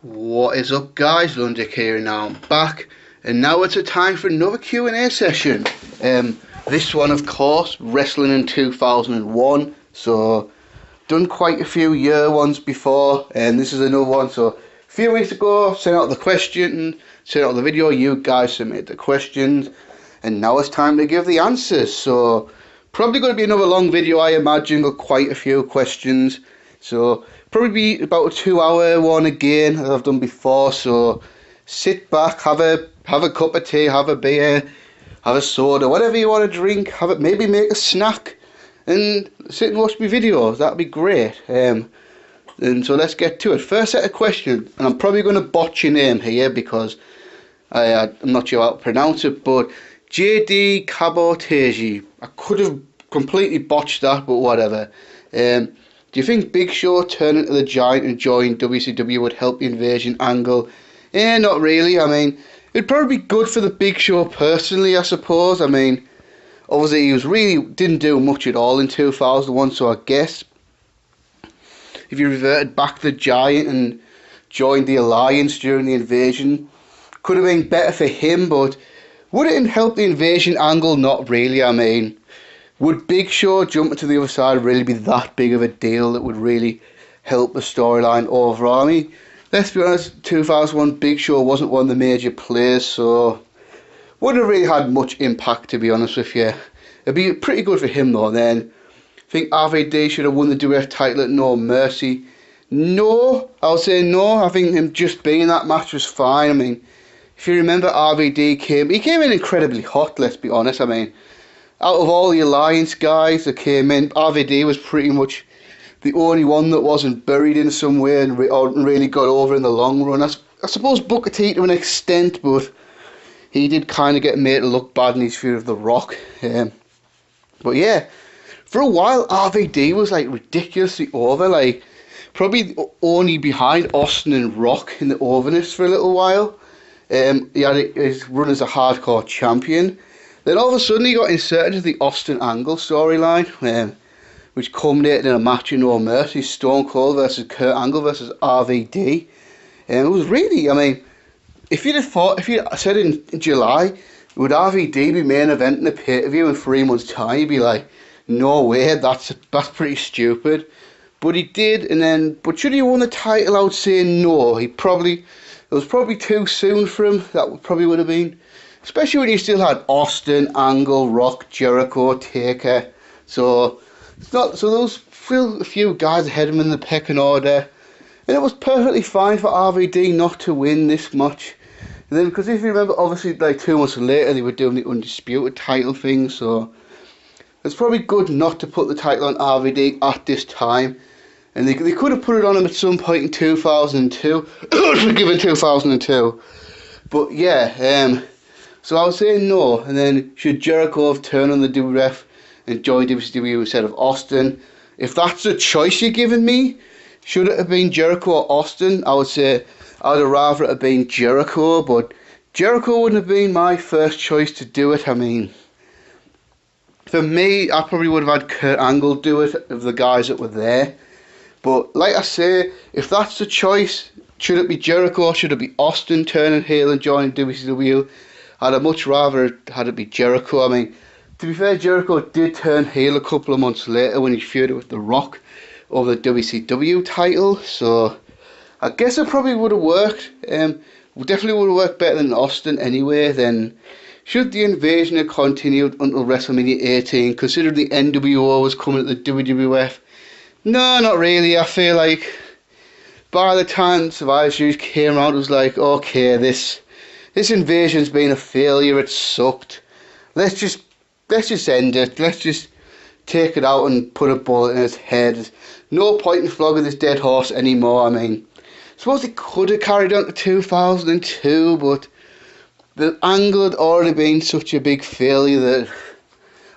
What is up, guys? Londrick here, and now I'm back, and now it's a time for another Q&A session. This one, of course, wrestling in 2001. So done quite a few year ones before, and this is another one. So a few weeks ago, sent out the question, sent out the video. You guys submitted the questions, and now it's time to give the answers. So probably going to be another long video, I imagine. Got quite a few questions. So probably be about a 2-hour one again, as I've done before. So sit back, have a cup of tea, have a beer, have a soda, whatever you want to drink. Maybe make a snack and sit and watch my videos. That'd be great. And so let's get to it. First set of questions, and I'm probably going to botch your name here because I'm not sure how to pronounce it, but JD Cabotage. I could have completely botched that, but whatever. Do you think Big Show turning to the Giant and joining WCW would help the invasion angle? Not really. I mean, it'd probably be good for the Big Show personally, I suppose. I mean, obviously he didn't do much at all in 2001, so I guess if you reverted back to the Giant and joined the Alliance during the invasion, could have been better for him, but would it help the invasion angle? Not really. I mean, would Big Show jumping to the other side really be that big of a deal that would really help the storyline overall? I mean, let's be honest, 2001 Big Show wasn't one of the major players, so wouldn't have really had much impact, to be honest with you. It'd be pretty good for him though. Then I think RVD should have won the WF title at No Mercy. No, I would say no. I think him just being in that match was fine. I mean, if you remember, RVD came in incredibly hot, let's be honest. I mean, out of all the Alliance guys that came in, RVD was pretty much the only one that wasn't buried in some way and really got over in the long run. I suppose Booker T to an extent, but he did kind of get made to look bad in his feud of The Rock. But yeah, for a while RVD was like ridiculously over, like probably only behind Austin and Rock in the overness for a little while. He had his run as a hardcore champion. Then all of a sudden he got inserted into the Austin Angle storyline, which culminated in a match in No Mercy, Stone Cold versus Kurt Angle versus RVD. And it was really, I mean, if you'd said in July, would RVD be main event in a pay-per-view in 3 months' time, you'd be like, no way, that's pretty stupid. But he did, but should he have won the title, I would say no. It was probably too soon for him. That probably would have been. Especially when you still had Austin, Angle, Rock, Jericho, Taker. So those still a few guys ahead of him in the pecking order. And it was perfectly fine for RVD not to win this match. And then, because if you remember, obviously like 2 months later they were doing the Undisputed title thing. So it's probably good not to put the title on RVD at this time. And they could have put it on him at some point in 2002. Given 2002. But yeah, so I would say no. And then should Jericho have turned on the WWF and joined WCW instead of Austin? If that's a choice you're giving me, should it have been Jericho or Austin? I would say I'd have rather it have been Jericho, but Jericho wouldn't have been my first choice to do it. I mean, for me, I probably would have had Kurt Angle do it of the guys that were there. But like I say, if that's the choice, should it be Jericho or should it be Austin turning heel and joining WCW? I'd have much rather had it be Jericho. I mean, to be fair, Jericho did turn heel a couple of months later when he feuded with The Rock over the WCW title. So I guess it probably would have worked. Definitely would have worked better than Austin anyway. Then should the invasion have continued until WrestleMania 18, considering the NWO was coming to the WWF? No, not really. I feel like by the time Survivor Series came around, it was like, okay, this invasion's been a failure. It sucked. Let's just end it. Let's just take it out and put a bullet in its head. There's no point in flogging this dead horse anymore. I mean, I suppose it could have carried on to 2002, but the angle had already been such a big failure that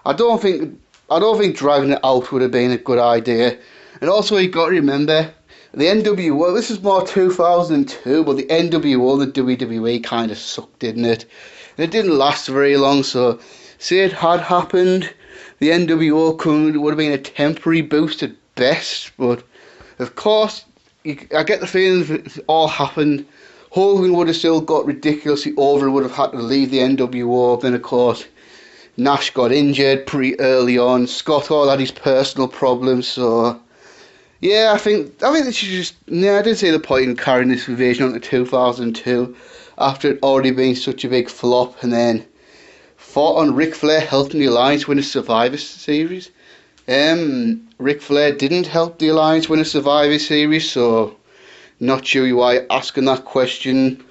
I don't think dragging it out would have been a good idea. And also, you got to remember, the NWO, this is more 2002, but the NWO and the WWE kind of sucked, didn't it? And it didn't last very long, so say it had happened, the NWO would have been a temporary boost at best, but of course, I get the feeling if it all happened, Hogan would have still got ridiculously over and would have had to leave the NWO. Then, of course, Nash got injured pretty early on. Scott Hall had his personal problems, so yeah, I think they should just. Yeah, I did see the point in carrying this invasion on to 2002 after it already been such a big flop, and then fought on Ric Flair helping the Alliance win a Survivor Series. Ric Flair didn't help the Alliance win a Survivor Series, so not sure why you're asking that question.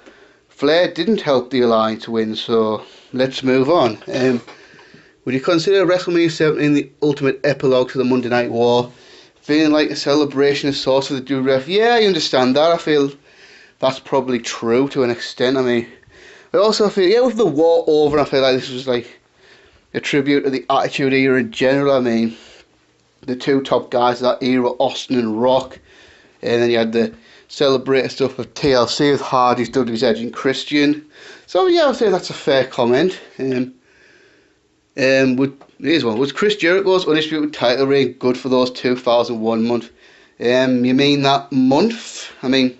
Flair didn't help the Alliance win, so let's move on. Would you consider WrestleMania 17 the ultimate epilogue to the Monday Night War? Feeling like a celebration of sorts of the WWF? Yeah, I understand that. I feel that's probably true to an extent. I mean, I also feel, yeah, with the war over, I feel like this was like a tribute to the Attitude Era in general. I mean, the two top guys of that era, Austin and Rock, and then you had the celebrate stuff of TLC with Hardy's, Dudley's Edge and Christian. So yeah, I'd say that's a fair comment. Here's one. Was Chris Jericho's Undisputed title reign good for those 2001 month? You mean that month? I mean,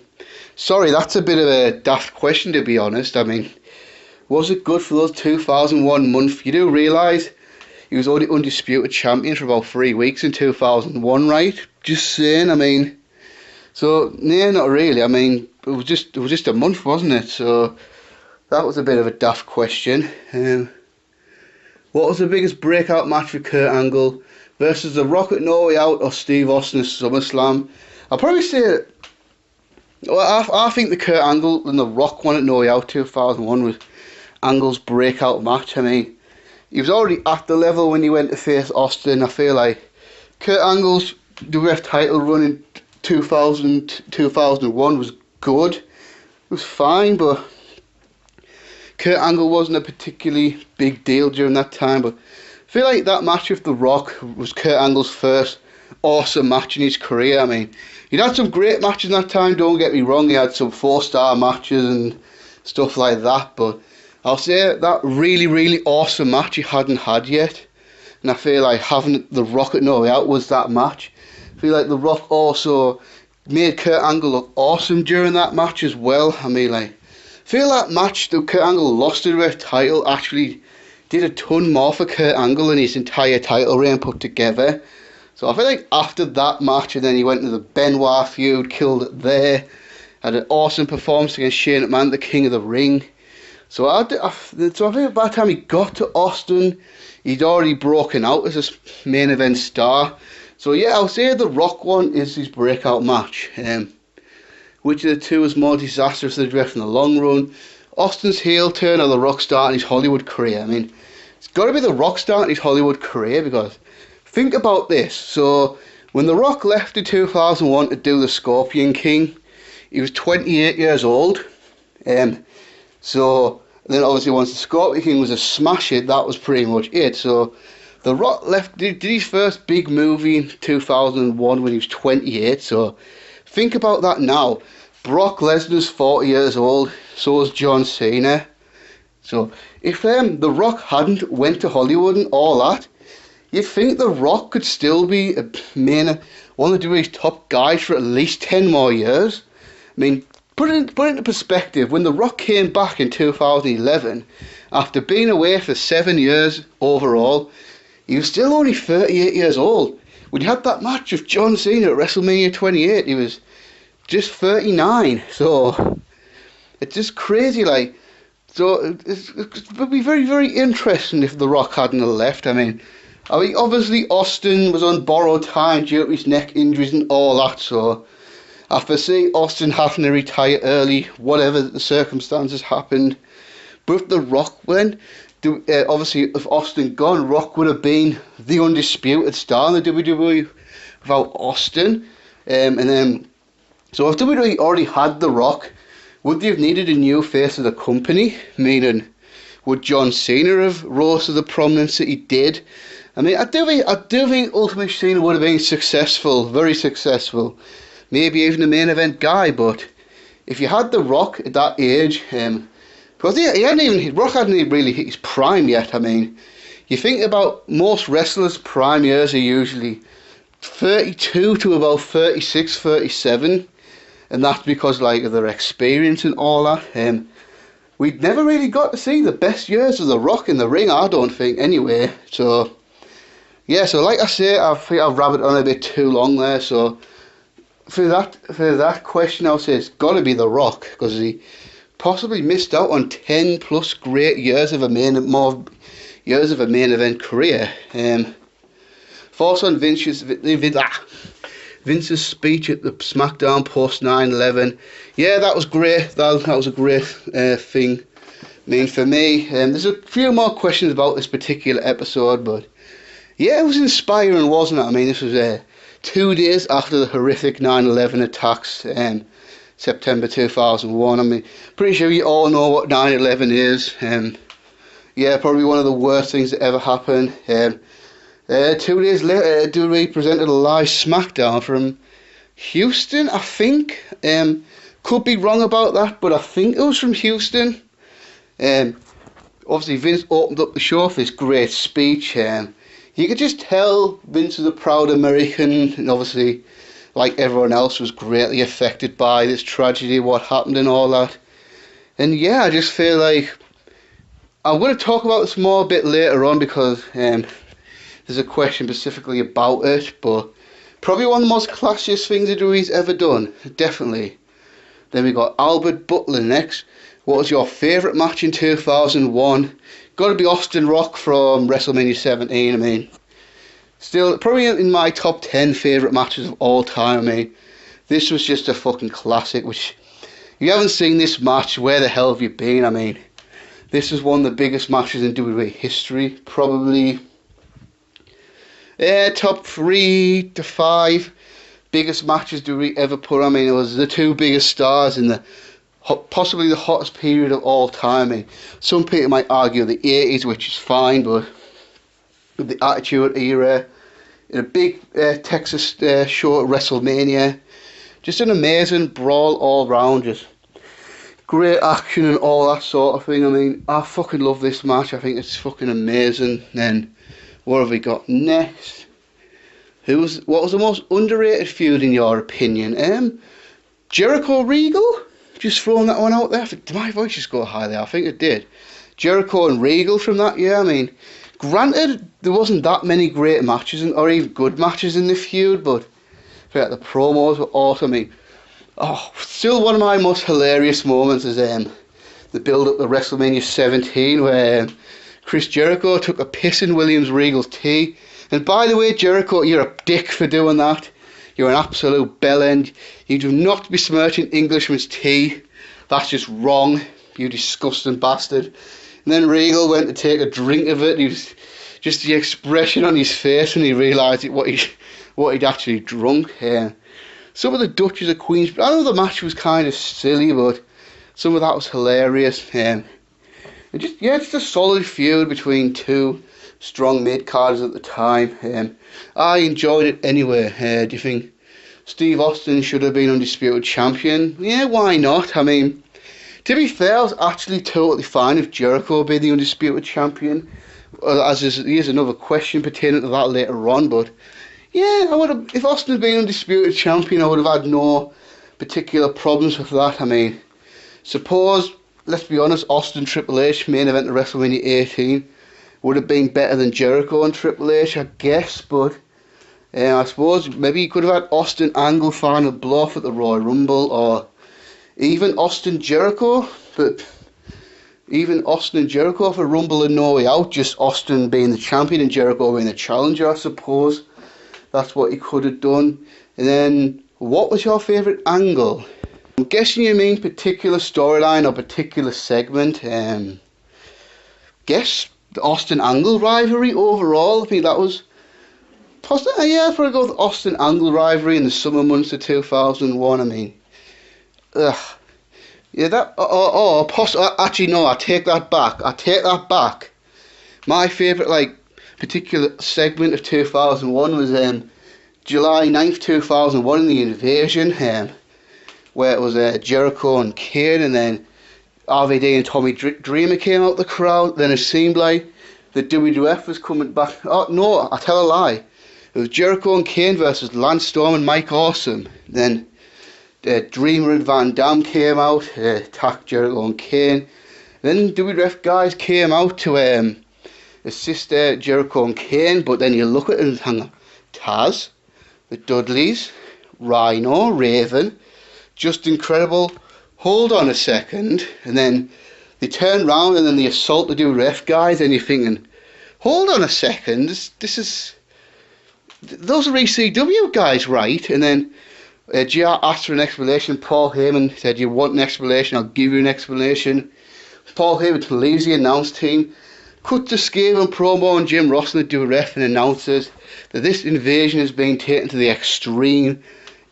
sorry, that's a bit of a daft question, to be honest. I mean, was it good for those 2001 month? You do realise he was only Undisputed Champion for about 3 weeks in 2001, right? Just saying, I mean, so, yeah, not really. I mean, it was just a month, wasn't it? So, that was a bit of a daft question. What was the biggest breakout match for Kurt Angle versus The Rock at No Way Out or Steve Austin at SummerSlam? I'll probably say, well, I think the Kurt Angle and The Rock one at No Way Out 2001 was Angle's breakout match. I mean, he was already at the level when he went to face Austin. I feel like Kurt Angle's WWF title run in 2001 was good. It was fine, but Kurt Angle wasn't a particularly big deal during that time, but I feel like that match with The Rock was Kurt Angle's first awesome match in his career. I mean, he'd had some great matches in that time, don't get me wrong. He had some 4-star matches and stuff like that, but I'll say that really, really awesome match he hadn't had yet. And I feel like having The Rock at No Way Out was that match. I feel like The Rock also made Kurt Angle look awesome during that match as well. I mean, like, I feel that match that Kurt Angle lost the WWF title actually did a ton more for Kurt Angle than his entire title reign put together. So I feel like after that match, and then he went to the Benoit feud, killed it there, had an awesome performance against Shane McMahon, the King of the Ring. So I think by the time he got to Austin, he'd already broken out as a main event star. So yeah, I'll say The Rock one is his breakout match. Which of the two was more disastrous to the WWF in the long run? Austin's heel turn or The Rock starting his Hollywood career? I mean, it's got to be The Rock starting his Hollywood career, because think about this. So when The Rock left in 2001 to do the Scorpion King, he was 28 years old. So then obviously once the Scorpion King was a smash hit, that was pretty much it. So The Rock did his first big movie in 2001 when he was 28. So think about that now. Brock Lesnar's 40 years old, so is John Cena. So if The Rock hadn't went to Hollywood and all that, you'd think The Rock could still be one of the WWE's top guys for at least 10 more years. I mean, put it into perspective, when The Rock came back in 2011, after being away for 7 years overall, he was still only 38 years old. When he had that match with John Cena at WrestleMania 28, he was just 39. So it's just crazy, like. So it would be very, very interesting if The Rock hadn't left. I mean, obviously Austin was on borrowed time due to his neck injuries and all that. So I foresee Austin having to retire early, whatever the circumstances happened. But with The Rock, then obviously if Austin gone, Rock would have been the undisputed star in the WWE without Austin. And then, so if WWE already had The Rock, would they have needed a new face of the company? Meaning, would John Cena have rose to the prominence that he did? I mean, I do think Ultimate Cena would have been successful, very successful. Maybe even a main event guy, but if you had The Rock at that age, because Rock hadn't even really hit his prime yet. I mean, you think about most wrestlers' prime years are usually 32 to about 36, 37. and that's because like of their experience and all that. We'd never really got to see the best years of The Rock in the ring, I don't think, anyway. So yeah, so like I say, I think I've rabbited on a bit too long there. So for that question, I'll say it's got to be The Rock, because he possibly missed out on 10 plus great years of a main event career. Thoughts on Vince's speech at the SmackDown post 9/11. Yeah, that was great. That was a great thing. I mean, for me, there's a few more questions about this particular episode, but yeah, it was inspiring, wasn't it? I mean, this was 2 days after the horrific 9/11 attacks, September 2001. I mean, pretty sure you all know what 9/11 is. Yeah, probably one of the worst things that ever happened. 2 days later, WWE presented a live SmackDown from Houston, I think. Could be wrong about that, but I think it was from Houston. Obviously, Vince opened up the show with this great speech. You could just tell Vince is a proud American, and obviously, like everyone else, was greatly affected by this tragedy, what happened and all that. And yeah, I just feel like I'm going to talk about this more a bit later on, because there's a question specifically about it, but probably one of the most classiest things that WWE's ever done, definitely. Then we got Albert Butler next. What was your favourite match in 2001? Got to be Austin Rock from WrestleMania 17. I mean, still probably in my top 10 favourite matches of all time. I mean, this was just a fucking classic. Which, if you haven't seen this match, where the hell have you been? I mean, this is one of the biggest matches in WWE history, probably. Top 3 to 5 biggest matches WWE ever put. I mean, it was the two biggest stars in the possibly the hottest period of all time. I mean, some people might argue the 80s, which is fine, but with the Attitude Era, in a big Texas show at WrestleMania, just an amazing brawl all round, just great action and all that sort of thing. I mean, I fucking love this match. I think it's fucking amazing. Then what have we got next? What was the most underrated feud in your opinion? Jericho Regal? Just throwing that one out there. Did my voice just go high there? I think it did. Jericho and Regal from that year. I mean, granted, there wasn't that many great matches or even good matches in the feud, but I feel like the promos were awesome. I mean, still one of my most hilarious moments is the build up to WrestleMania 17, where Chris Jericho took a piss in Williams Regal's tea. And by the way, Jericho, you're a dick for doing that. You're an absolute bellend. You do not besmirching Englishman's tea. That's just wrong, you disgusting bastard. And then Regal went to take a drink of it. He was just the expression on his face when he realised what he'd actually drunk. Some of the Duchess of Queens, I know the match was kind of silly, but some of that was hilarious. Just a solid feud between two strong mid-carders at the time. I enjoyed it anyway. Do you think Steve Austin should have been undisputed champion? Yeah, why not? I mean, to be fair, I was actually totally fine if Jericho being the undisputed champion. Here's another question pertaining to that later on, but yeah, I would have. If Austin had been undisputed champion, I would have had no particular problems with that. I mean, suppose, let's be honest, Austin Triple H main event of WrestleMania 18 would have been better than Jericho and Triple H, I guess, but I suppose maybe you could have had Austin Angle final blow off at the Royal Rumble, or even Austin Jericho, but even Austin and Jericho for Rumble and No Way Out, just Austin being the champion and Jericho being the challenger, I suppose. That's what he could have done. And then, what was your favourite angle? I'm guessing you mean particular storyline or particular segment. Guess the Austin Angle rivalry overall. I think that was possibly, yeah, I'd probably go with the Austin Angle rivalry in the summer months of 2001. I mean, yeah, that actually no, I take that back. My favourite particular segment of 2001 was July 9th 2001 in the Invasion, where it was Jericho and Kane, and then RVD and Tommy Dreamer came out the crowd. Then it seemed like the WWF was coming back. Oh no, I tell a lie. It was Jericho and Kane versus Lance Storm and Mike Awesome. Then Dreamer and Van Dam came out, attacked Jericho and Kane. Then WWF guys came out to assist Jericho and Kane, but then you look at it and hang on. Taz, the Dudleys, Rhino, Raven, just incredible. Hold on a second, and then they turn round and then they assault the WWF guys, and you're thinking, hold on a second, those are ECW guys, right? And then GR asked for an explanation. Paul Heyman said, you want an explanation, I'll give you an explanation. Paul Heyman leaves the announce team, cut to Skaven promo and Jim Ross and the WWF, and announces that this invasion is being taken to the extreme.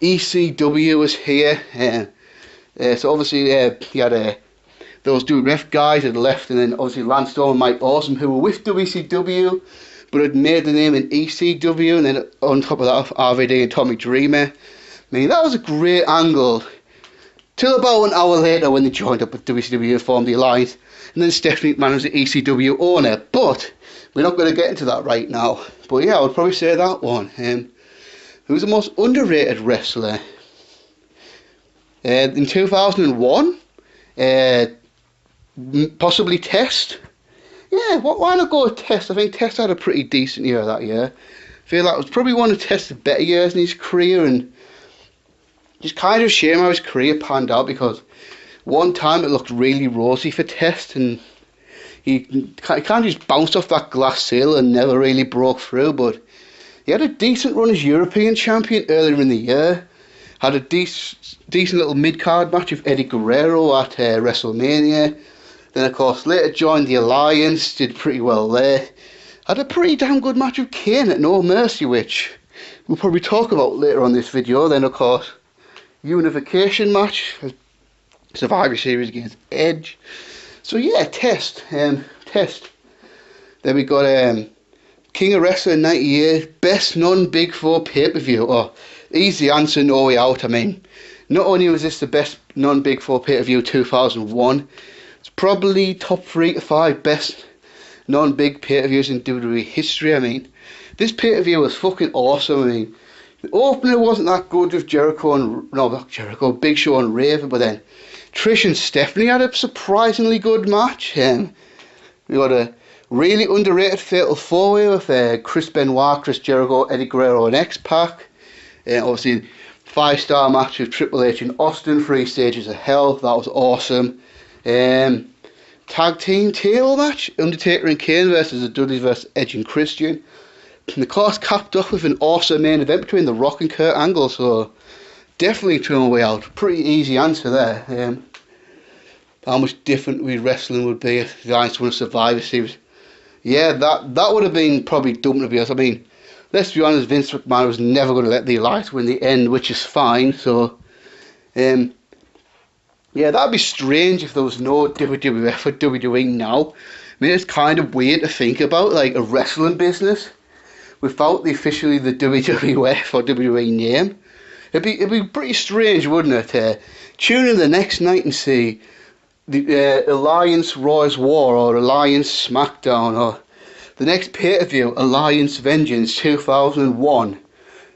ECW is here. So obviously you had those WWF guys had left, and then obviously Lance Storm and Mike Awesome, who were with WCW but had made the name in ECW, and then on top of that RVD and Tommy Dreamer. I mean, that was a great angle. Till about an hour later when they joined up with WCW and formed the alliance, and then Stephanie McMahon was the ECW owner. But we're not going to get into that right now. But yeah, I would probably say that one. Who was the most underrated wrestler? In 2001, possibly Test. Yeah, why not go with Test? I think Test had a pretty decent year that year. I feel like it was probably one of Test's better years in his career, and just kind of a shame how his career panned out, because one time it looked really rosy for Test, and he kind of just bounced off that glass ceiling and never really broke through. But he had a decent run as European champion earlier in the year. Had a decent little mid-card match with Eddie Guerrero at WrestleMania. Then, of course, later joined the Alliance, did pretty well there. Had a pretty damn good match with Kane at No Mercy, which we'll probably talk about later on this video. Then, of course, unification match, Survivor Series against Edge. So yeah, Test. Then we got King of Wrestling 98, best non-Big Four pay-per-view. Oh, easy answer, No Way Out. I mean, not only was this the best non-Big Four pay-per-view 2001, it's probably top 3 to 5 best non-big pay-per-views in WWE history. I mean, this pay-per-view was fucking awesome. I mean, the opener wasn't that good with Big Show and Raven, but then Trish and Stephanie had a surprisingly good match. We got a really underrated Fatal 4-Way with Chris Benoit, Chris Jericho, Eddie Guerrero and X-Pac. Obviously, 5-star match with Triple H and Austin, 3 stages of hell. That was awesome. Tag team table match, Undertaker and Kane versus the Dudleys versus Edge and Christian. And the course capped off with an awesome main event between The Rock and Kurt Angle, so definitely No Way Out. Pretty easy answer there. How much different wrestling would be if the guys won a Survivor Series? Yeah, that would have been probably dumb, to be honest. I mean, let's be honest, Vince McMahon was never going to let the Alliance win the end, which is fine. So, yeah, that'd be strange if there was no WWF or WWE now. I mean, it's kind of weird to think about, like, a wrestling business without officially the WWF or WWE name. It'd be pretty strange, wouldn't it? Tune in the next night and see the Alliance Roy's War or Alliance SmackDown, or the next pay-per-view, Alliance Vengeance 2001.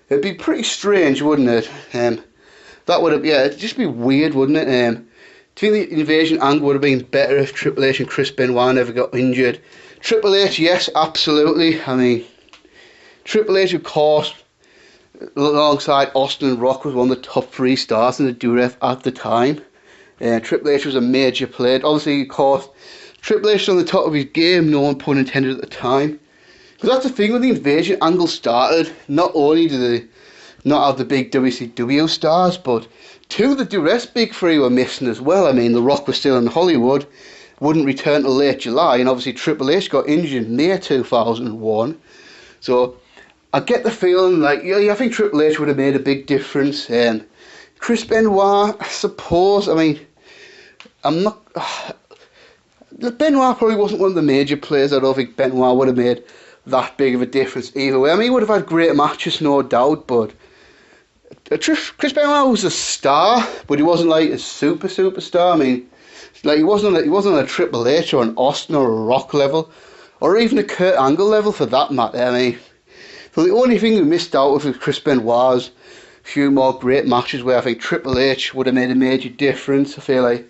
It'd be pretty strange, wouldn't it? That would have, yeah, it'd just be weird, wouldn't it? Do you think the invasion angle would have been better if Triple H and Chris Benoit never got injured? Triple H, yes, absolutely. I mean, Triple H, of course, alongside Austin and Rock, was one of the top 3 stars in the WWF at the time. Triple H was a major player. Obviously, of course, Triple H was on the top of his game, no one pun intended at the time. Because that's the thing, when the invasion angle started, not only did they not have the big WCW stars, but 2 of the WWF's big 3 were missing as well. I mean, The Rock was still in Hollywood, wouldn't return till late July, and obviously Triple H got injured in May 2001. So I get the feeling like, yeah, I think Triple H would have made a big difference. Chris Benoit, I suppose. I mean, Benoit probably wasn't one of the major players. I don't think Benoit would have made that big of a difference either way. I mean, he would have had great matches, no doubt, but Chris Benoit was a star, but he wasn't like a superstar. I mean, like he wasn't on a Triple H or an Austin or a Rock level, or even a Kurt Angle level for that matter. I mean, so the only thing we missed out with Chris Benoit was few more great matches where I think Triple H would have made a major difference. I feel like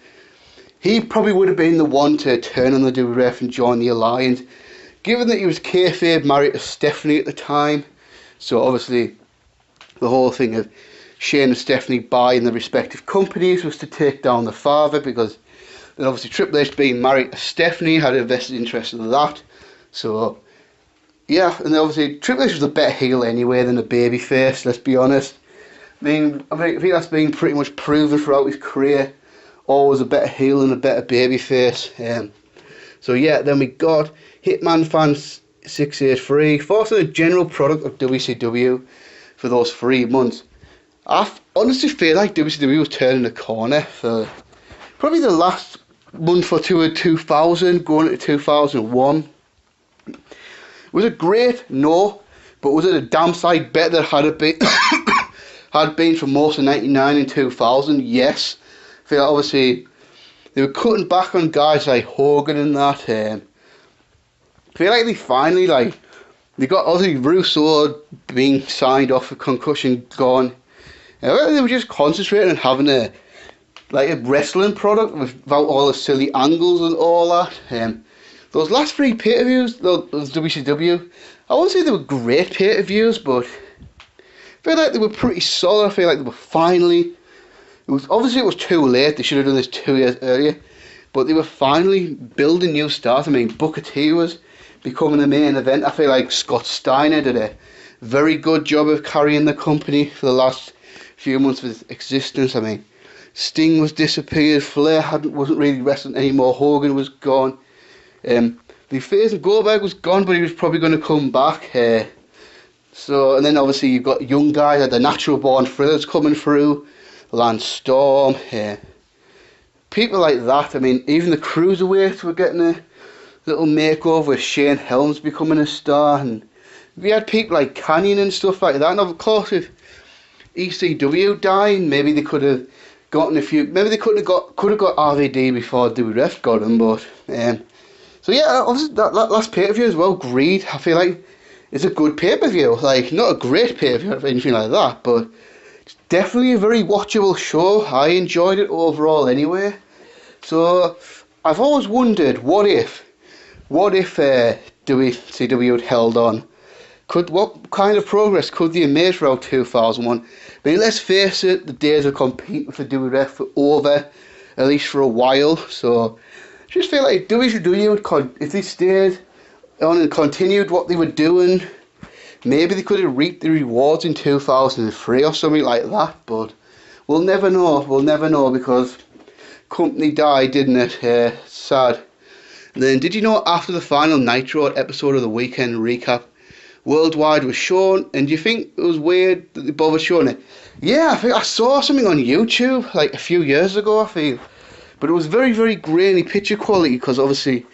he probably would have been the one to turn on the WWF and join the Alliance, given that he was kayfabe married to Stephanie at the time. So obviously the whole thing of Shane and Stephanie buying the respective companies was to take down the father, because then obviously Triple H being married to Stephanie had a vested interest in that. So yeah, and then obviously Triple H was a better heel anyway than a babyface, let's be honest. I think that's been pretty much proven throughout his career. Always a better heel and a better babyface. So yeah, then we got Hitman Fans 683, forcing a general product of WCW for those 3 months. I honestly feel like WCW was turning the corner for probably the last month or two of 2000, going into 2001. Was it great? No. But was it a damn sight better than had it been, had been for most of 99 and 2000? Yes. I feel like obviously they were cutting back on guys like Hogan and that. I feel like they finally, they got obviously Russo being signed off for concussion gone. They were just concentrating on having a wrestling product without all the silly angles and all that. Those last 3 pay-per-views, those WCW, I wouldn't say they were great pay-per-views, but I feel like they were pretty solid. I feel like they were finally, it was too late, they should have done this 2 years earlier, but they were finally building new stars. I mean, Booker T was becoming the main event. I feel like Scott Steiner did a very good job of carrying the company for the last few months of its existence. I mean, Sting was disappeared, Flair wasn't really wrestling anymore, Hogan was gone. The face of Goldberg was gone, but he was probably going to come back. So, and then obviously you've got young guys like the Natural Born Thrillers coming through, Lance Storm, people like that. I mean, even the Cruiserweights were getting a little makeover with Shane Helms becoming a star, and we had people like Canyon and stuff like that. And of course, with ECW dying, maybe they could have gotten a few. Maybe they could have got RVD before WWF got him, but. So yeah, obviously that last pay-per-view as well, Greed, I feel like it's a good pay-per-view. Not a great pay-per-view or anything like that, but it's definitely a very watchable show. I enjoyed it overall anyway. So I've always wondered, what if WCW had held on? What kind of progress could they have made throughout 2001? I mean, let's face it, the days of competing for WWF were over, at least for a while. So I just feel like WCW, if they stayed on and continued what they were doing, maybe they could have reaped the rewards in 2003 or something like that. But we'll never know because company died, didn't it? Sad. And then, did you know after the final Nitro episode of the Weekend Recap, Worldwide was shown, and do you think it was weird that they bothered showing it? Yeah, I think I saw something on YouTube a few years ago, I feel. But it was very, very grainy picture quality, because obviously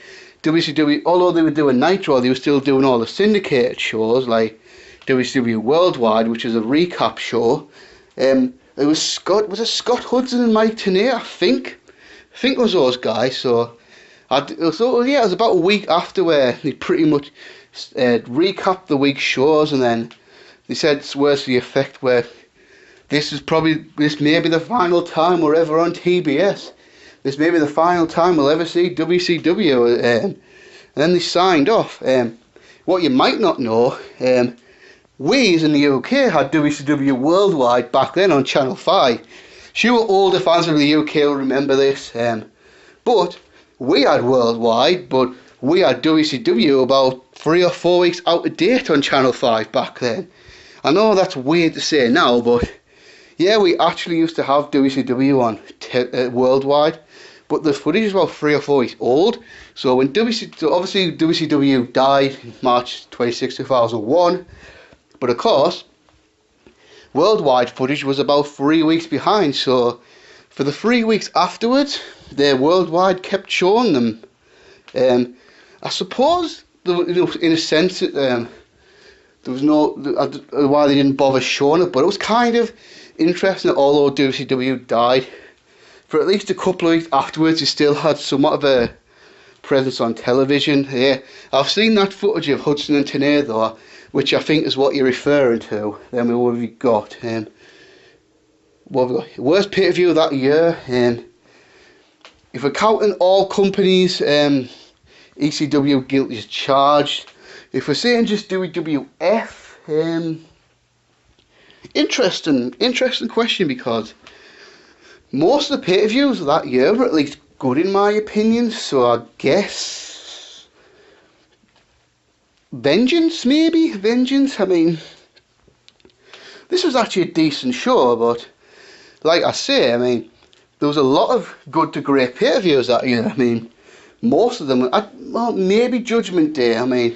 WCW, although they were doing Nitro, they were still doing all the syndicated shows like WCW Worldwide, which is a recap show. It was Scott Hudson and Mike Tenay, I think it was those guys. So it was about a week after where they pretty much recapped the week's shows, and then they said words to the effect where this may be the final time we're ever on TBS. This may be the final time we'll ever see WCW. And then they signed off. What you might not know, we in the UK had WCW Worldwide back then on Channel 5. Sure, older fans of the UK will remember this. But we had Worldwide, but we had WCW about 3 or 4 weeks out of date on Channel 5 back then. I know that's weird to say now, but yeah, we actually used to have WCW on Worldwide. But the footage is about 3 or 4 weeks old. So when obviously WCW died in March 26, 2001. But of course, Worldwide footage was about 3 weeks behind. So for the 3 weeks afterwards, their Worldwide kept showing them. I suppose, in a sense, there was no why they didn't bother showing it. But it was kind of interesting that although WCW died, for at least a couple of weeks afterwards, he still had somewhat of a presence on television. Yeah, I've seen that footage of Hudson and Tenay though, which I think is what you're referring to. Then what have we got? what have we got? Worst pay-per-view that year. If we're counting all companies, ECW guilty as charged. If we're saying just WWF, interesting question, because most of the pay-per-views of that year were at least good in my opinion. So I guess Vengeance, maybe? Vengeance? I mean, this was actually a decent show, but like I say, I mean, there was a lot of good to great pay-per-views that year. I mean, most of them, well, maybe Judgment Day. I mean,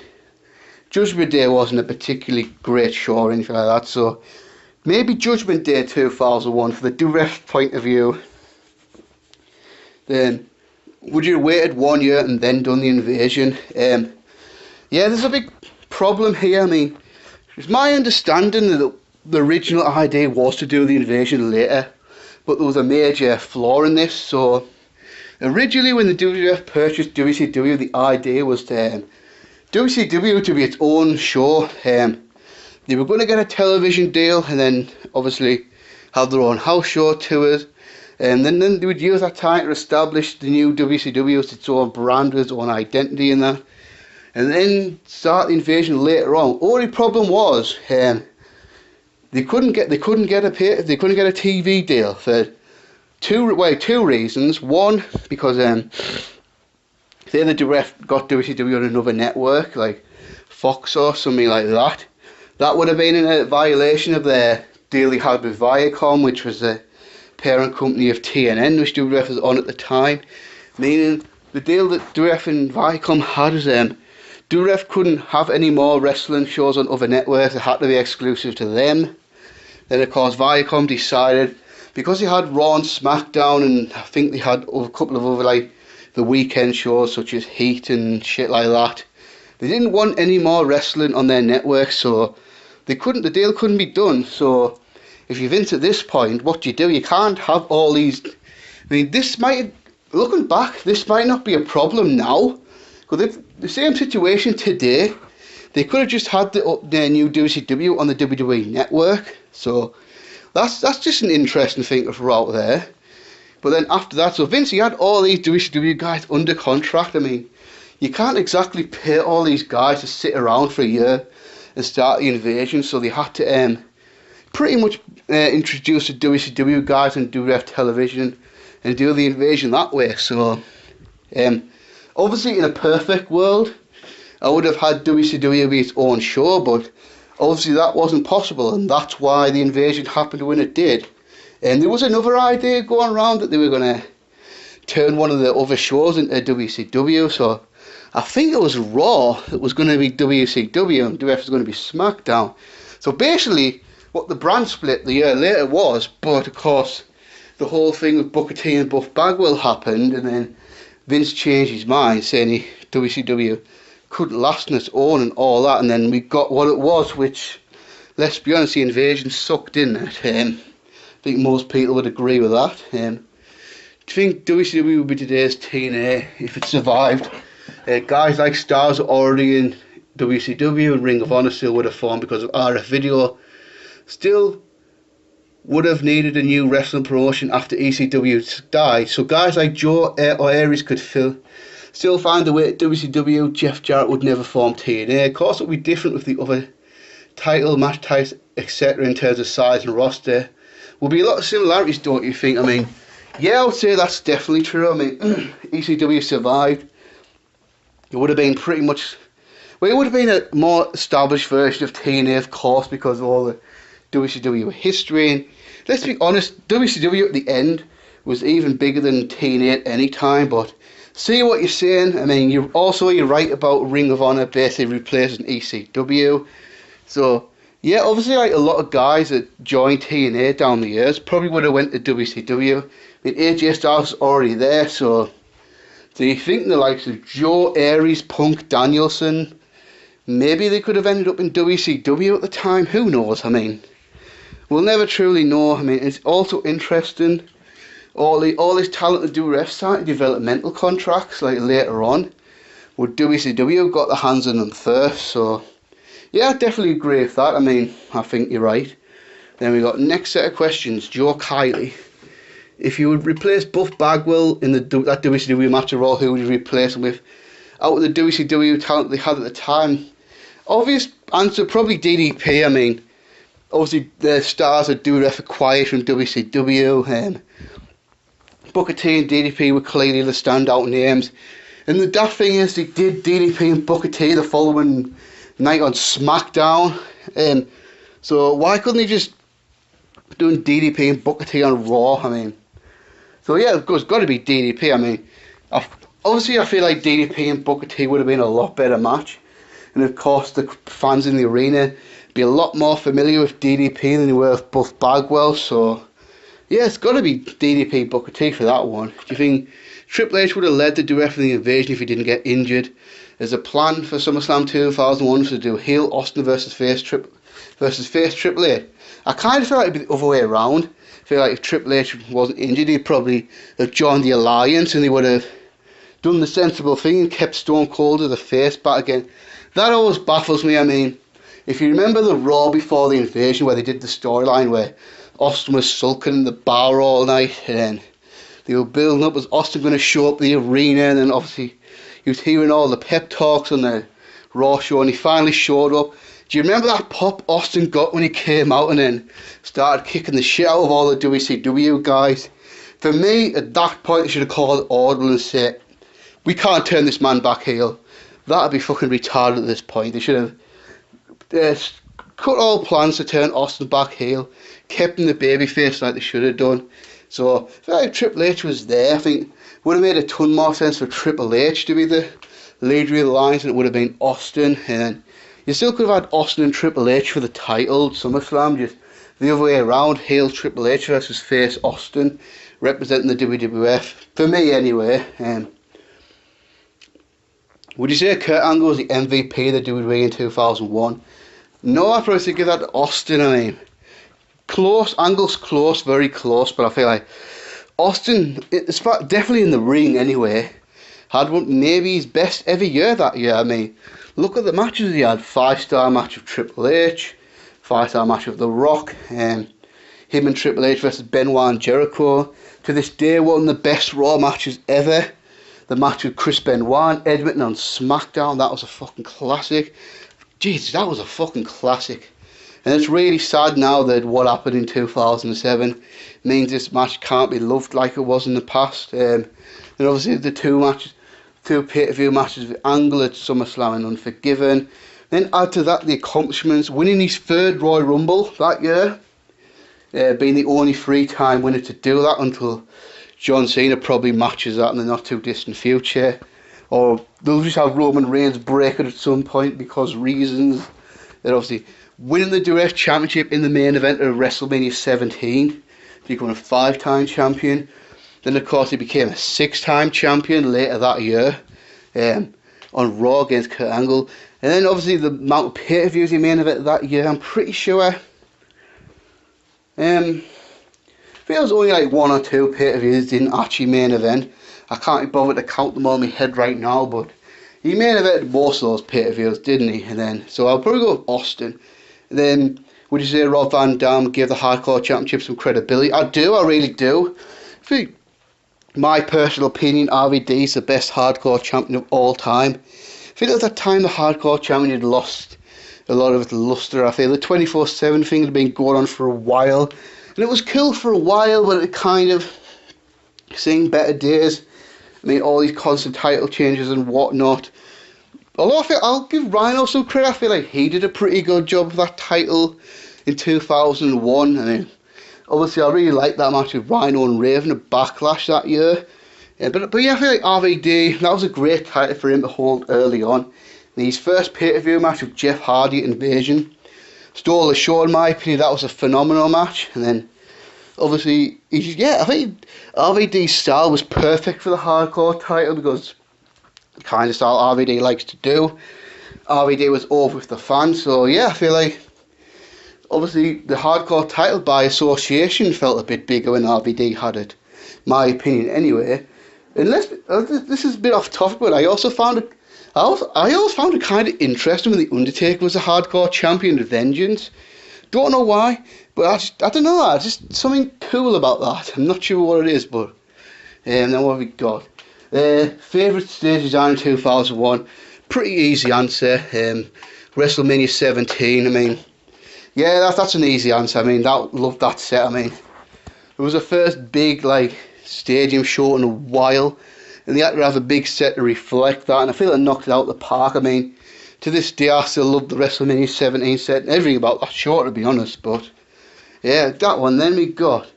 Judgment Day wasn't a particularly great show or anything like that, so maybe Judgment Day 2001 for the WWF point of view. Then, would you have waited 1 year and then done the Invasion? Yeah, there's a big problem here. I mean, it's my understanding that the original idea was to do the Invasion later, but there was a major flaw in this. So originally when the WWF purchased WCW, the idea was to WCW to be its own show. They were going to get a television deal and then obviously have their own house show tours, and then they would use that time to establish the new WCW as its own brand, with its own identity in that, and then start the Invasion later on. Only problem was they couldn't get a TV deal for two reasons. One, because say the WWF got WCW on another network like Fox or something like that, that would have been in a violation of their deal they had with Viacom, which was the parent company of TNN, which WWF was on at the time. Meaning the deal that WWF and Viacom had was WWF couldn't have any more wrestling shows on other networks. It had to be exclusive to them. Then of course Viacom decided, because they had Raw and SmackDown, and I think they had a couple of other like the weekend shows such as Heat and shit like that, they didn't want any more wrestling on their network, so the deal couldn't be done. So if you've been to this point, what do? You can't have all these. I mean, looking back, this might not be a problem now, because if the same situation today, they could have just had their new WCW on the WWE network. So that's just an interesting thing to throw out there. But then after that, so Vince, he had all these WCW guys under contract. I mean, you can't exactly pay all these guys to sit around for a year and start the Invasion. So they had to pretty much introduce the WCW guys on WWF television and do the Invasion that way. So obviously in a perfect world, I would have had WCW be its own show, but obviously that wasn't possible, and that's why the Invasion happened when it did. And there was another idea going around that they were going to turn one of the other shows into WCW, so I think it was Raw that was going to be WCW and WWF was going to be SmackDown. So basically what the brand split the year later was, but of course the whole thing with Booker T and Buff Bagwell happened, and then Vince changed his mind, saying WCW couldn't last on its own and all that, and then we got what it was, which, let's be honest, the Invasion sucked, didn't it? I think most people would agree with that. Do you think WCW would be today's TNA if it survived? Guys like Stars are already in WCW, and Ring of Honor still would have formed because of RF Video. Still would have needed a new wrestling promotion after ECW died, so guys like Joe or Aries could still find a way at WCW. Jeff Jarrett would never form TNA. Of course, it would be different with the other title, match types, etc. in terms of size and roster. Will be a lot of similarities, don't you think? I mean, yeah, I would say that's definitely true. I mean, ECW survived. It would have been pretty much, well, it would have been a more established version of TNA, of course, because of all the WCW history. And let's be honest, WCW at the end was even bigger than TNA at any time, but see what you're saying. I mean, you're right about Ring of Honor basically replacing ECW. So yeah, obviously like a lot of guys that joined TNA down the years probably would have went to WCW. I mean, AJ Styles is already there, so do you think the likes of Joe, Aries, Punk, Danielson, maybe they could have ended up in WCW at the time? Who knows? I mean, we'll never truly know. I mean, it's also interesting, all this talented WWF signed developmental contracts like later on. Would WCW have got their hands on them first? So yeah, I definitely agree with that. I mean, I think you're right. Then we got next set of questions. Joe Kiley. If you would replace Buff Bagwell in that WCW match of Raw, who would you replace him with? Out of the WCW talent they had at the time, obvious answer probably DDP. I mean, obviously the stars of WWF acquired from WCW. Booker T and DDP were clearly the standout names. And the daft thing is, they did DDP and Booker T the following night on SmackDown. So why couldn't they just do DDP and Booker T on Raw? I mean, so yeah, it's got to be DDP. I mean, obviously I feel like DDP and Booker T would have been a lot better match. And of course, the fans in the arena be a lot more familiar with DDP than they were with Buff Bagwell. So yeah, it's got to be DDP Booker T for that one. Do you think Triple H would have led the WWF in the invasion if he didn't get injured? There's a plan for SummerSlam 2001 to do heel Austin versus face Triple H. I kind of feel like it'd be the other way around. I feel like if Triple H wasn't injured, he'd probably have joined the alliance and he would have done the sensible thing and kept Stone Cold as a face back again. That always baffles me. I mean, if you remember the Raw before the invasion where they did the storyline where Austin was sulking in the bar all night, and then they were building up, was Austin going to show up the arena, and then obviously he was hearing all the pep talks on the Raw show, and he finally showed up. Do you remember that pop Austin got when he came out and then started kicking the shit out of all the WCW guys? For me, at that point, they should have called audible and said, we can't turn this man back heel. That'd be fucking retarded at this point. They should have cut all plans to turn Austin back heel, kept him the babyface like they should have done. So, if like Triple H was there, I think it would have made a ton more sense for Triple H to be the leader of the alliance, and it would have been Austin. And then you still could have had Austin and Triple H for the title, SummerSlam, just the other way around, heel Triple H versus face Austin, representing the WWF, for me anyway. Would you say Kurt Angle was the MVP of the WWE in 2001? No, I'd probably give that to Austin. I mean, close, Angle's close, very close, but I feel like Austin, it's definitely in the ring anyway, had one, maybe his best ever year that year. I mean, look at the matches he had. 5-star match of Triple H, 5-star match of The Rock, him and Triple H versus Benoit and Jericho. To this day, one of the best Raw matches ever. The match with Chris Benoit and Edmonton on SmackDown, that was a fucking classic. Jesus, that was a fucking classic. And it's really sad now that what happened in 2007 means this match can't be loved like it was in the past. And obviously the two pay-per-view matches with Angle at SummerSlam and Unforgiven. Then add to that the accomplishments, winning his 3rd Royal Rumble that year. Being the only 3-time winner to do that until John Cena probably matches that in the not too distant future. Or they'll just have Roman Reigns break it at some point because reasons. Then obviously winning the WWF Championship in the main event of WrestleMania 17, becoming a 5-time champion. Then of course he became a 6-time champion later that year on Raw against Kurt Angle. And then obviously the amount of pay-per-views he main event that year, I'm pretty sure I think it was only like 1 or 2 pay-per-views didn't actually main event. I can't be bothered to count them on my head right now, but he main evented most of those pay-per-views, didn't he? And then, so I'll probably go with Austin. And then, would you say Rob Van Dam gave the Hardcore Championship some credibility? I do, I really do. I think, my personal opinion, RVD is the best Hardcore Champion of all time. I think at that time the Hardcore Champion had lost a lot of its luster. I feel the 24/7 thing had been going on for a while. And it was cool for a while, but it kind of seen better days. I mean, all these constant title changes and whatnot. Although I feel, I'll give Rhino some credit. I feel like he did a pretty good job with that title in 2001. I mean, obviously, I really liked that match with Rhino and Raven at Backlash that year. Yeah, but yeah, I feel like RVD, that was a great title for him to hold early on. And his first pay-per-view match with Jeff Hardy at Invasion stole the show in my opinion. That was a phenomenal match. And then obviously I think RVD's style was perfect for the Hardcore title because the kind of style RVD likes to do. RVD was over with the fans, so yeah, I feel like obviously the Hardcore title by association felt a bit bigger when RVD had it, my opinion anyway. And this is a bit off topic, but I also found it kind of interesting when The Undertaker was a Hardcore champion of Vengeance. Don't know why, But I don't know, just something cool about that. I'm not sure what it is, but then what have we got? Favourite stage design in 2001? Pretty easy answer. WrestleMania 17. I mean, yeah, that's an easy answer. I mean, loved that set. I mean, it was the first big like stadium show in a while, and they had to have a big set to reflect that. And I feel it knocked it out of the park. I mean, to this day, I still love the WrestleMania 17 set and everything about that show, to be honest. But yeah, that one. Then we got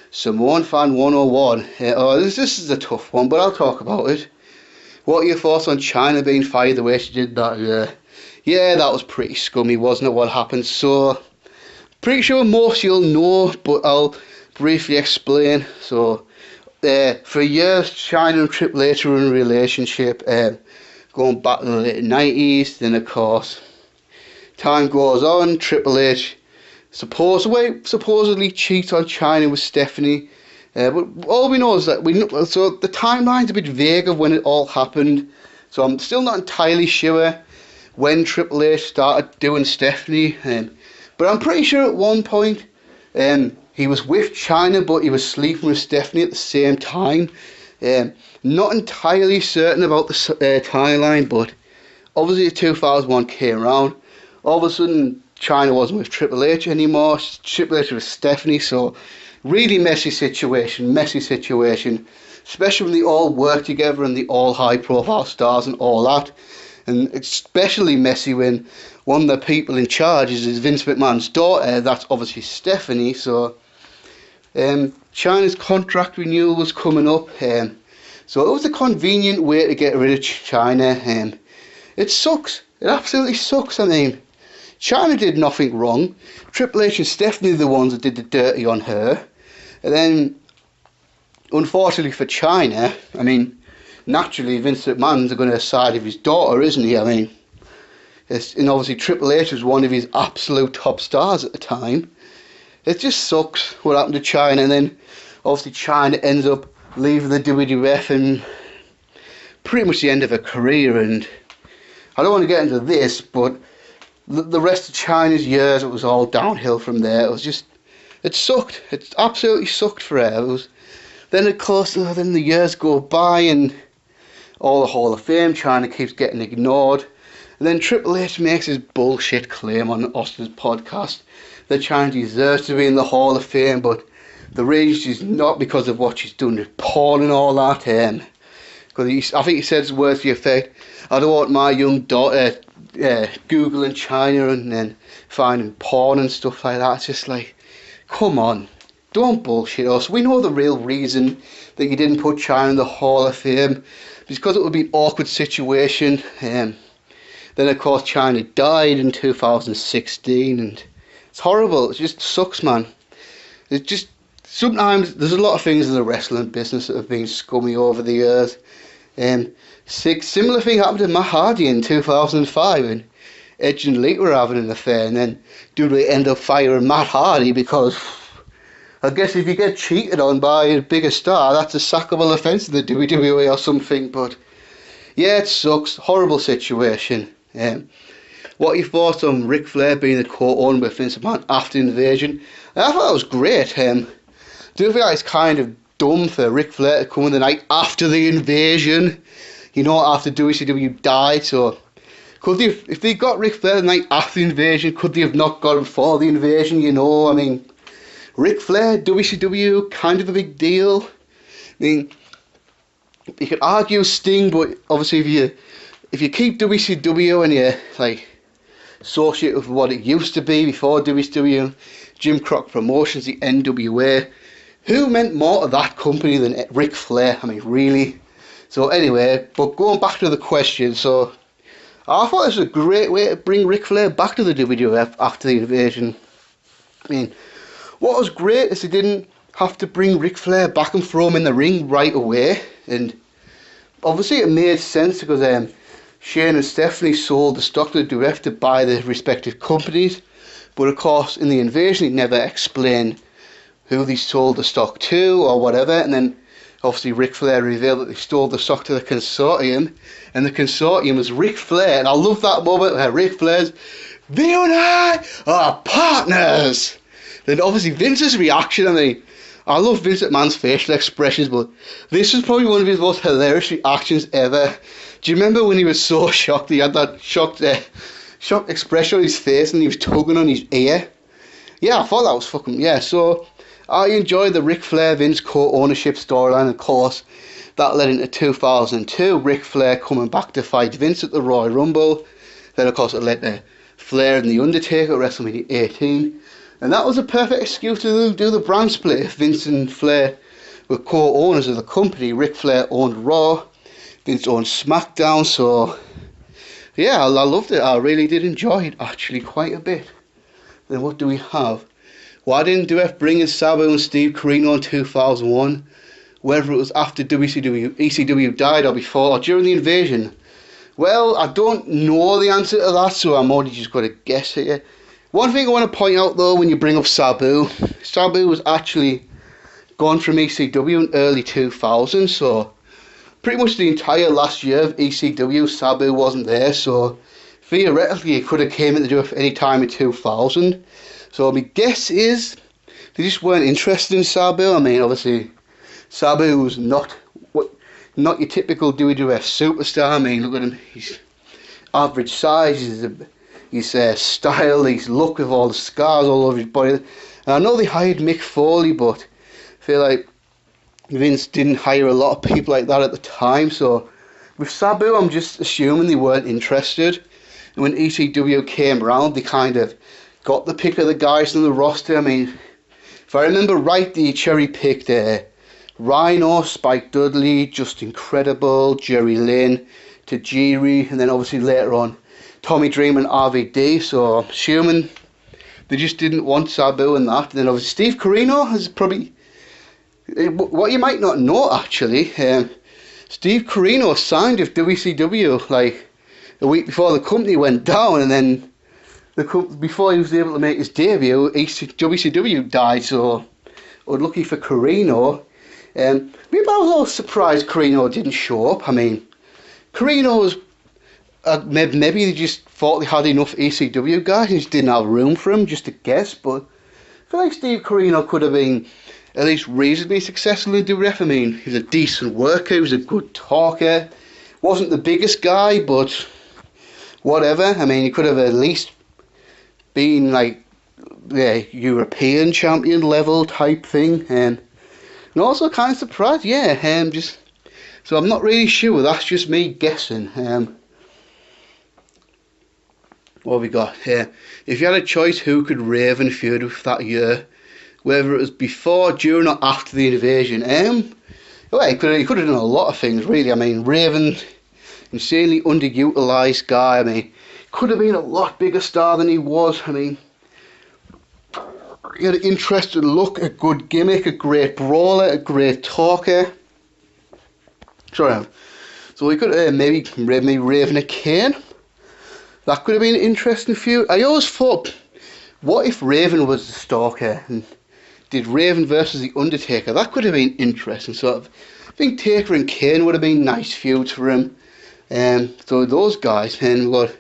Samoan Fan 101. This is a tough one, but I'll talk about it. What are your thoughts on China being fired the way she did that? Yeah, that was pretty scummy, wasn't it, what happened? So, pretty sure most you'll know, but I'll briefly explain. So, for years, China and Triple H were in a relationship, going back to the late 90s. Then, of course, time goes on, Triple H supposedly cheats on China with Stephanie. But all we know is that so the timeline's a bit vague of when it all happened. So I'm still not entirely sure when Triple H started doing Stephanie. But I'm pretty sure at one point he was with China, but he was sleeping with Stephanie at the same time. Not entirely certain about the timeline, but obviously 2001 came around. All of a sudden, China wasn't with Triple H anymore. Triple H was Stephanie, so really messy situation, especially when they all work together and they all high profile stars and all that. And especially messy when one of the people in charge is Vince McMahon's daughter, that's obviously Stephanie. So China's contract renewal was coming up, so it was a convenient way to get rid of China. It sucks, it absolutely sucks. I mean, China did nothing wrong. Triple H and Stephanie are the ones that did the dirty on her. And then, unfortunately for China, I mean, naturally Vince McMahon's going to side of his daughter, isn't he? I mean, and obviously Triple H was one of his absolute top stars at the time. It just sucks what happened to China. And then, obviously, China ends up leaving the WWF and pretty much the end of her career. And I don't want to get into this, but the rest of China's years, it was all downhill from there. It was just, it sucked. It absolutely sucked for her. Then of course, then the years go by and all the Hall of Fame, China keeps getting ignored. And then Triple H makes his bullshit claim on Austin's podcast that China deserves to be in the Hall of Fame, but the reason she's not because of what she's done with porn and all that. Because I think he said words to the effect, I don't want my young daughter Googling China and then finding porn and stuff like that. It's just like, come on, don't bullshit us. We know the real reason that you didn't put China in the Hall of Fame, because it would be an awkward situation. Then of course China died in 2016 and it's horrible. It just sucks, man. It just, sometimes there's a lot of things in the wrestling business that have been scummy over the years. Similar thing happened to Matt Hardy in 2005, and Edge and Lita were having an affair, and then they end up firing Matt Hardy because I guess if you get cheated on by a bigger star, that's a sackable offence in the WWE or something. But yeah, it sucks. Horrible situation. What are your thoughts on Ric Flair being the co-owner with Vince McMahon after the invasion? I thought that was great. Do you think it's kind of dumb for Ric Flair to come in the night after the invasion? You know, after WCW died, so could they, if they got Ric Flair the night after the invasion, could they have not got him before the invasion? You know, I mean, Ric Flair, WCW, kind of a big deal. I mean, you could argue Sting, but obviously if you keep WCW and you like associate with what it used to be before WCW, Jim Crockett Promotions, the NWA, who meant more to that company than Ric Flair? I mean, really? So anyway, but going back to the question, so I thought it was a great way to bring Ric Flair back to the WWF after the invasion. I mean, what was great is they didn't have to bring Ric Flair back and throw him in the ring right away. And obviously it made sense because Shane and Stephanie sold the stock to the WWF to buy the respective companies. But of course, in the invasion, it never explained who they sold the stock to or whatever. And then obviously Ric Flair revealed that they stole the stock to the consortium, and the consortium was Ric Flair. And I love that moment where Ric Flair's, "You and I are partners." Then obviously Vince's reaction, I mean, I love Vince McMahon's facial expressions, but this was probably one of his most hilarious reactions ever. Do you remember when he was so shocked? He had that shocked expression on his face and he was tugging on his ear. Yeah, I thought that was fucking, yeah. So I enjoyed the Ric Flair Vince co-ownership storyline, of course. That led into 2002, Ric Flair coming back to fight Vince at the Royal Rumble. Then of course it led to Flair and The Undertaker at WrestleMania 18. And that was a perfect excuse to do the brand split. If Vince and Flair were co-owners of the company, Ric Flair owned Raw, Vince owned SmackDown, so yeah, I loved it. I really did enjoy it, actually, quite a bit. Then what do we have? Why didn't WF bring in Sabu and Steve Corino in 2001? Whether it was after ECW died or before or during the invasion? Well, I don't know the answer to that, so I'm only just going to guess here. One thing I want to point out though, when you bring up Sabu was actually gone from ECW in early 2000, so pretty much the entire last year of ECW, Sabu wasn't there, so theoretically he could have came in to do it any time in 2000. So my guess is they just weren't interested in Sabu. I mean, obviously Sabu was not your typical WWF superstar. I mean, look at him, he's average size, his style, his look with all the scars all over his body. And I know they hired Mick Foley, but I feel like Vince didn't hire a lot of people like that at the time. So with Sabu, I'm just assuming they weren't interested. And when ECW came around, they kind of got the pick of the guys on the roster. I mean, if I remember right, they cherry-picked Rhino, Spike Dudley, Justin Credible, Jerry Lynn, Tajiri, and then obviously later on Tommy Dreamer and RVD. So I'm assuming they just didn't want Sabu and that. And then obviously Steve Corino is probably what you might not know actually. Steve Corino signed with WCW like a week before the company went down, and then before he was able to make his debut, WCW died. So unlucky for Corino. Maybe I was a little surprised Corino didn't show up. I mean, Corino was maybe they just thought they had enough ECW guys and just didn't have room for him, just a guess. But I feel like Steve Corino could have been at least reasonably successful in WWF. I mean, he was a decent worker, he was a good talker, wasn't the biggest guy, but whatever. I mean, he could have at least been like European champion level type thing. And also kind of surprised, so I'm not really sure. That's just me guessing. What have we got here? If you had a choice, who could Raven feud with that year? Whether it was before, during, or after the invasion. Well, he could have done a lot of things, really. I mean, Raven, insanely underutilised guy. I mean, could have been a lot bigger star than he was. I mean, he had an interesting look, a good gimmick, a great brawler, a great talker. So we could have maybe Raven and Kane. That could have been an interesting feud. I always thought, what if Raven was the stalker and did Raven versus the Undertaker? That could have been interesting. So I think Taker and Kane would have been nice feuds for him. So those guys. And what?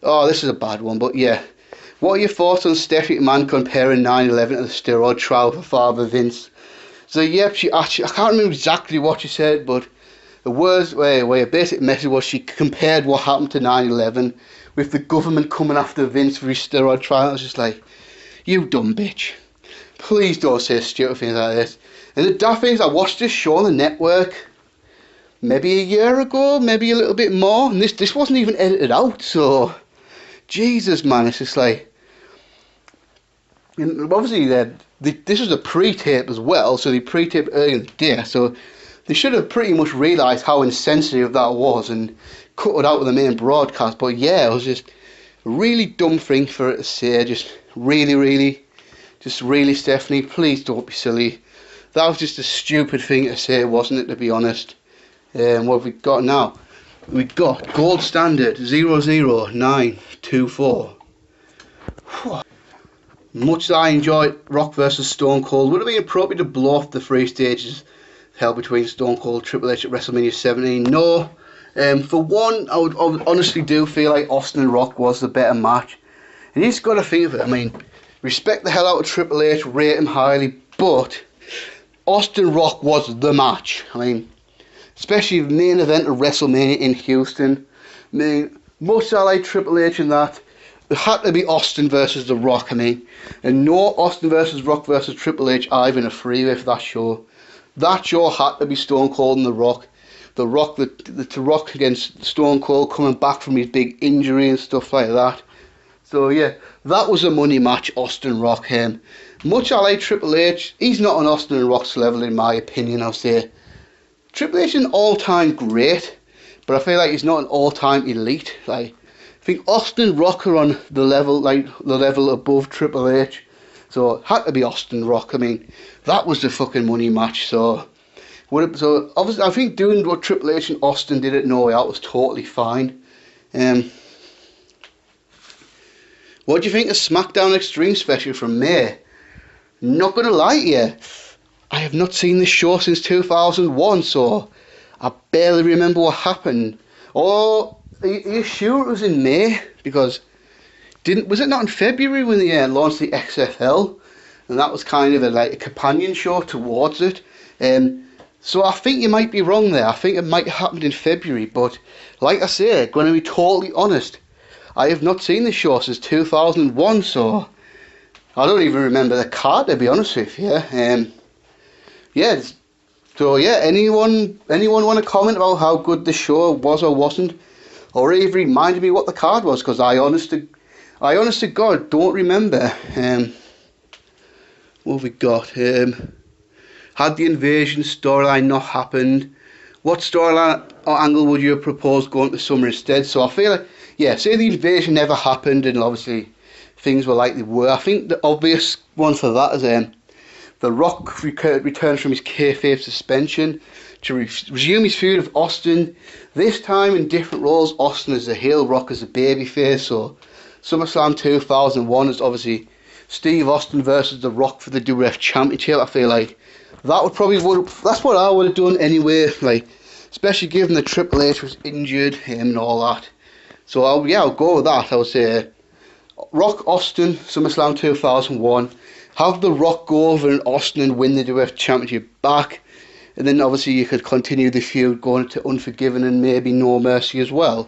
Oh, this is a bad one, but yeah. What are your thoughts on Stephanie McMahon comparing 9/11 to the steroid trial for Father Vince? So yeah, I can't remember exactly what she said, but the words where her basic message was she compared what happened to 9/11 with the government coming after Vince for his steroid trial. I was just like, you dumb bitch. Please don't say stupid things like this. And the daft thing is, I watched this show on the network maybe a year ago, maybe a little bit more, and this wasn't even edited out, so Jesus, man, it's just like, and obviously this was a pre-tape as well, so they pre-taped earlier in the day, so they should have pretty much realised how insensitive that was and cut it out of the main broadcast. But yeah, it was just a really dumb thing for her to say. Just really, Stephanie, please don't be silly. That was just a stupid thing to say, wasn't it, to be honest? What have we got now? We got Gold Standard 00924. Much as I enjoyed Rock vs Stone Cold, would it be appropriate to blow off the 3 stages held between Stone Cold and Triple H at WrestleMania 17? No. For one, I would honestly do feel like Austin and Rock was the better match. And you just got to think of it. I mean, respect the hell out of Triple H, rate him highly, but Austin Rock was the match. I mean, especially the main event of WrestleMania in Houston. I mean, much I like Triple H in that, it had to be Austin versus The Rock. I mean, and no Austin versus Rock versus Triple H I've been a freeway for that show. That show had to be Stone Cold and The Rock. The Rock against Stone Cold coming back from his big injury and stuff like that. So yeah, that was a money match, Austin Rock. Much I like Triple H, he's not on Austin and Rock's level in my opinion, I'll say. Triple H is an all-time great, but I feel like he's not an all-time elite. Like, I think Austin Rock are on the level above Triple H. So it had to be Austin Rock. I mean, that was the fucking money match. So obviously I think doing what Triple H and Austin did at No Way Out was totally fine. What do you think of SmackDown Extreme Special from May? Not gonna lie to you, I have not seen this show since 2001, so I barely remember what happened. Oh, are you sure it was in May? Because was it not in February when they launched the XFL? And that was kind of a companion show towards it. So I think you might be wrong there. I think it might have happened in February, but like I say, going to be totally honest, I have not seen this show since 2001, so I don't even remember the card, to be honest with you. Yeah, so yeah, anyone want to comment about how good the show was or wasn't, or even reminded me what the card was? Because I honest to God don't remember. What have we got? Had the invasion storyline not happened, what storyline or angle would you have proposed going to Summer instead? So I feel like, yeah, say the invasion never happened and obviously things were like they were. I think the obvious one for that is The Rock returns from his kayfabe suspension to resume his feud with Austin. This time in different roles. Austin as a heel, Rock as a babyface. So SummerSlam 2001 is obviously Steve Austin versus The Rock for the WWF Championship. I feel like that's what I would have done anyway. Like, especially given that Triple H was injured, him and all that. So I'll go with that. I would say Rock Austin, SummerSlam 2001. Have The Rock go over in Austin and win the WWF Championship back. And then obviously you could continue the feud going to Unforgiven and maybe No Mercy as well.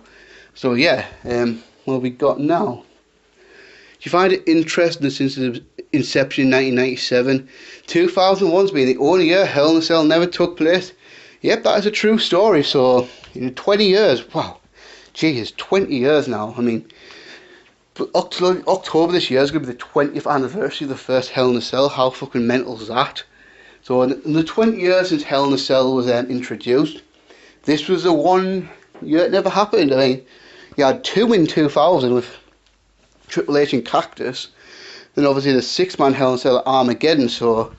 So yeah, what have we got now? Do you find it interesting since its inception in 1997? 2001's been the only year Hell in a Cell never took place. Yep, that is a true story. So in 20 years, wow. Geez, 20 years now. I mean, October this year is going to be the 20th anniversary of the first Hell in a Cell. How fucking mental is that? So in the 20 years since Hell in a Cell was introduced, this was the one year it never happened. I mean, you had two in 2000 with Triple H and Cactus. Then obviously the 6-man Hell in a Cell at Armageddon. So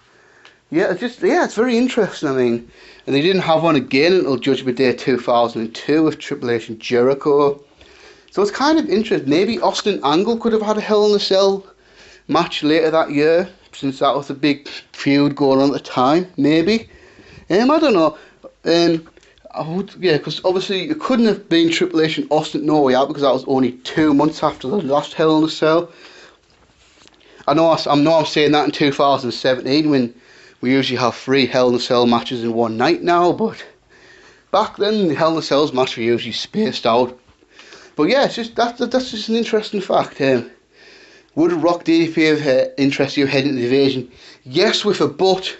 yeah, it's very interesting. I mean, and they didn't have one again until Judgment Day 2002 with Triple H and Jericho. So it's kind of interesting. Maybe Austin Angle could have had a Hell in a Cell match later that year, since that was a big feud going on at the time. Maybe. I don't know. Because obviously it couldn't have been Triple H and Austin No Way Out because that was only 2 months after the last Hell in a Cell. I know I'm saying that in 2017 when we usually have 3 Hell in a Cell matches in one night now, but back then the Hell in a Cell's match were usually spaced out. But yeah, it's just that's just an interesting fact. Would Rock DDP have interest you heading into the invasion? Yes, with a but.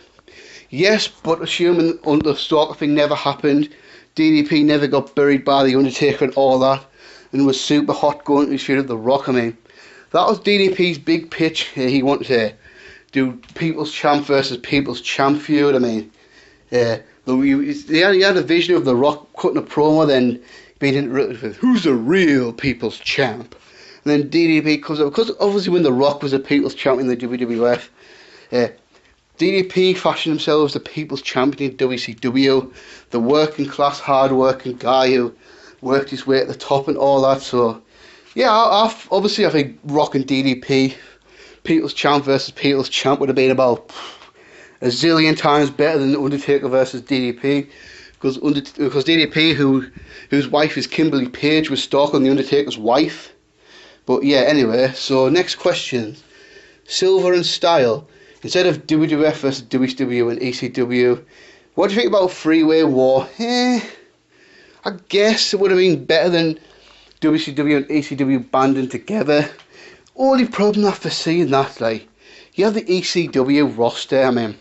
Yes, but assuming the Stalker thing never happened, DDP never got buried by the Undertaker and all that, and was super hot going to the feud of The Rock. I mean, that was DDP's big pitch. He wanted to do People's Champ versus People's Champ feud. I mean, he had a vision of The Rock cutting a promo, then being interrupted with, "Who's the real People's Champ?" And then DDP comes up, because obviously when The Rock was a People's Champ in the WWF, DDP fashioned himself as the People's Champion in WCW, the working class, hard working guy who worked his way at the top and all that. So yeah, obviously I think Rock and DDP, People's Champ versus People's Champ, would have been about a zillion times better than Undertaker versus DDP. Because DDP, whose wife is Kimberly Page, was stalking the Undertaker's wife. But yeah, anyway, so next question. silver and style, instead of WWF versus WCW and ECW. What do you think about Freeway War? I guess it would have been better than WCW and ECW banding together. Only problem after seeing that, like, you have the ECW roster. I mean,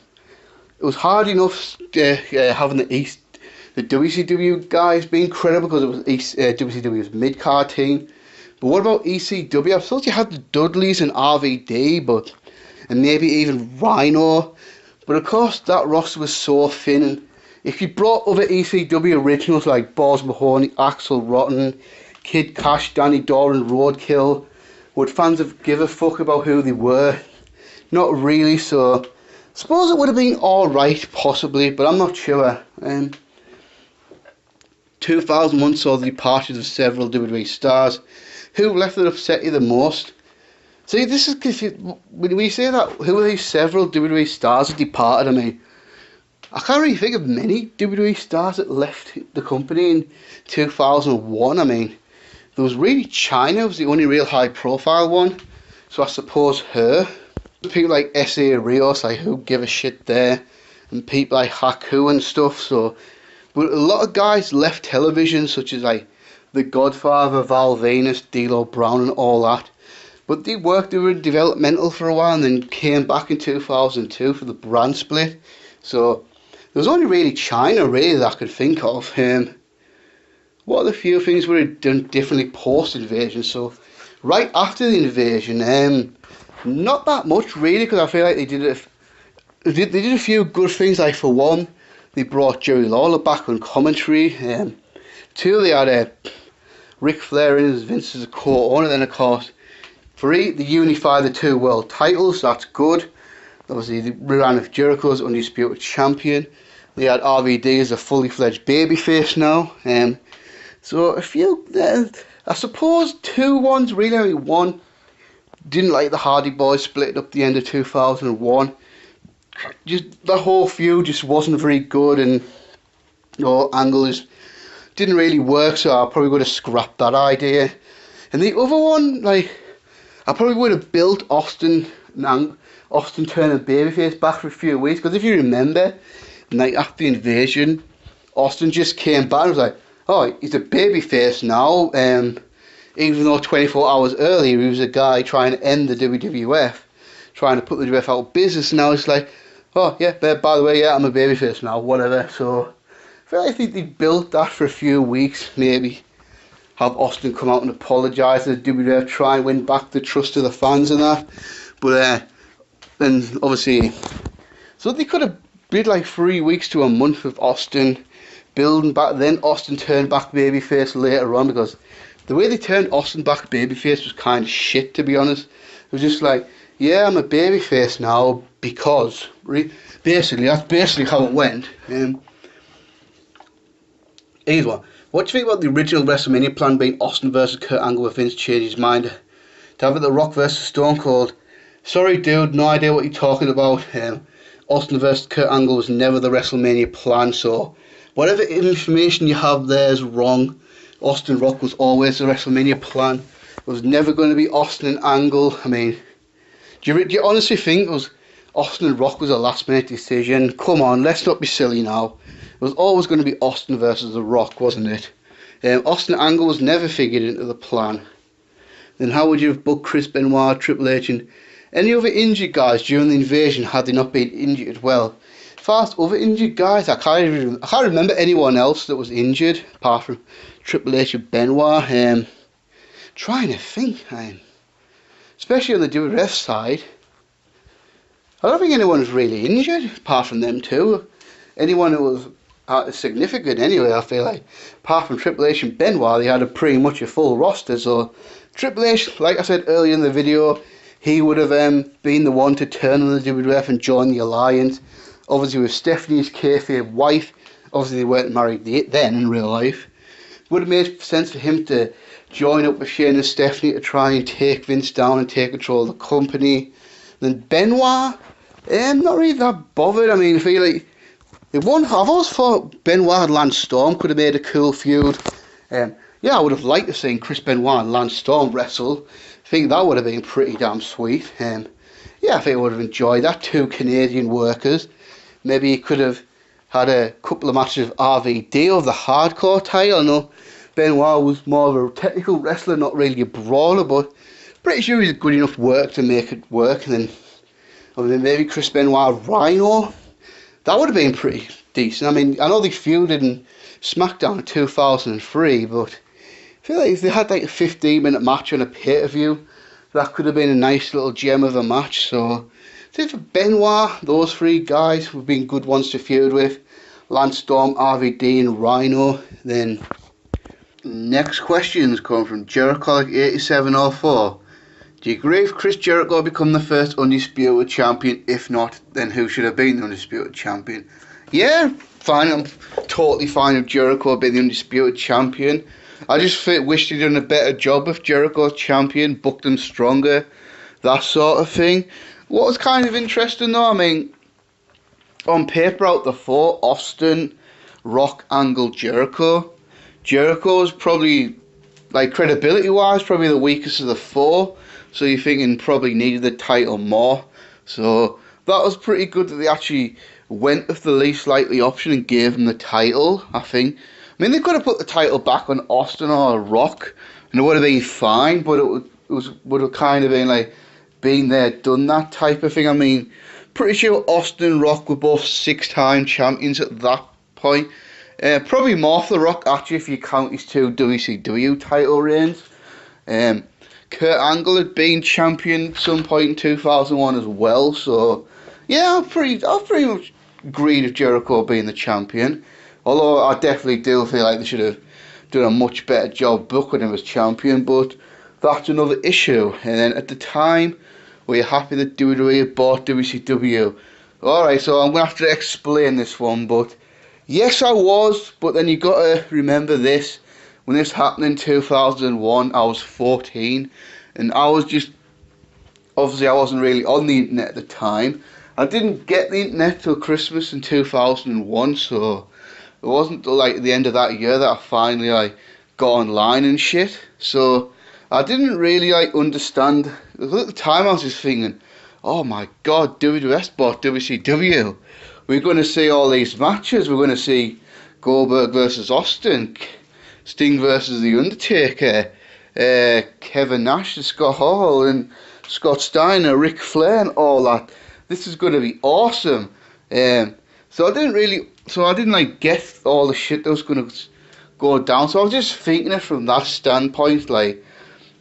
it was hard enough having the WCW guys being credible because it was WCW's mid-card team. But what about ECW? I thought you had the Dudleys and RVD, and maybe even Rhino. But of course, that roster was so thin. And if you brought other ECW originals like Boz Mahoney, Axel Rotten, Kid Cash, Danny Doran, Roadkill, would fans have give a fuck about who they were? Not really. So I suppose it would have been alright, possibly, but I'm not sure. 2001 saw the departures of several WWE stars. Who left that upset you the most? See, this is confusing. When we say that, who are these several WWE stars that departed? I mean, I can't really think of many WWE stars that left the company in 2001. I mean, there was really Chyna was the only real high profile one. So I suppose her. People like S.A. Rios, like, who give a shit there? And people like Haku and stuff. So, but a lot of guys left television, such as like The Godfather, Val Venus, D'Lo Brown and all that. But they were in developmental for a while and then came back in 2002 for the brand split. So there was only really Chyna really that I could think of. What are the few things we had done differently post-invasion? So right after the invasion, not that much really, because I feel like they did a few good things. Like, for one, they brought Jerry Lawler back on commentary. Two, they had Ric Flair in as Vince as a co-owner. Then of course, three, they unified the two world titles. That's good. Obviously, they ran with Jericho as undisputed champion. They had RVD as a fully fledged babyface now. So a few, I suppose, two ones really. I mean, one, didn't like the Hardy Boys split up the end of 2001. Just the whole feud just wasn't very good, and Angle didn't really work. So I probably would have scrapped that idea. And the other one, like, I probably would have built Austin turning babyface back for a few weeks, because if you remember, like, after the invasion, Austin just came back and was like, oh, he's a babyface now. Even though 24 hours earlier he was a guy trying to end the WWF, trying to put the WWF out of business. Now it's like, oh yeah, by the way, yeah, I'm a babyface now, whatever. So I feel like they built that for a few weeks, maybe have Austin come out and apologise to the WWF, try and win back the trust of the fans and that. But then obviously, so they could have did like 3 weeks to a month of Austin building back. Then Austin turned back babyface later on, because the way they turned Austin back babyface was kind of shit, to be honest. It was just like, yeah, I'm a babyface now because basically that's basically how it went. Here's one. What do you think about the original WrestleMania plan being Austin versus Kurt Angle, with Vince changed his mind to have it The Rock versus Stone Cold? Sorry, dude, no idea what you're talking about. Austin versus Kurt Angle was never the WrestleMania plan, so whatever information you have there is wrong. Austin Rock was always the WrestleMania plan. It was never going to be Austin and Angle. I mean, do you honestly think it was Austin and Rock was a last minute decision? Come on, let's not be silly now. It was always going to be Austin versus The Rock, wasn't it? Austin and Angle was never figured into the plan. Then how would you have booked Chris Benoit, Triple H and any other injured guys during the invasion had they not been injured? Well, as far as other injured guys, I can't remember anyone else that was injured apart from Triple H and Benoit. Trying to think, especially on the WWF side, I don't think anyone was really injured apart from them two. Anyone who was significant anyway, I feel like, apart from Triple H and Benoit, they had pretty much a full roster. So Triple H, like I said earlier in the video, he would have been the one to turn on the WWF and join the alliance. Obviously with Stephanie's kayfabe wife, obviously they weren't married then in real life. It would have made sense for him to join up with Shane and Stephanie to try and take Vince down and take control of the company. Then Benoit, I'm not really that bothered. I mean, I feel like I've always thought Benoit and Lance Storm could have made a cool feud. Yeah, I would have liked to see Chris Benoit and Lance Storm wrestle. I think that would have been pretty damn sweet. yeah, I think I would have enjoyed that. Two Canadian workers. Maybe he could have had a couple of matches of RVD of the hardcore title. I know Benoit was more of a technical wrestler, not really a brawler, but pretty sure he's good enough work to make it work. And then maybe Chris Benoit Rhino. That would have been pretty decent. I mean, I know they feuded in SmackDown in 2003, but I feel like if they had like a 15-minute match on a pay-per-view, that could have been a nice little gem of a match. So, for Benoit, those three guys have been good ones to feud with. Lance Storm, RVD and Rhino. Then, next questions come from Jericho8704. Do you agree if Chris Jericho become the first undisputed champion? If not, then who should have been the undisputed champion? Yeah, fine. I'm totally fine with Jericho being the undisputed champion. I just wish they'd done a better job with Jericho's champion, booked him stronger, that sort of thing. What was kind of interesting though, I mean, on paper out the four, Austin, Rock, Angle, Jericho. Jericho's probably, like credibility wise, probably the weakest of the four. So you're thinking probably needed the title more. So that was pretty good that they actually went with the least likely option and gave him the title, I think. I mean, they could have put the title back on Austin or Rock and it would have been fine, but would have kind of been like, been there, done that type of thing. I mean, pretty sure Austin and Rock were both 6-time champions at that point. Probably more for the Rock, actually, if you count his 2 WCW title reigns. Kurt Angle had been champion at some point in 2001 as well, so yeah, I've pretty much agreed with Jericho being the champion. Although I definitely do feel like they should have done a much better job booking him as champion, but that's another issue. And then at the time, were you happy that WWE had bought WCW? Alright, so I'm going to have to explain this one, but yes, I was, but then you got to remember this. When this happened in 2001, I was 14, and I was just, obviously I wasn't really on the internet at the time. I didn't get the internet till Christmas in 2001, so it wasn't till like the end of that year that I finally like got online and shit. So I didn't really like understand. At the time I was just thinking, oh my god, WWF bought WCW. We're going to see all these matches. We're going to see Goldberg versus Austin, Sting versus The Undertaker, Kevin Nash and Scott Hall and Scott Steiner, Ric Flair and all that. This is going to be awesome. So I didn't like get all the shit that was going to go down. So I was just thinking it from that standpoint. Like,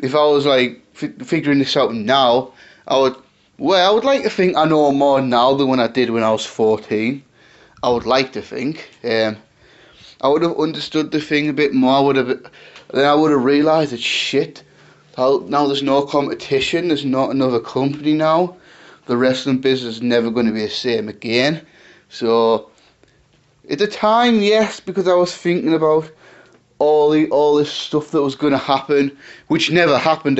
if I was like figuring this out now, I would like to think I know more now than when I did when I was 14. I would like to think. I would have understood the thing a bit more. Then I would have realised that shit. Now there's no competition. There's not another company now. The wrestling business is never going to be the same again. So at the time, yes, because I was thinking about all this stuff that was going to happen, which never happened.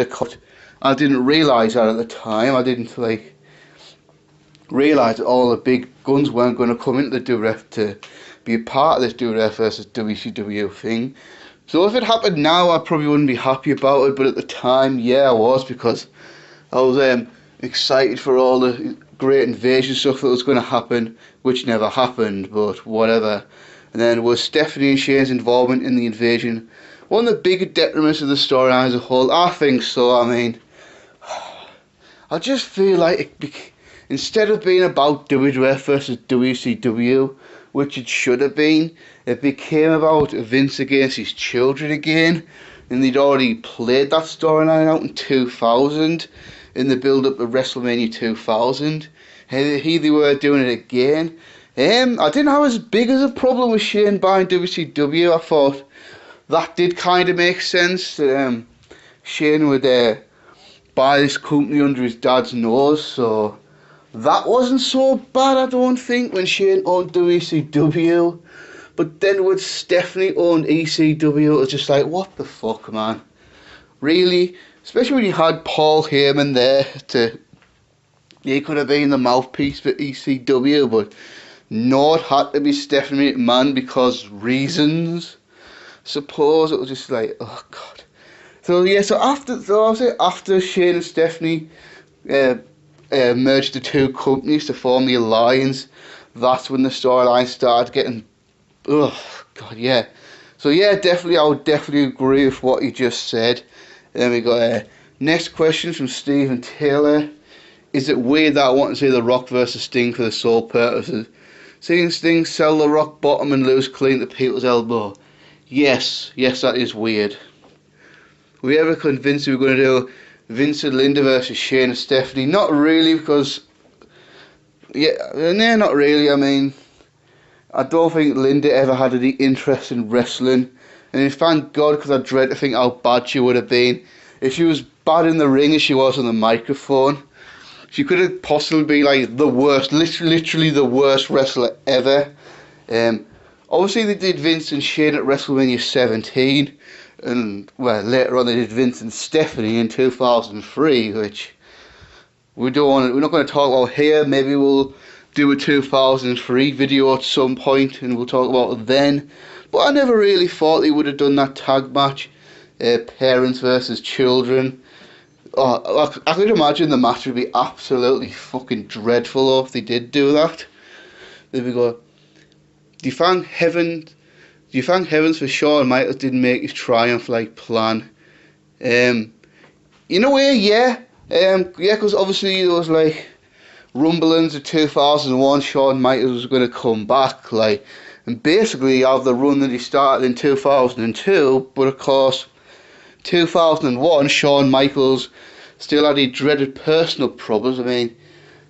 I didn't realise that at the time. I didn't realise that all the big guns weren't going to come into the WWF to be a part of this WWF versus WCW thing. So if it happened now, I probably wouldn't be happy about it. But at the time, yeah, I was, because I was excited for all the great invasion stuff that was going to happen, which never happened. But whatever. And then was Stephanie and Shane's involvement in the invasion one of the bigger detriments of the storyline as a whole? I think so. I mean, I just feel like instead of being about WWF versus WCW, which it should have been, it became about Vince against his children again. And they'd already played that storyline out in 2000 in the build-up to WrestleMania 2000. Here they were doing it again. I didn't have as big as a problem with Shane buying WCW. I thought that did kind of make sense. That Shane would buy this company under his dad's nose, so that wasn't so bad, I don't think, when Shane owned WCW. But then when Stephanie owned ECW, it was just like, what the fuck, man? Really? Especially when you had Paul Heyman there he could have been the mouthpiece for ECW, but no, it had to be Stephanie McMahon because reasons. Suppose it was just like, oh god. So yeah, after Shane and Stephanie merged the two companies to form the Alliance, that's when the storyline started getting, oh god, yeah. So yeah, definitely, I would definitely agree with what you just said. Then we got next question from Stephen Taylor. Is it weird that I want to see The Rock versus Sting for the sole purpose of seeing Sting sell the Rock bottom and lose clean to people's elbow? Yes, that is weird. Were we ever convinced we were going to do Vince and Linda versus Shane and Stephanie? Not really, because no, not really. I mean, I don't think Linda ever had any interest in wrestling, and thank God, because I dread to think how bad she would have been if she was bad in the ring as she was on the microphone. She could have possibly been like the worst, literally the worst wrestler ever. Obviously they did Vince and Shane at WrestleMania 17, and well, later on they did Vince and Stephanie in 2003, which we're not going to talk about here. Maybe we'll do a 2003 video at some point and we'll talk about it then. But I never really thought they would have done that tag match, parents versus children. Oh, I could imagine the match would be absolutely fucking dreadful if they did do that. There we go. Do you thank heavens for Shawn Michaels didn't make his triumph like plan? In a way, yeah. Because obviously there was like rumblings of 2001, Shawn Michaels was going to come back, like, and basically have the run that he started in 2002, but of course 2001, Shawn Michaels still had his dreaded personal problems. I mean,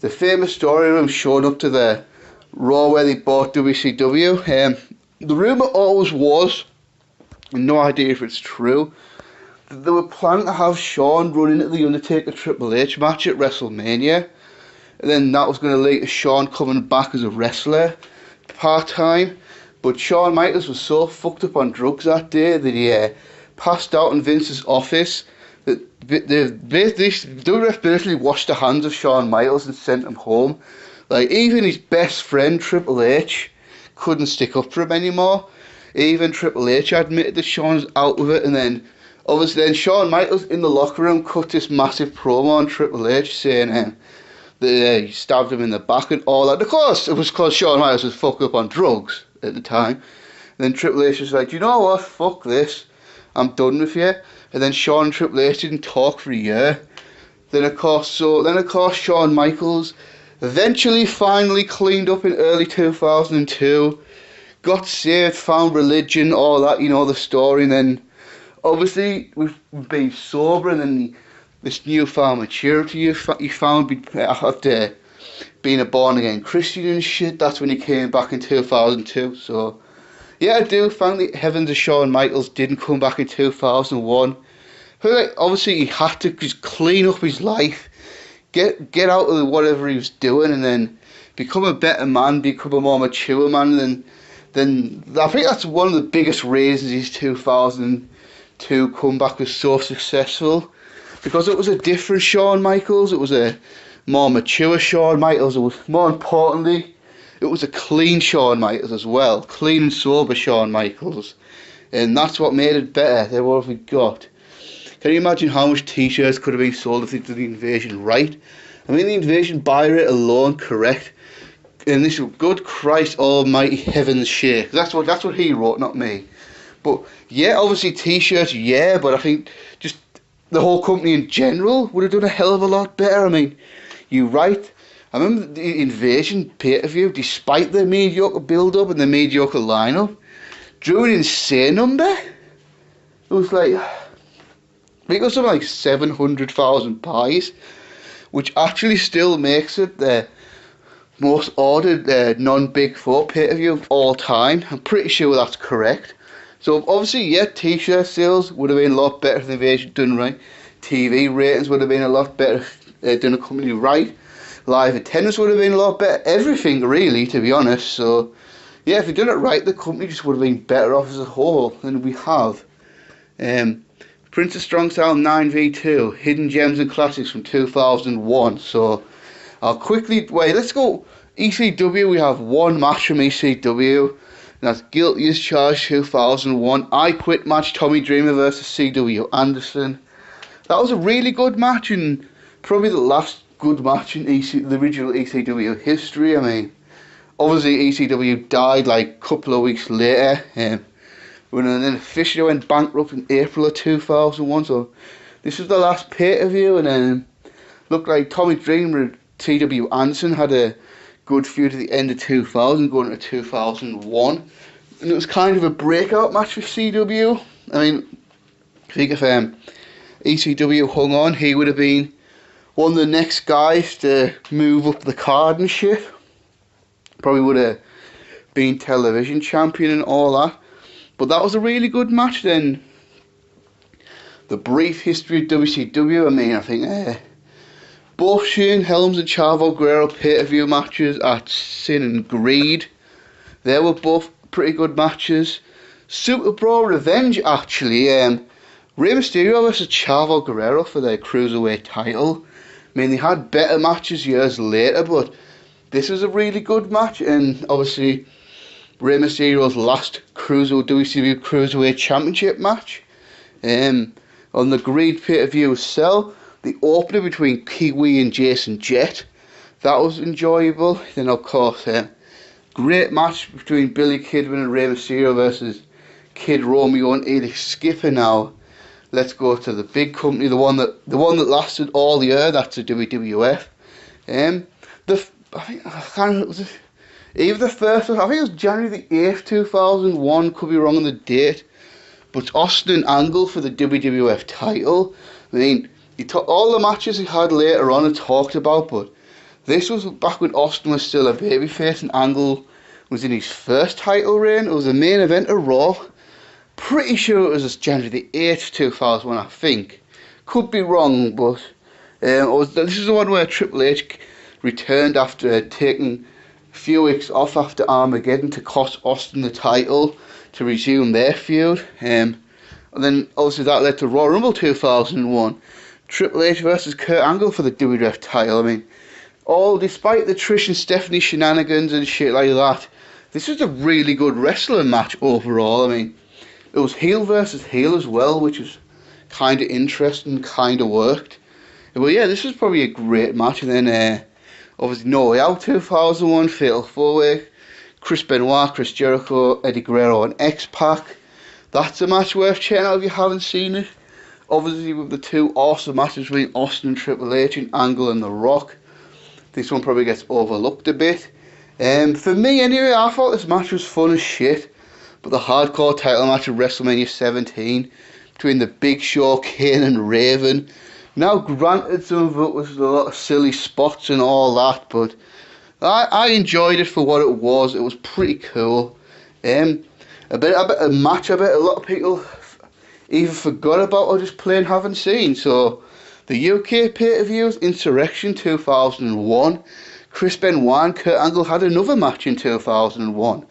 the famous story of him showing up to the Raw where they bought WCW, the rumour always was, and no idea if it's true, that they were planning to have Shawn run into the Undertaker Triple H match at WrestleMania, and then that was going to lead to Shawn coming back as a wrestler part-time. But Shawn Michaels was so fucked up on drugs that day that he passed out in Vince's office, that WWF basically washed the hands of Shawn Michaels and sent him home. Like, even his best friend Triple H couldn't stick up for him anymore. Even Triple H admitted that Shawn's out with it, and then obviously then Shawn Michaels in the locker room cut this massive promo on Triple H saying that he stabbed him in the back and all that. Of course, it was because Shawn Michaels was fucked up on drugs at the time. And then Triple H was like, you know what, fuck this, I'm done with you. And then Shawn and Triple H didn't talk for a year. Then of course Shawn Michaels eventually finally cleaned up in early 2002, got saved, found religion, all that, you know the story. And then obviously with being sober and then this newfound maturity you found after being a born again Christian and shit, that's when he came back in 2002. So yeah, I do thank the heavens that Shawn Michaels didn't come back in 2001. But like, obviously he had to just clean up his life, get out of whatever he was doing, and then become a better man, become a more mature man. And then I think that's one of the biggest reasons his 2002 comeback was so successful, because it was a different Shawn Michaels. It was a more mature Shawn Michaels. It was, more importantly, it was a clean Shawn Michaels as well, clean and sober Shawn Michaels, and that's what made it better than what we got. Can you imagine how much t-shirts could have been sold if they did the Invasion right? I mean, the Invasion buy rate alone, correct, and this good Christ almighty heavens shake. That's what he wrote, not me. But yeah, obviously t-shirts, yeah, but I think just the whole company in general would have done a hell of a lot better. I mean, you're right. I remember the Invasion pay-per-view, despite the mediocre build-up and the mediocre lineup, drew an insane number. It was like, I think it was something like 700,000 pies, which actually still makes it the most ordered non-Big Four pay-per-view of all time. I'm pretty sure that's correct. So obviously, yeah, t-shirt sales would have been a lot better if the Invasion done right. TV ratings would have been a lot better if done a company right. Live attendance would have been a lot better. Everything, really, to be honest. So yeah, if we done it right, the company just would have been better off as a whole than we have. Prince of Strong Style 9v2, Hidden Gems and Classics from 2001. So I'll quickly, let's go ECW. We have one match from ECW, and that's Guilty as Charged 2001. I Quit match, Tommy Dreamer versus C.W. Anderson. That was a really good match, and probably the last good match in the original ECW history. I mean, obviously ECW died like a couple of weeks later, when then officially went bankrupt in April of 2001. So this was the last pay-per-view, and then looked like Tommy Dreamer and T.W. Anderson had a good feud at the end of 2000 going into 2001, and it was kind of a breakout match for CW. I mean, I think if ECW hung on, he would have been one of the next guys to move up the card and shit. Probably would have been television champion and all that. But that was a really good match. Then the brief history of WCW, I mean, I think both Shane Helms and Chavo Guerrero pay-per-view matches at Sin and Greed, they were both pretty good matches. Super Brawl Revenge, actually, Rey Mysterio versus Chavo Guerrero for their Cruiserweight title. I mean, they had better matches years later, but this was a really good match, and obviously Rey Mysterio's last WCW Cruiserweight Championship match. On the Greed pay-per-view cell, the opener between Kiwi and Jason Jett, that was enjoyable. Then of course, great match between Billy Kidman and Rey Mysterio versus Kid Romeo and Edith Skipper. Now let's go to the big company, the one that lasted all year. That's the WWF. I think I can't remember, was it either the first one, I think it was January the 8th 2001, could be wrong on the date, but it's Austin and Angle for the WWF title. I mean, all the matches he had later on are talked about, but this was back when Austin was still a babyface and Angle was in his first title reign. It was the main event of Raw. Pretty sure it was January the 8th 2001, I think. Could be wrong, but this is the one where Triple H returned after taking a few weeks off after Armageddon to cost Austin the title to resume their feud. And then obviously that led to Royal Rumble 2001. Triple H versus Kurt Angle for the WWF title. I mean, despite the Trish and Stephanie shenanigans and shit like that, this was a really good wrestling match overall. I mean, it was heel versus heel as well, which was kind of interesting, kind of worked. But yeah, this was probably a great match. And then obviously No Way Out 2001, Fatal 4-Way, Chris Benoit, Chris Jericho, Eddie Guerrero and X-Pac. That's a match worth checking out if you haven't seen it. Obviously with the two awesome matches between Austin and Triple H and Angle and The Rock, this one probably gets overlooked a bit. For me anyway, I thought this match was fun as shit. But the hardcore title match of WrestleMania 17 between the Big Show, Kane and Raven. Now granted, some of it was a lot of silly spots and all that, but I enjoyed it for what it was. It was pretty cool. A match a lot of people either forgot about or just plain haven't seen. So the UK pay-per-views, Insurrection 2001. Chris Benoit and Kurt Angle had another match in 2001.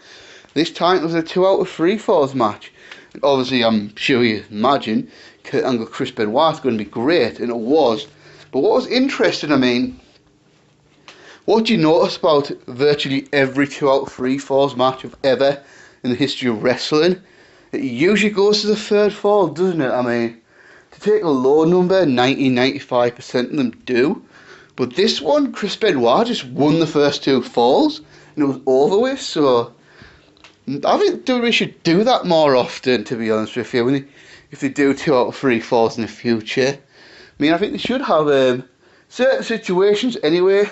This time it was a 2 out of 3 falls match. And obviously, I'm sure you imagine Kurt Angle, Chris Benoit is going to be great, and it was. But what was interesting, I mean, what do you notice about virtually every 2 out of 3 falls match of ever in the history of wrestling? It usually goes to the third fall, doesn't it? I mean, to take a low number, 90-95% of them do. But this one, Chris Benoit just won the first 2 falls, and it was over with, so I think WWE should do that more often, to be honest with you, if they do 2 out of 3 falls in the future. I mean, I think they should have certain situations anyway.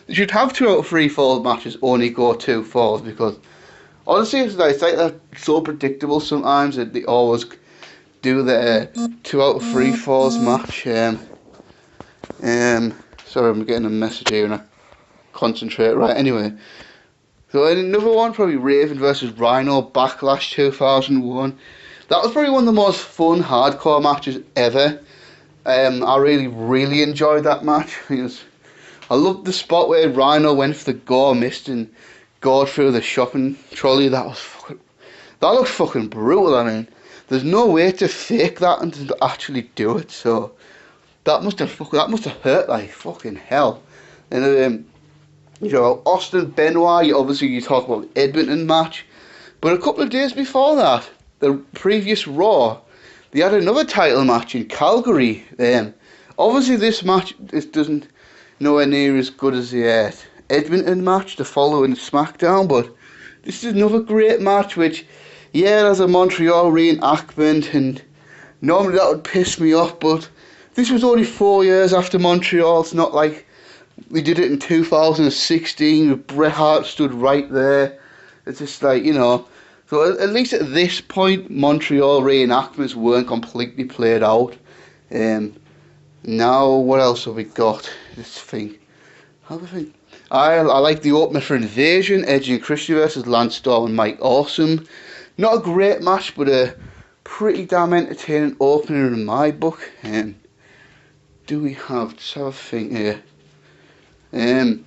They should have 2 out of 3 falls matches only go 2 falls, because honestly, it's like they're so predictable sometimes that they always do the 2 out of 3 falls match. Sorry, I'm getting a message here and I concentrate. Right, anyway. So another one, probably Raven versus Rhino, Backlash 2001. That was probably one of the most fun hardcore matches ever. I really enjoyed that match. I loved the spot where Rhino went for the gore mist and gored through the shopping trolley. That looked fucking brutal. I mean, there's no way to fake that and to actually do it. So that must have hurt like fucking hell. And Austin Benoit, you talk about the Edmonton match, but a couple of days before that, the previous Raw, they had another title match in Calgary. Obviously, this match doesn't nowhere near as good as the Edmonton match, the following SmackDown, but this is another great match, which, yeah, there's a Montreal reenactment, and normally that would piss me off, but this was only 4 years after Montreal. It's not like we did it in 2016 with Bret Hart stood right there. It's just like, you know, so at least at this point, Montreal reenactments weren't completely played out. Now, what else have we got? Let's think. I like the opener for Invasion, Edge and Christian versus Lance Storm and Mike Awesome. Not a great match, but a pretty damn entertaining opener in my book. Do we have, let's have a think here. I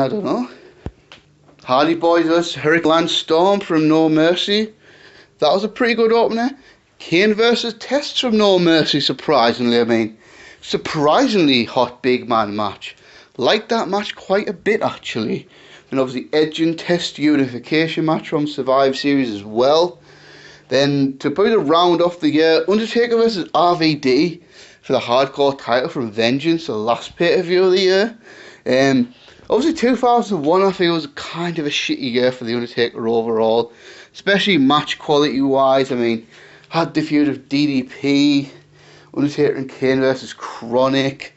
don't know. Hardy Boys vs Hurricane Lance Storm from No Mercy. That was a pretty good opener. Kane versus Test from No Mercy, surprisingly. I mean, surprisingly hot big man match. Liked that match quite a bit, actually. And obviously Edge and Test unification match from Survivor Series as well. Then to probably round off the year, Undertaker versus RVD for the hardcore title from Vengeance, the last pay-per-view of the year. Obviously 2001 I feel was kind of a shitty year for the Undertaker overall, especially match quality wise. I mean, had the feud of DDP, Undertaker and Kane versus Chronic.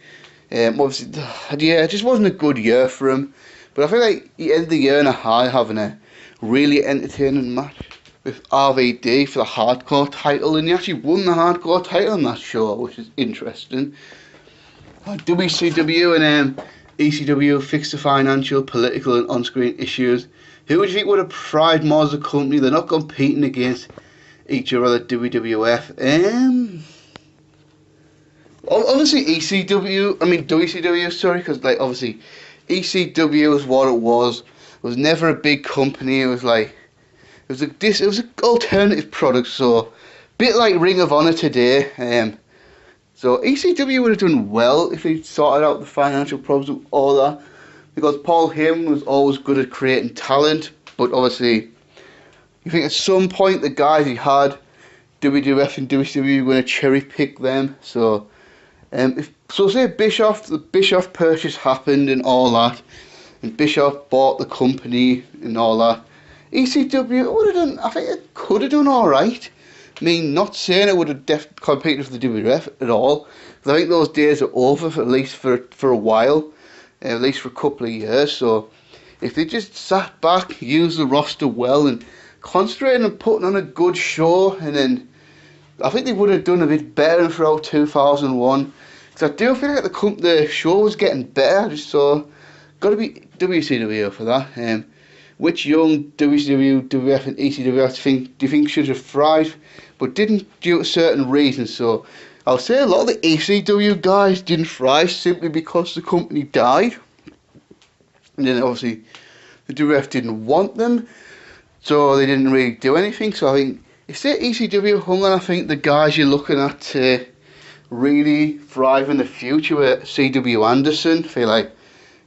Obviously, yeah, it just wasn't a good year for him. But I feel like he ended the year on a high, having a really entertaining match with RVD for the hardcore title, and he actually won the hardcore title on that show, which is interesting. WCW and ECW fixed the financial, political and on-screen issues. Who would you think would have thrived more as a company? They're not competing against each other at WWF. Obviously WCW, sorry, because like obviously ECW was what it was. It was never a big company. It was like it was an alternative product, so a bit like Ring of Honor today. So ECW would have done well if they sorted out the financial problems and all that, because Paul Heyman was always good at creating talent. But obviously, you think at some point the guys he had, WWF and WCW, were going to cherry pick them. So, say the Bischoff purchase happened and all that, and Bischoff bought the company and all that. ECW would have done. I think it could have done all right. I mean, not saying it would have competed for the WWF at all, but I think those days are over, at least for a while, at least for a couple of years. So if they just sat back, used the roster well, and concentrated on putting on a good show, and then I think they would have done a bit better throughout 2001. Because I do feel like the show was getting better. I just saw, got to be WCW for that. Which young WCW, WF and ECW do you think should have thrived, but didn't due to certain reasons? So I'll say a lot of the ECW guys didn't thrive simply because the company died. And then obviously the WF didn't want them, so they didn't really do anything. So I think if say ECW hung on, I think the guys you're looking at to really thrive in the future were C.W. Anderson. I feel like,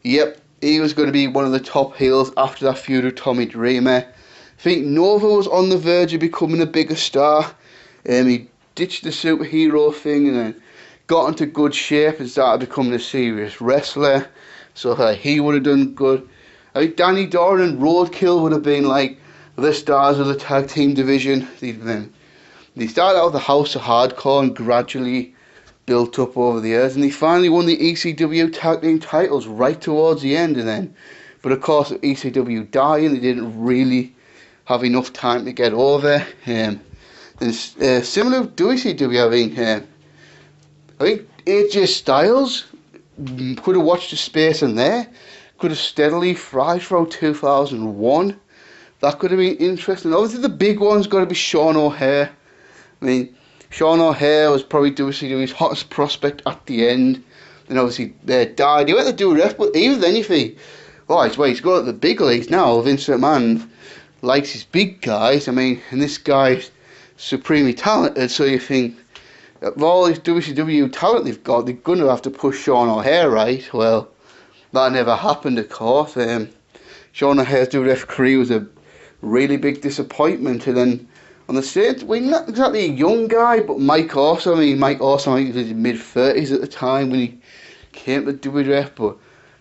yep, he was going to be one of the top heels after that feud with Tommy Dreamer. I think Nova was on the verge of becoming a bigger star. He ditched the superhero thing and then got into good shape and started becoming a serious wrestler. So he would have done good. I think Danny Doran and Roadkill would have been like the stars of the tag team division. They started out with the House of Hardcore and gradually built up over the years, and they finally won the ECW tag team titles right towards the end. And then, but of course, ECW dying, they didn't really have enough time to get over. And similar to WCW, I think AJ Styles could have watched the space in there, could have steadily thrived throughout 2001. That could have been interesting. Obviously, the big one's got to be Sean O'Haire. I mean, Sean O'Haire was probably WCW's hottest prospect at the end. Then obviously they died. He went to WWF, but even then you think, he's got the big leagues now. Vince McMahon likes his big guys. I mean, and this guy's supremely talented, so you think, of all this WCW talent they've got, they're going to have to push Sean O'Haire, right? Well, that never happened, of course. Sean O'Haire's WWF career was a really big disappointment, and then on the same, well, not exactly a young guy, but Mike Awesome. I mean, Mike Awesome, I think he was in his mid-30s at the time when he came to WWF, but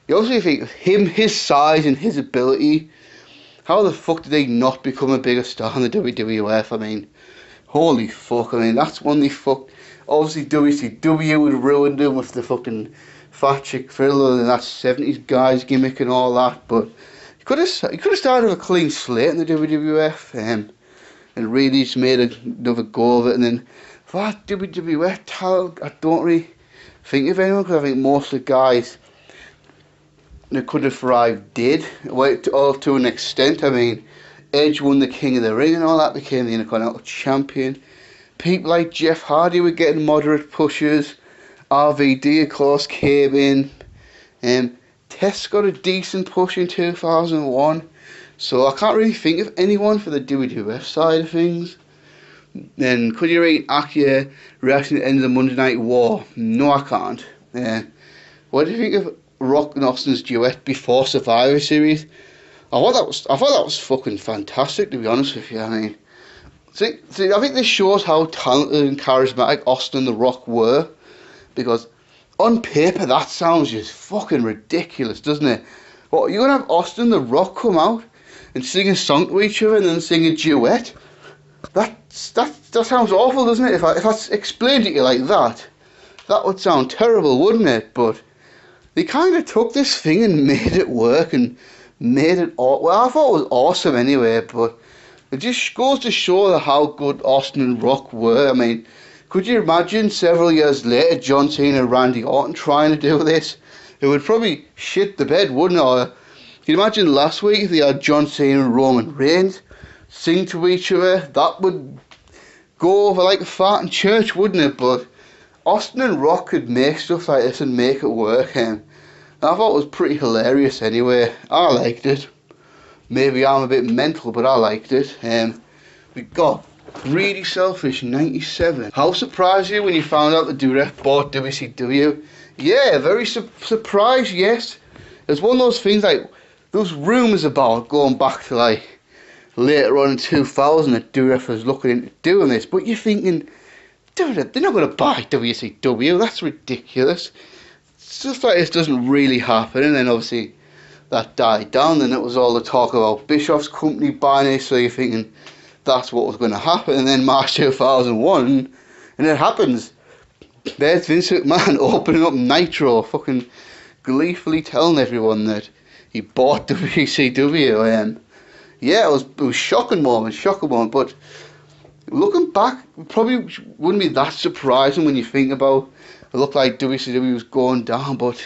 you also think him, his size and his ability, how the fuck did he not become a bigger star in the WWF? I mean, holy fuck, I mean, that's one they fucked. Obviously, WCW would ruined him with the fucking fat chick thriller and that 70s guys gimmick and all that, but he could have started with a clean slate in the WWF and really just made another go of it. And then for that WWF talent, I don't really think of anyone, because I think most of the guys that could have thrived did, to an extent. I mean, Edge won the King of the Ring and all that, became the Intercontinental Champion. People like Jeff Hardy were getting moderate pushes. RVD, of course, came in. Test got a decent push in 2001. So I can't really think of anyone for the WWF side of things. Then, could you rate Acura reaction to the end of the Monday Night War? No, I can't. What do you think of Rock and Austin's duet before Survivor Series? I thought that was fucking fantastic, to be honest with you. I mean, see, I think this shows how talented and charismatic Austin and The Rock were, because on paper that sounds just fucking ridiculous, doesn't it? What, you're gonna have Austin and The Rock come out and sing a song to each other and then sing a duet? That sounds awful, doesn't it? If I explained it to you like that, that would sound terrible, wouldn't it? But they kind of took this thing and made it work and made it well, I thought it was awesome anyway, but it just goes to show how good Austin and Rock were. I mean, could you imagine several years later John Cena and Randy Orton trying to do this? It would probably shit the bed, wouldn't it? Or, can you imagine last week if they had John Cena and Roman Reigns sing to each other? That would go over like a fart in church, wouldn't it? But Austin and Rock could make stuff like this and make it work, and I thought it was pretty hilarious anyway. I liked it. Maybe I'm a bit mental, but I liked it. We got Really Selfish 97. How surprised you when you found out that WWF bought WCW? Yeah, very surprised, yes. There's one of those things, like, those rumours about going back to like later on in 2000 that WWF was looking into doing this, but you're thinking, dude, they're not going to buy WCW, that's ridiculous. Stuff like this doesn't really happen. And then obviously that died down, and it was all the talk about Bischoff's company buying it, so you're thinking that's what was going to happen. And then March 2001, and it happens. There's Vince McMahon opening up Nitro, fucking gleefully telling everyone that he bought WCW. Yeah, it was shocking moment, but looking back, it probably wouldn't be that surprising when you think about it. Looked like WCW was going down, but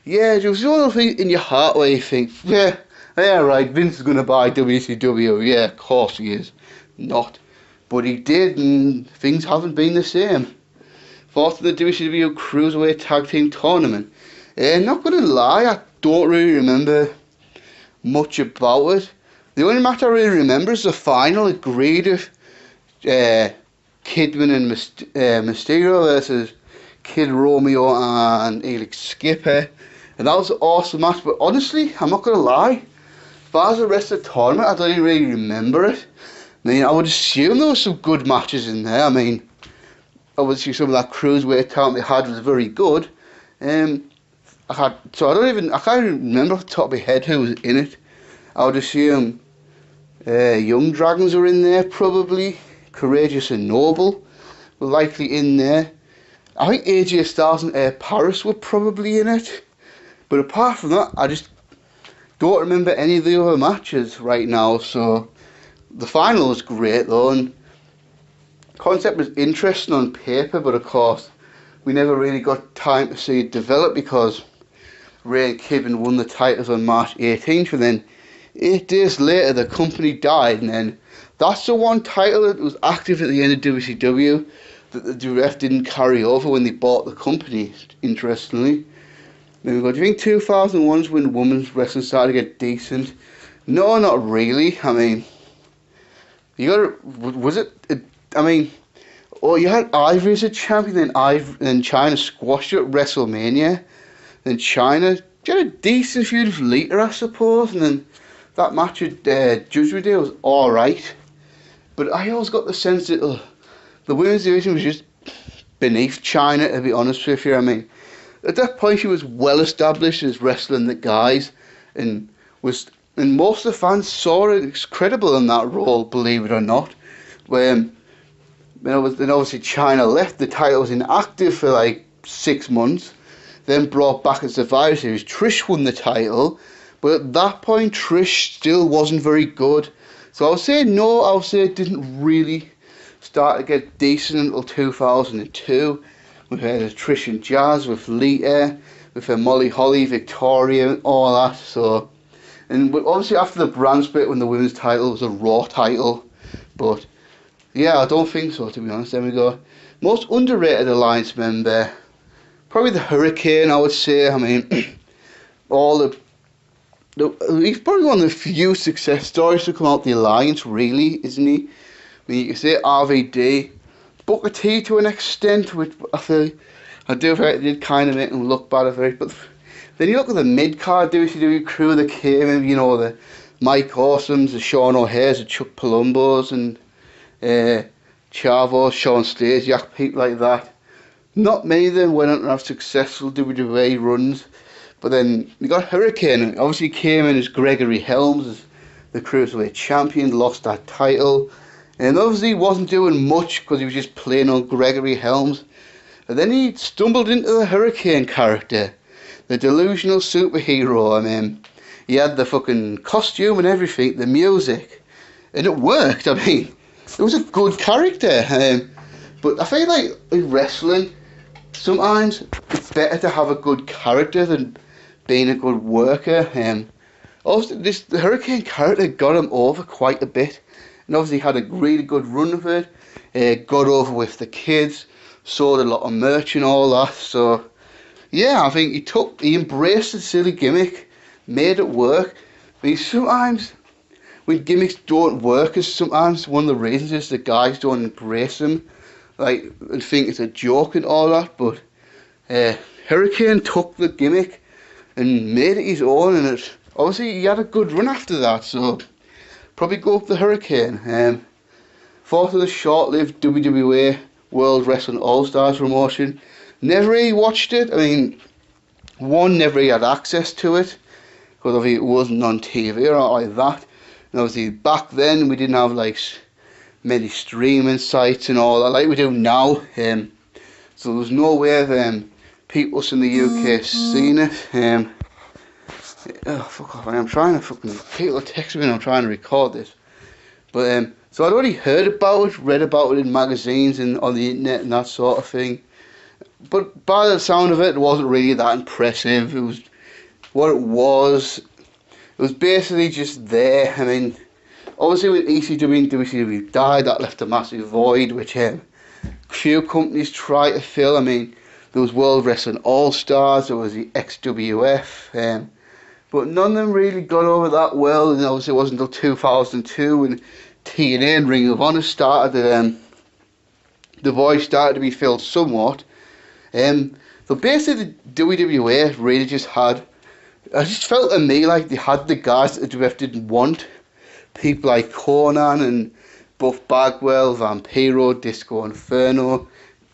yeah, there was one of things in your heart where you think, yeah, right, Vince is going to buy WCW. Yeah, of course he is. Not. But he did, and things haven't been the same. Fourth in the WCW Cruiserweight Tag Team Tournament. Not going to lie, I don't really remember much about it. The only match I really remember is the final. It agreed with Kidman and Mysterio versus Kid Romeo and Elix Skipper. And that was an awesome match, but honestly, I'm not going to lie, as far as the rest of the tournament, I don't really remember it. I mean, I would assume there were some good matches in there. I mean, obviously some of that Cruiserweight talent they had was very good. I can't remember off the top of my head who was in it. I would assume Young Dragons are in there, probably. Courageous and Noble were likely in there. I think AJ Styles and Air Paris were probably in it. But apart from that, I just don't remember any of the other matches right now. So the final was great though, and the concept was interesting on paper, but of course we never really got time to see it develop because Ray and Kidman won the titles on March 18th, and then 8 days later the company died, and then that's the one title that was active at the end of WCW that the WWF didn't carry over when they bought the company, interestingly. Then we go, do you think 2001 is when women's wrestling started to get decent? No, not really. I mean, you had Ivory as a champion, then China squashed you at WrestleMania. Then China, you had a decent feud with Lita, I suppose, and then that match at Judgment Day was alright. But I always got the sense that the women's division was just beneath China, to be honest with you. I mean, at that point she was well established as wrestling the guys, and most of the fans saw it as credible in that role, believe it or not. When then obviously China left, the title was inactive for like 6 months, then brought back at Survivor Series. Trish won the title, but at that point Trish still wasn't very good. So I'll say it didn't really start to get decent until 2002, with Trish and Jazz, with Lita, with Molly Holly, Victoria, and all that. So, and obviously after the brand split, when the women's title was a Raw title, but yeah, I don't think so, to be honest. There we go. Most underrated alliance member, probably the Hurricane, I would say. I mean, he's probably one of the few success stories to come out the alliance, really, isn't he? I mean, you can say RVD, Booker T to an extent, which I do think it did kind of make him look bad at it. But then you look at the mid-card WCW crew that came in, you know, the Mike Awesomes, the Sean O'Hairs, the Chuck Palombos, and Chavo, Sean Stasiak, people like that. Not many of them went on to have successful WWE runs. But then you got Hurricane, and obviously came in as Gregory Helms, as the Cruiserweight Champion, lost that title. And obviously he wasn't doing much because he was just playing on Gregory Helms. And then he stumbled into the Hurricane character, the delusional superhero. I mean, he had the fucking costume and everything, the music, and it worked. I mean, it was a good character. But I feel like in wrestling, sometimes it's better to have a good character than being a good worker. Also, the Hurricane character got him over quite a bit, and obviously had a really good run of it. Got over with the kids, sold a lot of merch and all that. So yeah, I think he embraced the silly gimmick, made it work. I mean, sometimes when gimmicks don't work, is sometimes one of the reasons is the guys don't embrace them, like, and think it's a joke and all that. But Hurricane took the gimmick and made it his own, and obviously he had a good run after that. So probably go up the Hurricane. Fourth of the short-lived WWE World Wrestling All-Stars promotion. Never really watched it. I mean, never really had access to it, because obviously it wasn't on TV or like that. And obviously back then we didn't have like many streaming sites and all that like we do now. So there was no way of people in the UK seeing it. Oh, fuck off, I'm trying to fucking, people are texting me and I'm trying to record this. But so I'd already heard about it, read about it in magazines and on the internet and that sort of thing. But by the sound of it wasn't really that impressive. It was what it was. It was basically just there. I mean, obviously when ECW and WCW died, that left a massive void, which few companies tried to fill. I mean, there was World Wrestling All-Stars, there was the XWF, but none of them really got over that well. And obviously it wasn't until 2002 when TNA and Ring of Honor started, the void started to be filled somewhat. So basically the WWA really just had, I just felt to me like they had the guys that the WWF didn't want. People like Conan and Buff Bagwell, Vampiro, Disco Inferno,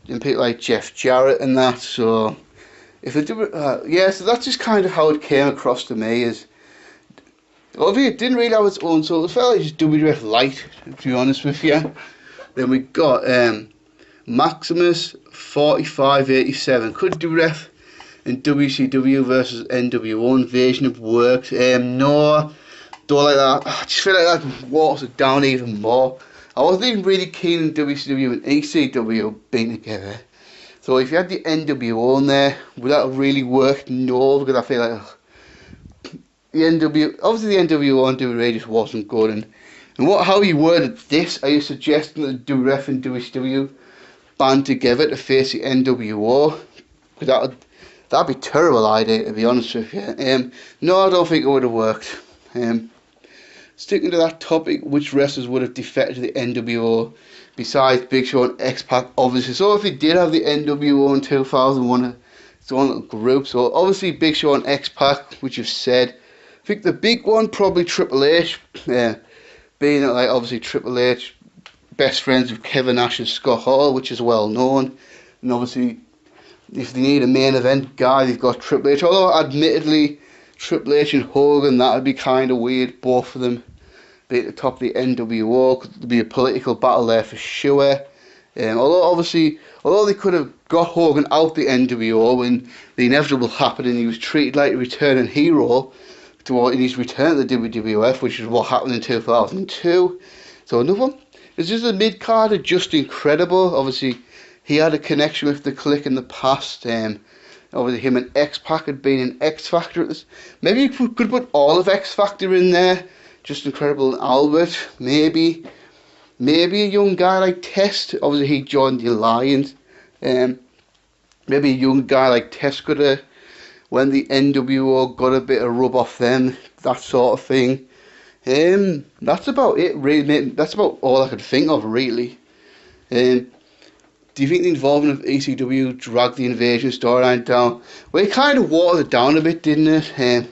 and people like Jeff Jarrett and that. So if it so that's just kind of how it came across to me. Is obviously it didn't really have its own, so it felt like just WWF light, to be honest with you. Then we got Maximus 4587. Could WWF and WCW versus NWO invasion have worked? No, don't like that. I just feel like that waters it down even more. I wasn't even really keen on WCW and ECW being together. So if you had the NWO in there, would that have really worked? No, because I feel like obviously the NWO and WWE just wasn't good. And how you worded this, are you suggesting that WWF and WCW band together to face the NWO? Because that'd be a terrible idea, to be honest with you. No, I don't think it would have worked. Sticking to that topic, which wrestlers would have defected to the NWO besides Big Show and X-Pac, obviously? So if they did have the NWO in 2001, it's one little group. So obviously Big Show and X-Pac, which you've said. I think the big one, probably Triple H, being that, like, obviously Triple H best friends with Kevin Nash and Scott Hall, which is well known. And obviously, if they need a main event guy, they've got Triple H. Although, admittedly, Triple H and Hogan, that would be kind of weird, both of them be at the top of the NWO. Could be a political battle there for sure. Although they could have got Hogan out the NWO when the inevitable happened and he was treated like a returning hero in his return to the WWF, which is what happened in 2002. So another one. It's just a mid-carder, just incredible. Obviously, he had a connection with the Clique in the past. Obviously, him and X-Pac had been in X-Factor. Maybe you could put all of X-Factor in there. Just incredible. Albert, maybe a young guy like Test. Obviously, he joined the Alliance. Maybe a young guy like Test could have, when the NWO got a bit of rub off them, that sort of thing. That's about it, really. That's about all I could think of, really. Do you think the involvement of ECW dragged the Invasion storyline down? Well, it kind of watered it down a bit, didn't it?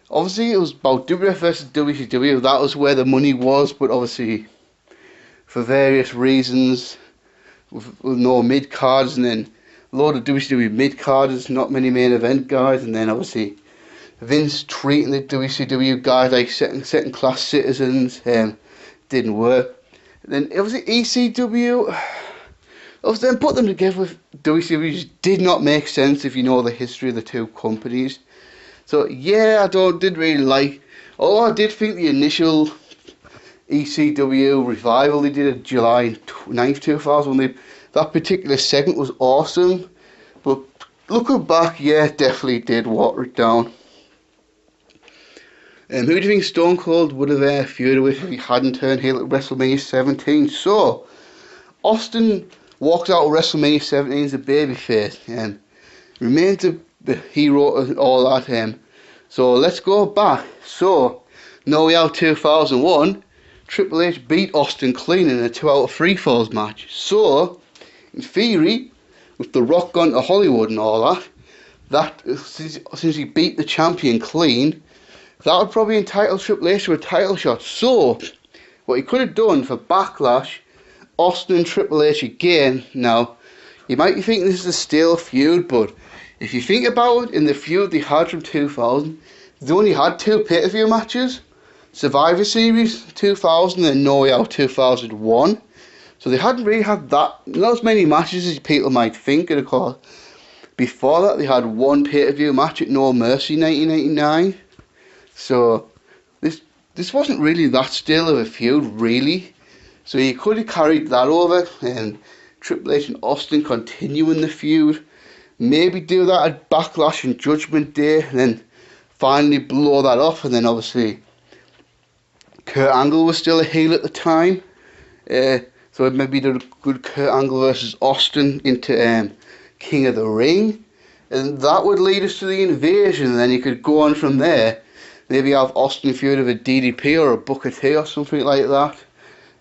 Obviously, it was about WWF versus WCW. That was where the money was, but obviously, for various reasons, with no mid-cards, and then a lot of WCW mid-carders, not many main event guys, and then obviously Vince treating the WCW guys like second-class citizens didn't work. And then obviously ECW, obviously then put them together with WCW just did not make sense if you know the history of the two companies. So yeah, didn't really like, although I did think the initial ECW revival they did July 9th, 2000, that particular segment was awesome. But looking back, yeah, definitely did water it down. Who do you think Stone Cold would have feuded with if he hadn't turned heel at WrestleMania 17? So, Austin walks out of WrestleMania 17 as a babyface and remains the hero and all that. So let's go back. So, No Way Out 2001, Triple H beat Austin clean in a 2 out of 3 falls match. So, in theory, with The Rock gone to Hollywood and all that since he beat the champion clean, that would probably entitle Triple H to a title shot. So, what he could have done for Backlash, Austin and Triple H again. Now, you might be thinking this is a stale feud, but if you think about it, in the feud they had from 2000, they only had 2 pay-per-view matches. Survivor Series 2000 and No Way Out 2001. So they hadn't really had not as many matches as people might think. And of course, before that they had 1 pay-per-view match at No Mercy 1989. So this wasn't really that stale of a feud, really. So you could have carried that over and Triple H and Austin continuing the feud. Maybe do that at Backlash and Judgment Day, and then finally blow that off. And then obviously Kurt Angle was still a heel at the time, so maybe do a good Kurt Angle versus Austin into King of the Ring, and that would lead us to the Invasion. And then you could go on from there. Maybe have Austin feud with a DDP or a Booker T or something like that.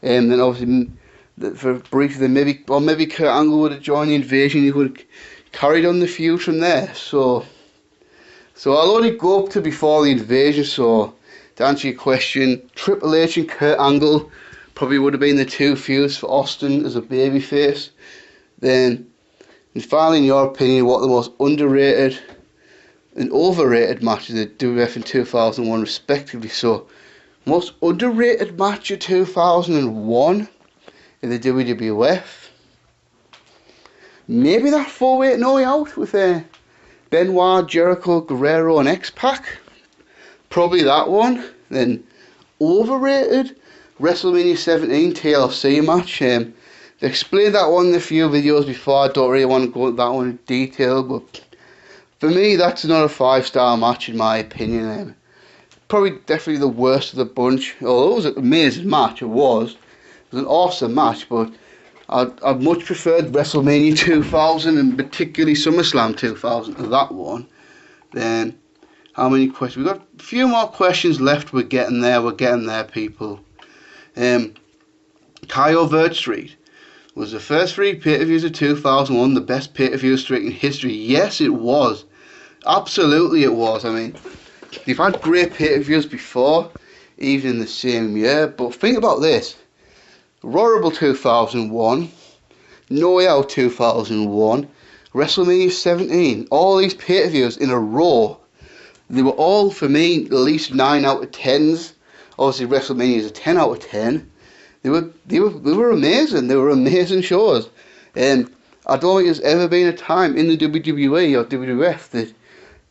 And then obviously for briefly, maybe Kurt Angle would have joined the Invasion. You would have carried on the feud from there. So I'll only go up to before the Invasion. So to answer your question, Triple H and Kurt Angle probably would have been the 2 feuds for Austin as a babyface. Then, and finally, in your opinion, what are the most underrated and overrated matches at WWF in 2001 respectively? So, most underrated match of 2001 in the WWF, maybe that 4-way No Way Out with Benoit, Jericho, Guerrero and X-Pac. Probably that one. Then overrated, WrestleMania 17 TLC match. They explained that one in a few videos before. I don't really want to go into that one in detail, but for me that's not a 5-star match in my opinion. Probably definitely the worst of the bunch. Although it was an amazing match, it was an awesome match, but I'd much preferred WrestleMania 2000 and particularly SummerSlam 2000 to that one. Then, how many questions? We've got a few more questions left. We're getting there, people. Kyle Vertstreet. Was the first 3 pay-per-views of 2001 the best pay-per-view streak in history? Yes, it was. Absolutely it was. I mean, they've had great pay-per-views before, even in the same year. But think about this. Royal 2001, No Way Out 2001, WrestleMania 17. All these pay-per-views in a row. They were all, for me, at least 9 out of 10s. Obviously, WrestleMania is a 10 out of 10. They were amazing. They were amazing shows. And I don't think there's ever been a time in the WWE or WWF that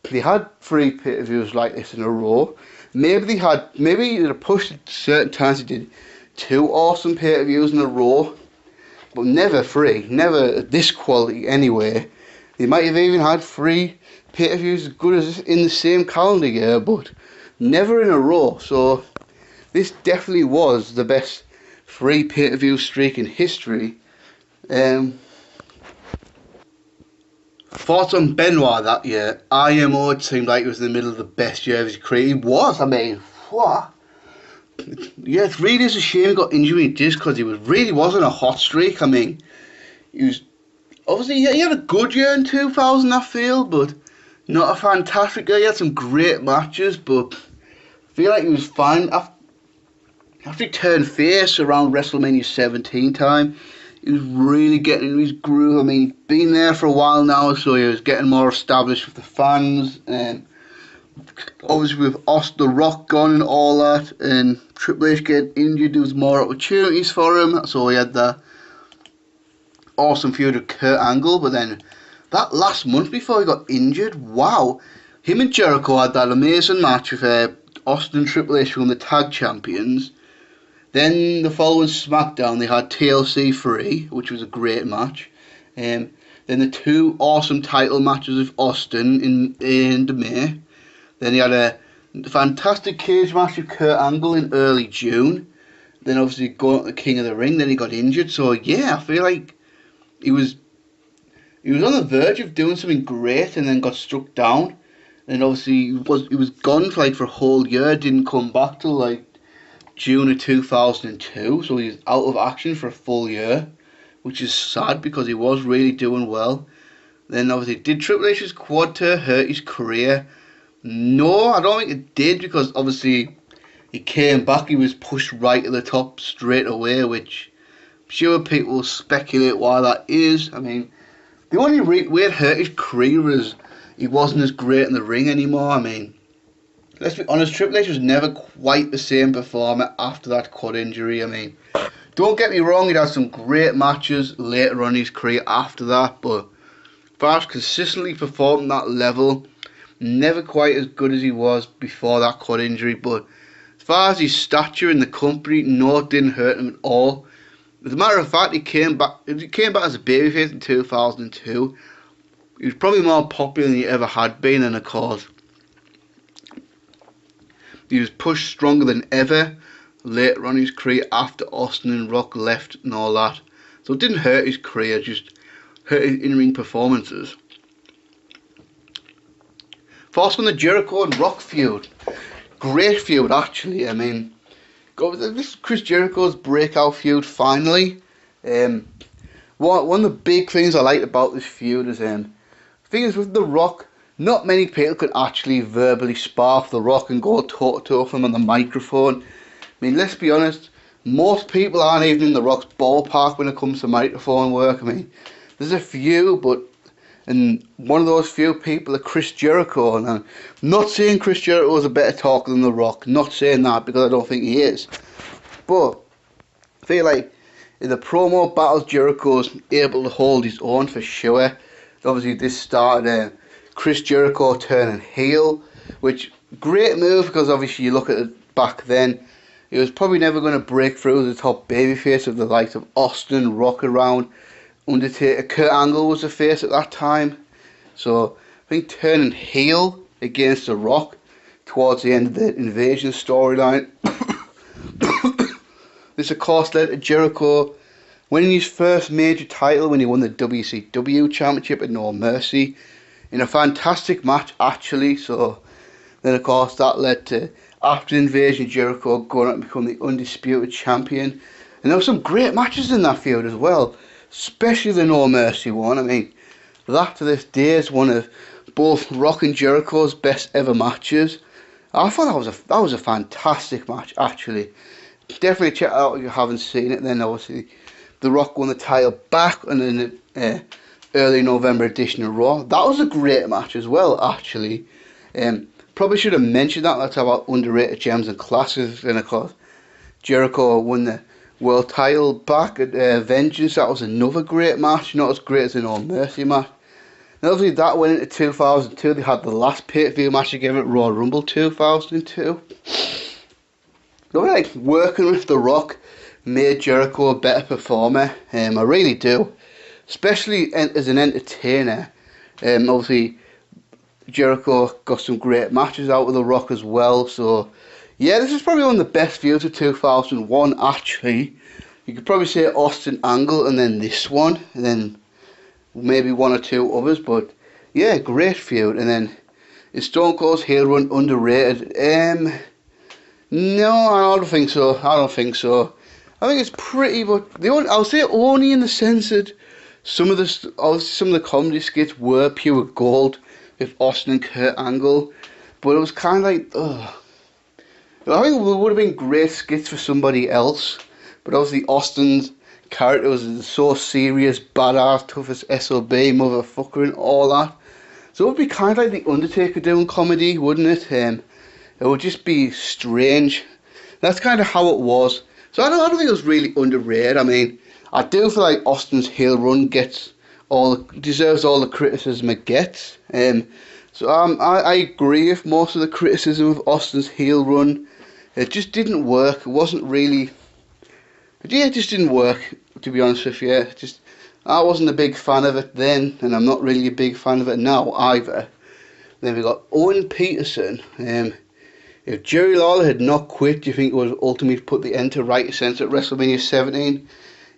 they had 3 pay-per-views like this in a row. Maybe they had pushed at certain times. They did 2 awesome pay-per-views in a row, but never 3. Never this quality anyway. They might have even had 3 pay-per-views as good as in the same calendar year, but never in a row. So this definitely was the best 3 pay-per-view streak in history. Thoughts on Benoit that year? IMO, it seemed like it was in the middle of the best year of his career. He was, I mean, what? Yeah, it really is a shame he got injured in disc because he really wasn't a hot streak. I mean, he was obviously he had a good year in 2000, I feel, but not a fantastic year. He had some great matches, but I feel like he was fine after he turned face around WrestleMania 17 time. He was really getting into his groove. I mean, he's been there for a while now, so he was getting more established with the fans, and obviously with The Rock gone and all that, and Triple H getting injured, there was more opportunities for him, so he had the awesome feud with Kurt Angle. But then that last month before he got injured, wow, him and Jericho had that amazing match with Austin and Triple H, who were the tag champions. Then the following SmackDown, they had TLC 3, which was a great match. Then the 2 awesome title matches with Austin in May. Then he had a fantastic cage match with Kurt Angle in early June. Then obviously going to the King of the Ring. Then he got injured. So yeah, I feel like he was on the verge of doing something great, and then got struck down. And obviously he was gone for a whole year. Didn't come back till like June of 2002, so he's out of action for a full year, which is sad because he was really doing well. Then obviously, did Triple H's quad tear hurt his career? No, I don't think it did, because obviously he came back, he was pushed right to the top straight away, which I'm sure people will speculate why that is. I mean, the only way it hurt his career was he wasn't as great in the ring anymore. I mean, let's be honest, Triple H was never quite the same performer after that quad injury. I mean, don't get me wrong, he'd had some great matches later on in his career after that, but as far as consistently performing that level, never quite as good as he was before that quad injury. But as far as his stature in the company, no, it didn't hurt him at all. As a matter of fact, he came back as a babyface in 2002. He was probably more popular than he ever had been, and of course, he was pushed stronger than ever later on in his career after Austin and Rock left and all that. So it didn't hurt his career, just hurt his in-ring performances. First one, the Jericho and Rock feud. Great feud, actually. I mean, this is Chris Jericho's breakout feud finally. One of the big things I liked about this feud is, thing is with The Rock, not many people could actually verbally spar for The Rock and go toe-to-toe with him on the microphone. I mean, let's be honest, most people aren't even in The Rock's ballpark when it comes to microphone work. I mean, there's a few, and one of those few people are Chris Jericho. And I'm not saying Chris Jericho is a better talker than The Rock, not saying that because I don't think he is. But I feel like in the promo battles, Jericho's able to hold his own for sure. Obviously, this started Chris Jericho turning heel, which great move because obviously you look at it back then, he was probably never going to break through as the top babyface of the likes of Austin, Rock around, Undertaker. Kurt Angle was the face at that time, so I think turning heel against The Rock towards the end of the Invasion storyline. This of course led to Jericho winning his first major title when he won the WCW Championship at No Mercy, in a fantastic match actually. So then of course that led to, after the Invasion, Jericho going out and become the undisputed champion. And there were some great matches in that feud as well, especially the No Mercy one. I mean, that to this day is one of both Rock and Jericho's best ever matches. I thought that was a fantastic match actually. definitely check it out if you haven't seen it. And then obviously The Rock won the title back on an early November edition of Raw. That was a great match as well, actually. Probably should have mentioned that. That's about underrated gems and classes. And of course, Jericho won the world title back at Vengeance. That was another great match, not as great as the No Mercy match. And obviously that went into 2002. They had the last pay-per-view match again at Royal Rumble 2002. They were like working with The Rock made Jericho a better performer. I really do, especially as an entertainer. Obviously Jericho got some great matches out with The Rock as well. So yeah, this is probably one of the best feuds of 2001. Actually, you could probably say Austin Angle and then this one, and then maybe one or two others. But yeah, great feud. And then is Stone Cold's heel run underrated? No, I don't think so. I think it's pretty, but I'll say only in the sense that some of the comedy skits were pure gold with Austin and Kurt Angle, but it was kind of like, ugh. I think it would have been great skits for somebody else, but obviously Austin's character was so serious, badass, tough as SOB, motherfucker, and all that. So it would be kind of like The Undertaker doing comedy, wouldn't it? It would just be strange. That's kind of how it was. So I don't think it was really underrated. I mean, I do feel like Austin's heel run deserves all the criticism it gets. So I agree with most of the criticism of Austin's heel run. It just didn't work. It wasn't really. Yeah, it just didn't work, to be honest with you. I wasn't a big fan of it then, and I'm not really a big fan of it now either. Then we got Owen Peterson. If Jerry Lawler had not quit, do you think it would ultimately put the end to Right Sense at WrestleMania 17?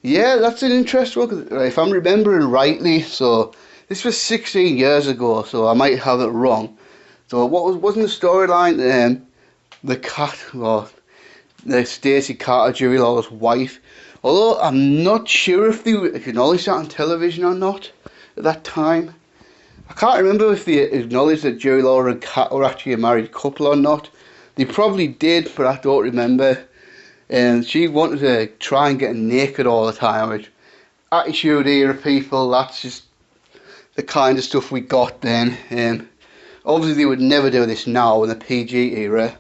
Yeah, that's an interesting one. If I'm remembering rightly, so this was 16 years ago, so I might have it wrong. So wasn't the storyline the cat, or the Stacey Carter, Jerry Lawler's wife? Although I'm not sure if they acknowledged that on television or not at that time. I can't remember if they acknowledged that Jerry Lawler and Kat were actually a married couple or not. They probably did, but I don't remember. And she wanted to try and get naked all the time, which Attitude Era people, that's just the kind of stuff we got then. Obviously they would never do this now in the PG era.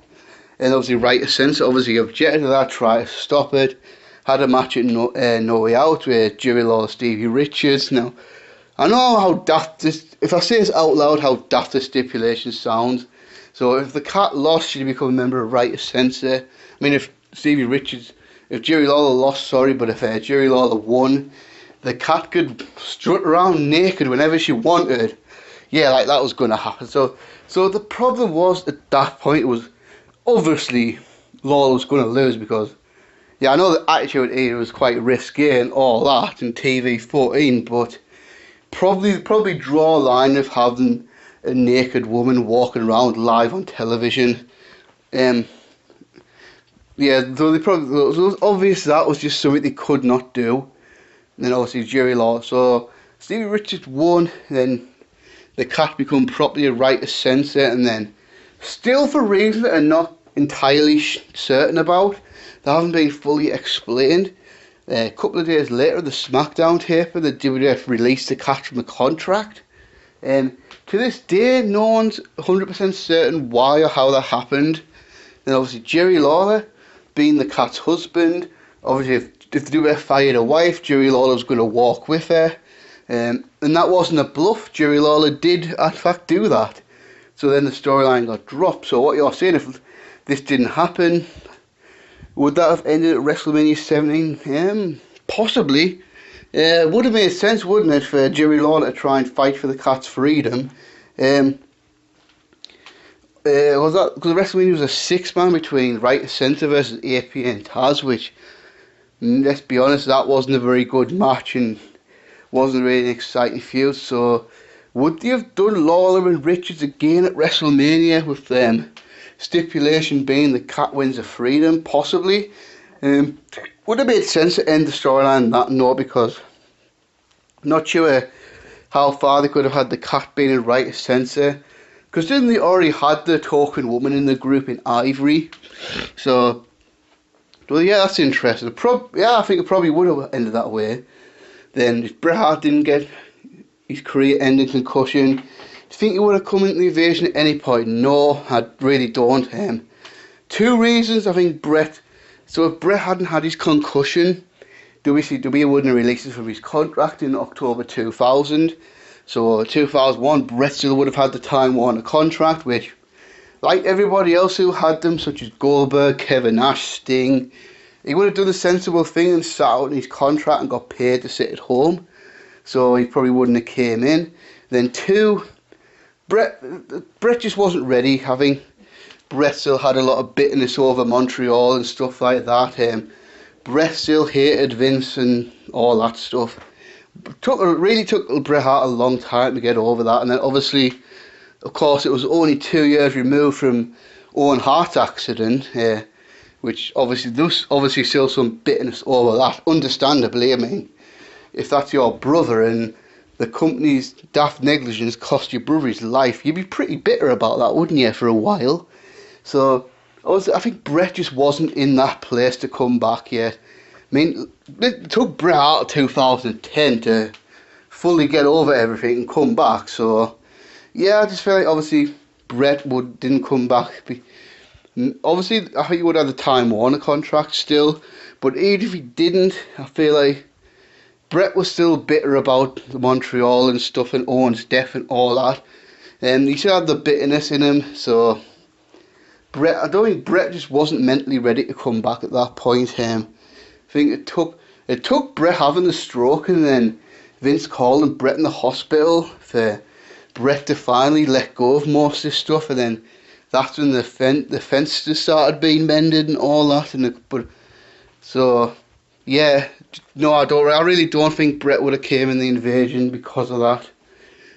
And obviously Right Sense obviously objected to that, tried to stop it. Had a match at No Way Out with Jerry Lawler, Stevie Richards. Now, I know how daft this, if I say this out loud, how daft the stipulation sounds. So if the cat lost, she'd become a member of Right Sense. I mean, if Jerry Lawler lost, but if Jerry Lawler won, the cat could strut around naked whenever she wanted. Yeah, like that was going to happen. So the problem was at that point, it was obviously Lawler was going to lose because, yeah, I know the Attitude Era was quite risky and all that in TV 14, but probably draw a line of having a naked woman walking around live on television. Yeah, so it was obvious that was just something they could not do. And then obviously Jerry Lawler. So Stevie Richards won, then the cat become properly a Right Sense, and then still for reasons that are not entirely certain about, they haven't been fully explained. A couple of days later, the SmackDown taper, the WWF released the cat from the contract. To this day, no one's 100% certain why or how that happened. And obviously Jerry Lawler, being the cat's husband, obviously if the WWF fired a wife, Jerry Lawler was going to walk with her. And that wasn't a bluff. Jerry Lawler did in fact do that. So then the storyline got dropped. So what you're saying, if this didn't happen, would that have ended at WrestleMania 17? Possibly. It would have made sense, wouldn't it, for Jerry Lawler to try and fight for the cat's freedom. Was that because WrestleMania was a 6-man between Right Center versus AP and Taz, which, let's be honest, that wasn't a very good match and wasn't really an exciting feud. So would they have done Lawler and Richards again at WrestleMania with them? Stipulation being the cat wins the freedom, possibly. Would have made sense to end the storyline that note, because I'm not sure how far they could have had the cat being in Right Censor, because didn't they already had the token woman in the group in Ivory? So Well, yeah, that's interesting. Yeah, I think it probably would have ended that way. Then if Bret Hart didn't get his career-ending concussion, do you think he would have come into the invasion at any point? No, I really don't. Two reasons. I think so if Bret hadn't had his concussion, WCW wouldn't have released him from his contract in October 2000. So 2001, Bret still would have had the Time Warner contract, which, like everybody else who had them, such as Goldberg, Kevin Nash, Sting, he would have done the sensible thing and sat out in his contract and got paid to sit at home. So he probably wouldn't have came in. Then two, Bret just wasn't ready. Having Bret still had a lot of bitterness over Montreal and stuff like that. Bret still hated Vince and all that stuff. Really took Bret Hart a long time to get over that. And then obviously, of course, it was only 2 years removed from Owen Hart's accident, which obviously still some bitterness over that. Understandably, I mean, if that's your brother and the company's daft negligence cost your brother his life, you'd be pretty bitter about that, wouldn't you, for a while? So I think Bret just wasn't in that place to come back yet. I mean, it took Bret Hart 2010 to fully get over everything and come back. So yeah, I just feel like obviously Bret didn't come back. Obviously, I think he would have the Time Warner contract still, but even if he didn't, I feel like Bret was still bitter about Montreal and stuff and Owen's death and all that. And he still had the bitterness in him, so I don't think Bret just wasn't mentally ready to come back at that point. I think it took Bret having the stroke and then Vince calling Bret in the hospital for Bret to finally let go of most of this stuff, and then that's when the fence just started being mended and all that. So yeah, no, I really don't think Bret would have came in the invasion because of that.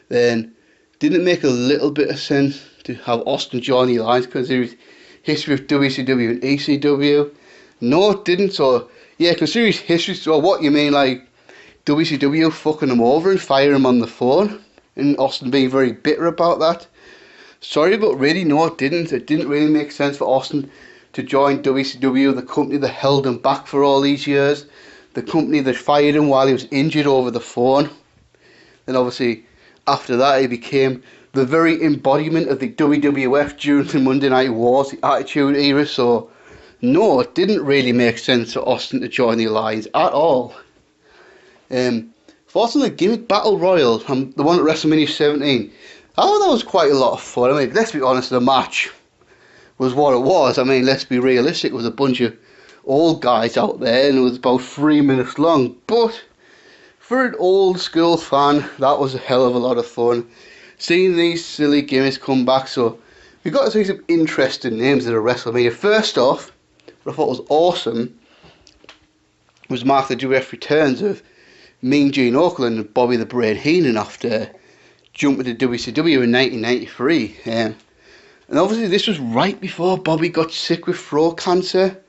Then didn't it make a little bit of sense to have Austin join the Alliance because there was history of WCW and ECW? No, it didn't. So yeah, consider his history. So what you mean, like WCW fucking him over and firing him on the phone, and Austin being very bitter about that? Sorry, but really, no, it didn't. It didn't really make sense for Austin to join WCW, the company that held him back for all these years, the company that fired him while he was injured over the phone. Then obviously, after that, he became the very embodiment of the WWF during the Monday Night Wars, the Attitude Era. So no, it didn't really make sense for Austin to join the Alliance at all. Thoughts on the gimmick Battle Royal, the one at WrestleMania 17. I thought that was quite a lot of fun. I mean, let's be honest, the match was what it was. I mean, let's be realistic. It was a bunch of old guys out there and it was about 3 minutes long. But for an old school fan, that was a hell of a lot of fun. Seeing these silly gimmicks come back. So we got to see some interesting names at a WrestleMania. First off, what I thought was awesome was Mark the WF returns of Mean Gene Okerlund and Bobby the Brain Heenan after jumping to WCW in 1993. And obviously this was right before Bobby got sick with throat cancer.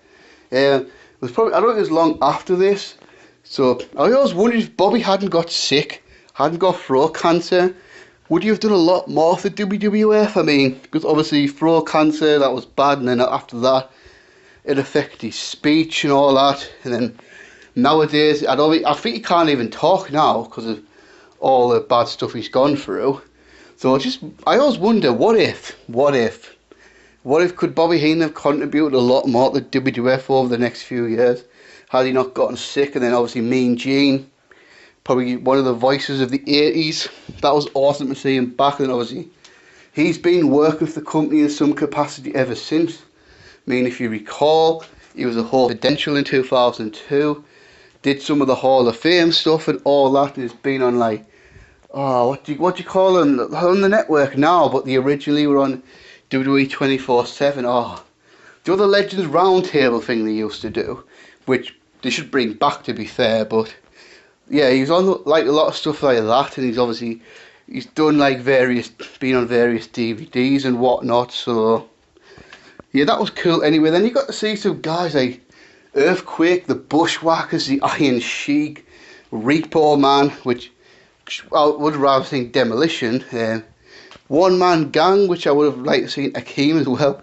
It was probably, I don't think it was long after this. So I always wondered if Bobby hadn't got sick, hadn't got throat cancer, would he have done a lot more for WWF? I mean, because obviously throat cancer, that was bad, and then after that it affected his speech and all that. And then nowadays, I think he can't even talk now because of all the bad stuff he's gone through. So I always wonder, what if could Bobby Heenan have contributed a lot more to WWF over the next few years had he not gotten sick? And then obviously Mean Gene, probably one of the voices of the 80s. That was awesome to see him back. And obviously he's been working with the company in some capacity ever since. I mean, if you recall, he was a Hall of Credential in 2002, did some of the Hall of Fame stuff and all that, and has been on like, what do you call them, on the network now, but they originally were on WWE 24/7. The other Legends Roundtable thing they used to do, which they should bring back, to be fair. But yeah, he's on like a lot of stuff like that, and he's done like been on various DVDs and whatnot. So yeah, that was cool. Anyway, then you got to see some guys like Earthquake, the Bushwhackers, the Iron Sheik, Repo Man, which I would rather think Demolition, One Man Gang, which I would have liked to see Akeem as well,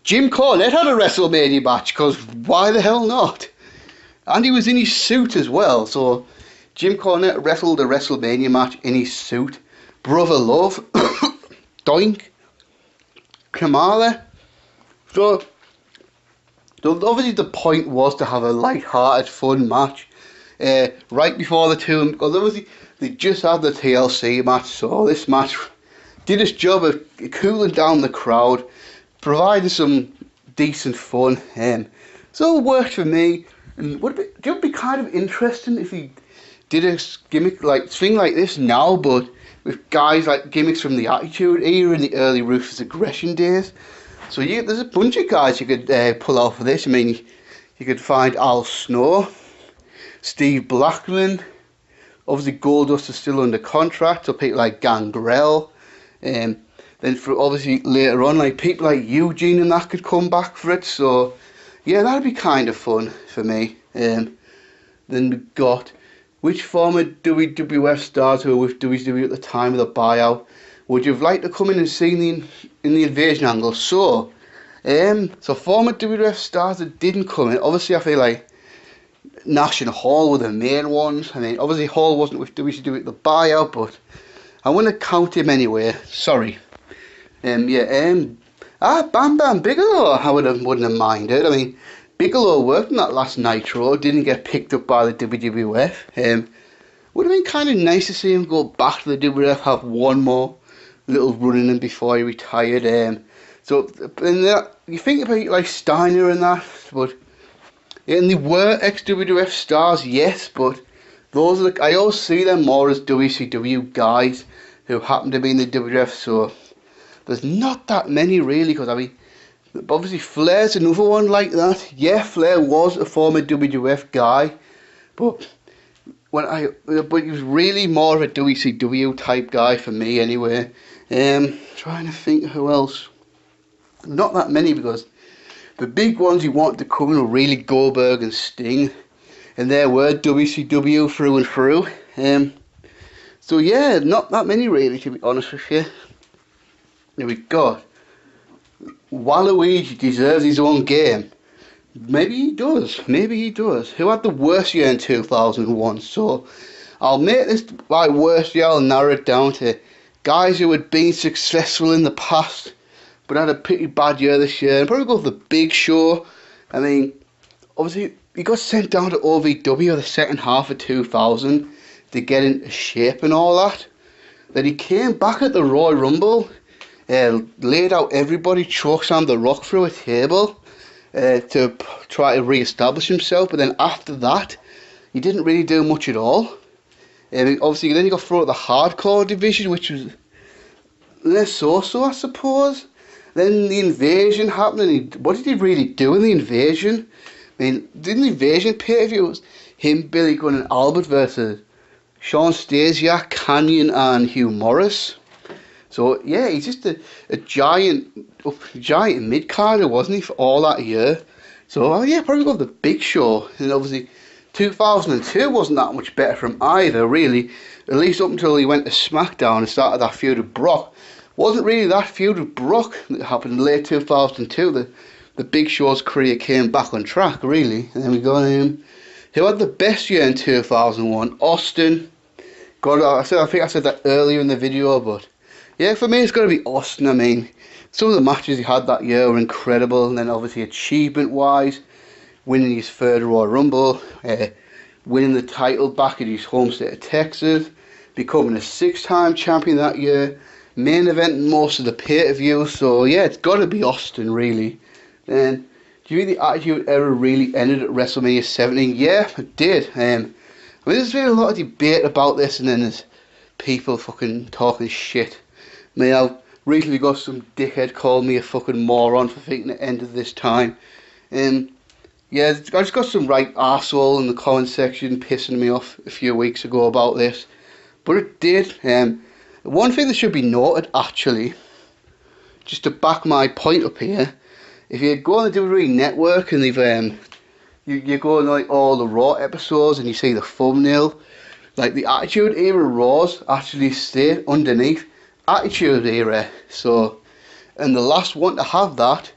Jim Cornette had a WrestleMania match, because why the hell not? And he was in his suit as well, so Jim Cornette wrestled a WrestleMania match in his suit. Brother Love, Doink, Kamala. So obviously the point was to have a light-hearted, fun match right before the two, because obviously they just had the TLC match, so this match did its job of cooling down the crowd, providing some decent fun, so it worked for me. And it would be kind of interesting if he did a gimmick thing like this now, but with guys like gimmicks from the Attitude Era in the early Ruthless Aggression days. So yeah, there's a bunch of guys you could pull out for this. I mean, you could find Al Snow, Steve Blackman. Obviously, Goldust is still under contract, so people like Gangrel. Then for obviously later on, like people like Eugene and that could come back for it. So yeah, that'd be kind of fun for me. Then we got, which former WWF stars who were with WWE at the time of the buyout would you have liked to come in and see in the invasion angle? So former WWF stars that didn't come in, obviously I feel like Nash and Hall were the main ones. I mean, obviously Hall wasn't with WCW at the buyout, but I wouldn't count him anyway. Sorry. Bam Bam Bigelow, I wouldn't have minded. I mean, Bigelow worked in that last Nitro, didn't get picked up by the WWF. Would have been kind of nice to see him go back to the WWF, have one more little run in him before he retired. You think about like Steiner and that, but and they were ex-WWF stars, yes, but those are I always see them more as WCW guys who happen to be in the WWF. So there's not that many really, because I mean, obviously Flair's another one like that. Yeah, Flair was a former WWF guy, but he was really more of a WCW type guy for me anyway. Trying to think who else. Not that many, because the big ones who wanted to come in were really Goldberg and Sting, and they were WCW through and through. So yeah, not that many really, to be honest with you. There we go. Waluigi deserves his own game. Maybe he does. Who had the worst year in 2001? So I'll make this my worst year. I'll narrow it down to guys who had been successful in the past but had a pretty bad year this year. And probably go for the Big Show. I mean, obviously he got sent down to OVW the second half of 2000 to get into shape and all that. Then he came back at the Royal Rumble, laid out everybody, chokeslammed The Rock through a table to try to re-establish himself. But then after that, he didn't really do much at all. Obviously, then he got thrown at the hardcore division, which was less so, I suppose. Then the invasion happened, and what did he really do in the invasion? I mean, didn't the invasion pay-per-view, it was him, Billy Gunn and Albert versus Shawn Stasiak, Kanyon and Hugh Morris. So yeah, he's just a giant mid-carder, wasn't he, for all that year? So yeah, probably got the Big Show. And obviously 2002 wasn't that much better from either, really. At least up until he went to SmackDown and started that feud with Brock. Wasn't really that feud with Brock that happened in late 2002. The Big Show's career came back on track, really. And then we got him, who had the best year in 2001, Austin. I think I said that earlier in the video, but yeah, for me it's got to be Austin. I mean, some of the matches he had that year were incredible, and then obviously achievement-wise, winning his third Royal Rumble, winning the title back at his home state of Texas, becoming a 6-time champion that year, main event most of the pay-per-view. So yeah, it's got to be Austin, really. And do you think the Attitude Era really ended at WrestleMania 17? Yeah, it did. I mean, there's been a lot of debate about this, and then there's people fucking talking shit. I mean, I've recently got some dickhead called me a fucking moron for thinking it ended this time. Yeah, I just got some right arsehole in the comment section pissing me off a few weeks ago about this. But it did. One thing that should be noted, actually, just to back my point up here, if you go on the WWE Network and they've you go on like all the Raw episodes and you see the thumbnail, like the Attitude Era Raws actually stay underneath Attitude Era. So, and the last one to have that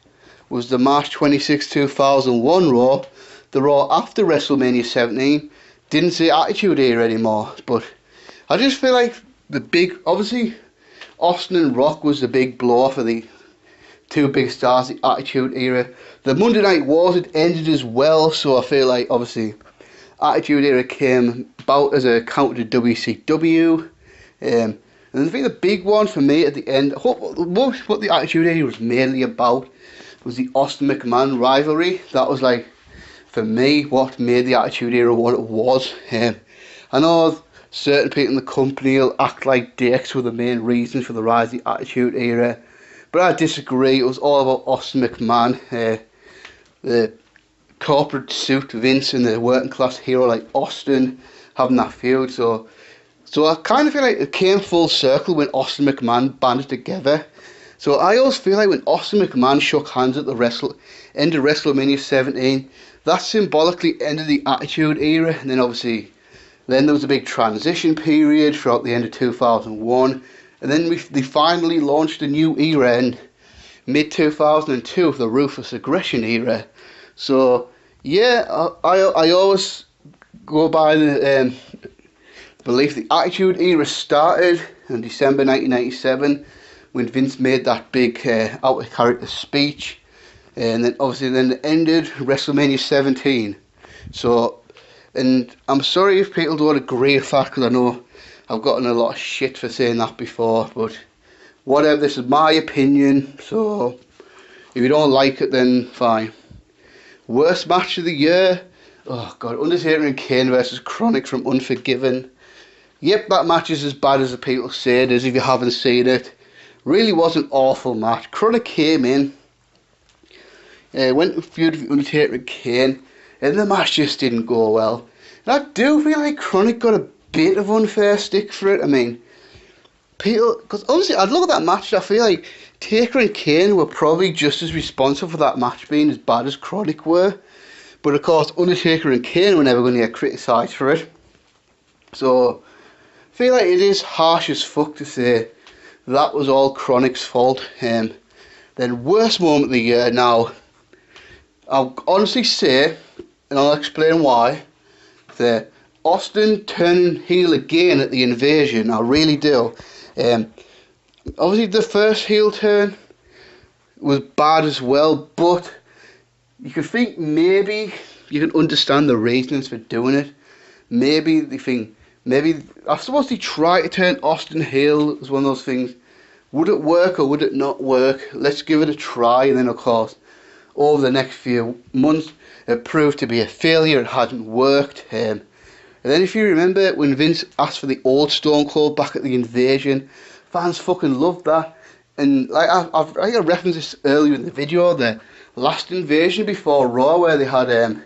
was the March 26, 2001 Raw. The Raw after WrestleMania 17 didn't say Attitude Era anymore. But I just feel like obviously Austin and Rock was the big blow for the two big stars, the Attitude Era. The Monday Night Wars had ended as well, so I feel like obviously Attitude Era came about as a counter to WCW. And I think the big one for me at the end, what the Attitude Era was mainly about was the Austin McMahon rivalry. That was like, for me, what made the Attitude Era what it was. I know certain people in the company will act like dicks were the main reason for the rise of the Attitude Era, but I disagree. It was all about Austin McMahon, the corporate suit Vince and the working class hero like Austin having that feud. So I kind of feel like it came full circle when Austin McMahon banded together. So I always feel like when Austin McMahon shook hands at the end of WrestleMania 17, that symbolically ended the Attitude Era. And then obviously, then there was a big transition period throughout the end of 2001. And then they finally launched a new era in mid-2002, the Ruthless Aggression Era. So yeah, I always go by the belief the Attitude Era started in December 1997 when Vince made that big out of character speech, and then obviously then it ended WrestleMania 17. So, and I'm sorry if people don't agree with that, because I know I've gotten a lot of shit for saying that before, but whatever, this is my opinion, so if you don't like it then fine. Worst match of the year? Oh god, Undertaker and Kane versus Chronic from Unforgiven. Yep, that match is as bad as the people say it is if you haven't seen it. Really was an awful match. Chronic came in, went to feud with Undertaker and Kane, and the match just didn't go well. And I do feel like Chronic got a bit of unfair stick for it. I mean, people, because honestly, I'd look at that match, I feel like Taker and Kane were probably just as responsible for that match being as bad as Chronic were. But of course, Undertaker and Kane were never going to get criticised for it. So, I feel like it is harsh as fuck to say that was all Chronic's fault. Then worst moment of the year, now, I'll honestly say, and I'll explain why, the Austin turning heel again at the Invasion, I really do. Obviously the first heel turn was bad as well, but you could think maybe you can understand the reasons for doing it. Maybe they think, I suppose they try to turn Austin heel as one of those things. Would it work or would it not work? Let's give it a try. And then of course, over the next few months, it proved to be a failure. It hadn't worked. And then if you remember when Vince asked for the old Stone Cold back at the Invasion, fans fucking loved that. And like I referenced this earlier in the video, the last Invasion before Raw, where they had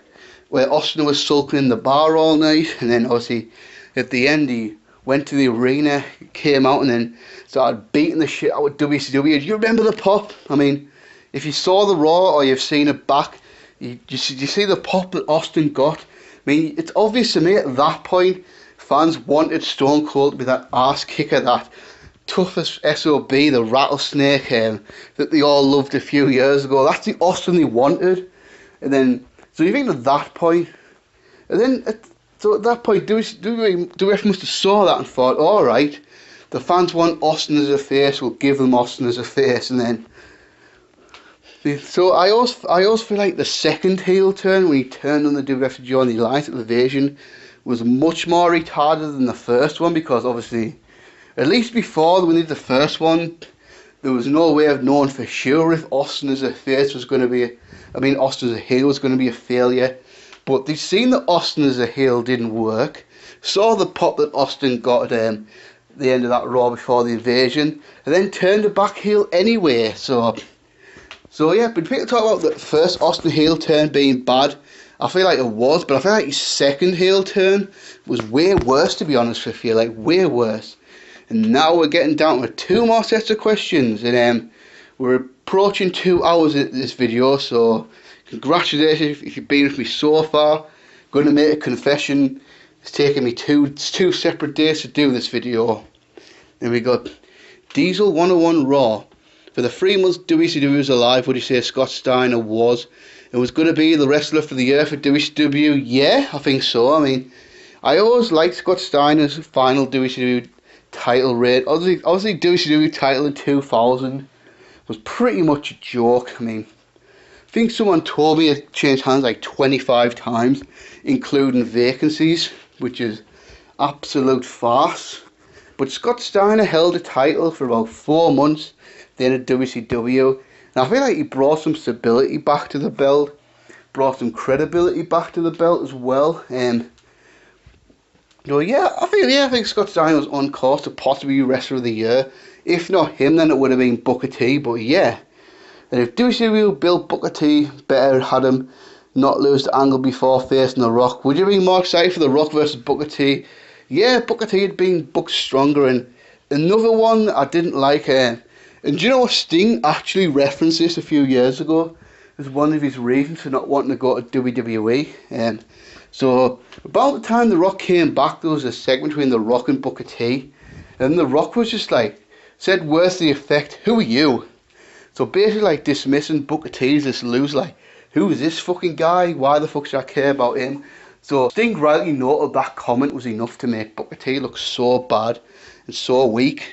where Austin was sulking in the bar all night, and then obviously at the end he went to the arena, came out, and then started beating the shit out of WCW. Do you remember the pop? I mean, if you saw the Raw or you've seen it back, you see the pop that Austin got. I mean, it's obvious to me at that point, fans wanted Stone Cold to be that arse kicker, that toughest SOB, the rattlesnake that they all loved a few years ago. That's the Austin they wanted. And then, so you think at that point, and then so at that point, WF must have saw that and thought, alright, the fans want Austin as a face, we'll give them Austin as a face. And then, so I also feel like the second heel turn, when he turned on the WF to join the Alliance at the Invasion, was much more retarded than the first one, because obviously, at least before when they did the first one, there was no way of knowing for sure if Austin as a face was going to be, Austin as a heel was going to be a failure. But they've seen that Austin as a heel didn't work, saw the pop that Austin got at the end of that Raw before the Invasion, and then turned it back heel anyway. So yeah, but people talk about the first Austin heel turn being bad. I feel like it was, but I feel like his second heel turn was way worse, to be honest with you, like way worse. And now we're getting down to 2 more sets of questions, and we're approaching 2 hours in this video, so congratulations if you've been with me so far. I'm going to make a confession. It's taken me two separate days to do this video. Then we got Diesel 101 Raw. For the 3 months WCW was alive, would you say Scott Steiner was? It was going to be the wrestler for the year for WCW? Yeah, I think so. I mean, I always liked Scott Steiner's final WCW title reign. Obviously WCW title in 2000 was pretty much a joke. I mean, I think someone told me it changed hands like 25 times, including vacancies, which is absolute farce. But Scott Steiner held the title for about 4 months then at WCW, and I feel like he brought some stability back to the belt, brought some credibility back to the belt as well. So yeah, I think Scott Steiner was on course to possibly be Wrestler of the Year. If not him, then it would have been Booker T. But yeah, and if WCW built Booker T better, had him not lose the angle before facing The Rock, would you be more excited for The Rock versus Booker T? Yeah, Booker T had been booked stronger. And another one that I didn't like, and do you know what, Sting actually referenced this a few years ago as one of his reasons for not wanting to go to WWE. So about the time The Rock came back, there was a segment between The Rock and Booker T, and The Rock was just like, said words to the effect, "Who are you?" So basically like dismissing Booker T as this loser, like, who is this fucking guy? Why the fuck should I care about him? So Sting rightly noted that comment was enough to make Booker T look so bad and so weak.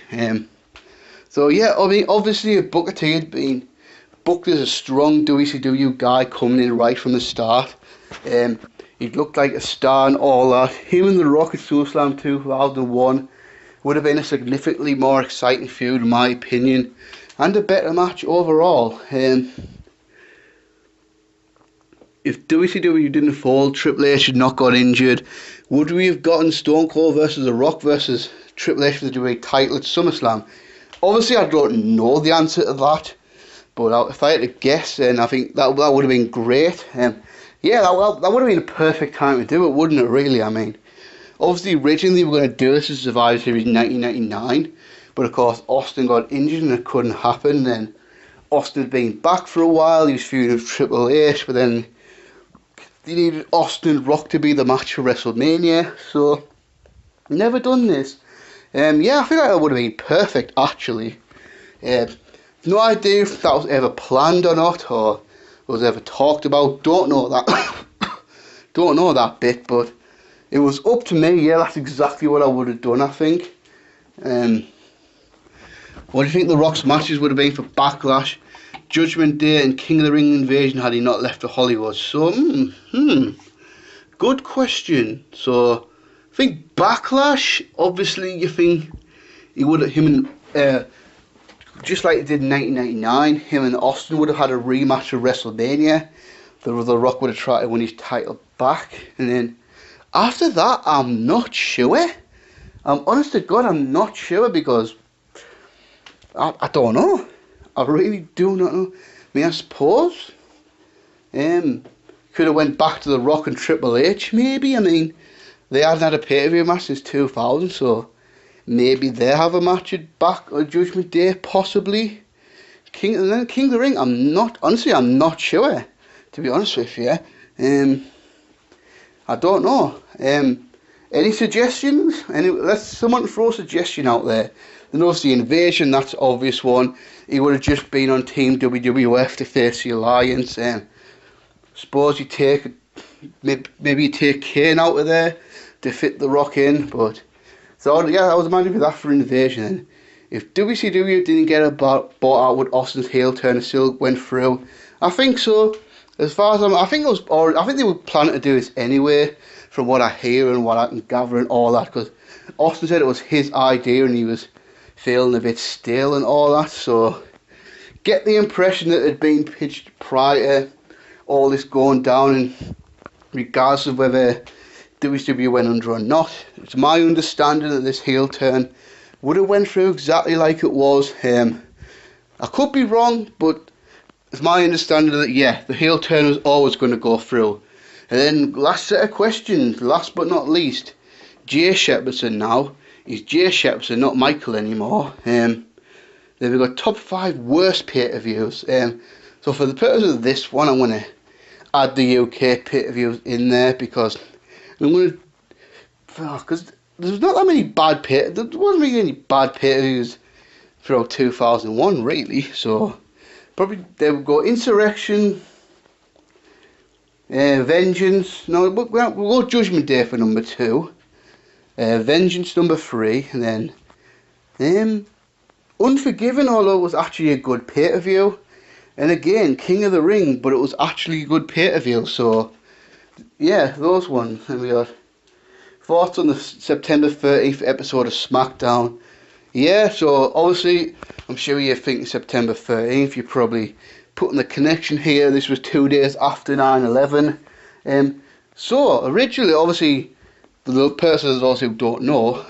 So yeah, I mean, obviously if Booker T had been booked as a strong WCW guy coming in right from the start, he'd looked like a star and all that. Him and The Rock at SummerSlam 2001 would have been a significantly more exciting feud in my opinion, and a better match overall. If WCW didn't fold, Triple H had not got injured, would we have gotten Stone Cold versus The Rock versus Triple H for the WWE title at SummerSlam? Obviously, I don't know the answer to that, but if I had to guess, then I think that would have been great. Yeah, that would have been a perfect time to do it, wouldn't it, really? I mean, obviously, originally we were going to do this as Survivor Series 1999, but of course, Austin got injured and it couldn't happen. Then Austin had been back for a while, he was feuding with Triple H, but then they needed Austin and Rock to be the match for WrestleMania, so never done this. Yeah, I feel like that would have been perfect, actually. No idea if that was ever planned or not, or was ever talked about. Don't know that. Don't know that bit, but it was up to me. Yeah, that's exactly what I would have done, I think. What do you think The Rock's matches would have been for Backlash, Judgment Day and King of the Ring Invasion had he not left for Hollywood? So, good question. So, I think Backlash, obviously you think he would have, just like he did in 1999, him and Austin would have had a rematch of WrestleMania. The Rock would have tried to win his title back. And then after that, I'm not sure. I'm honest to God, I'm not sure, because I don't know. I really do not know. I mean, I suppose could have went back to The Rock and Triple H, maybe. I mean, they hadn't had a pay-per-view match since 2000, so maybe they have a match at Judgment Day, possibly. King of the Ring, I'm not sure, to be honest with you. I don't know. Any suggestions? Let's someone throw a suggestion out there. Then obviously Invasion, that's the obvious one. He would have just been on Team WWF to face the Alliance. Suppose you take, maybe you take Kane out of there to fit The Rock in, but so yeah, I was imagining that for Invasion. And if WCW didn't get bought out, would Austin's heel turn still went through? I think so. As far as I think they were planning to do this anyway, from what I hear and what I can gather and all that, because Austin said it was his idea and he was feeling a bit stale and all that. So get the impression that it had been pitched prior to all this going down, and regardless of whether WCW went under or not, it's my understanding that this heel turn would have went through exactly like it was. I could be wrong, but it's my understanding that yeah, the heel turn was always going to go through. And then last set of questions, last but not least, Jay Shepherdson now. He's Jay Shepherdson, not Michael anymore. Then we've got top 5 worst pay-per-views. So for the purpose of this one, I'm going to add the UK pay-per-views in there, because there's not that many bad there wasn't really any bad pay-per-views throughout 2001 really. So probably they would go Insurrection, Vengeance, no, we'll go Judgment Day for number 2, Vengeance number 3, and then Unforgiven, although it was actually a good pay-per-view, and again King of the Ring, but it was actually a good pay-per-view. So yeah, those ones. And we got thoughts on the September 30th episode of SmackDown. Yeah, so obviously I'm sure you're thinking September 13th, you're probably putting the connection here. This was 2 days after 9/11. So originally, obviously, the persons who don't know,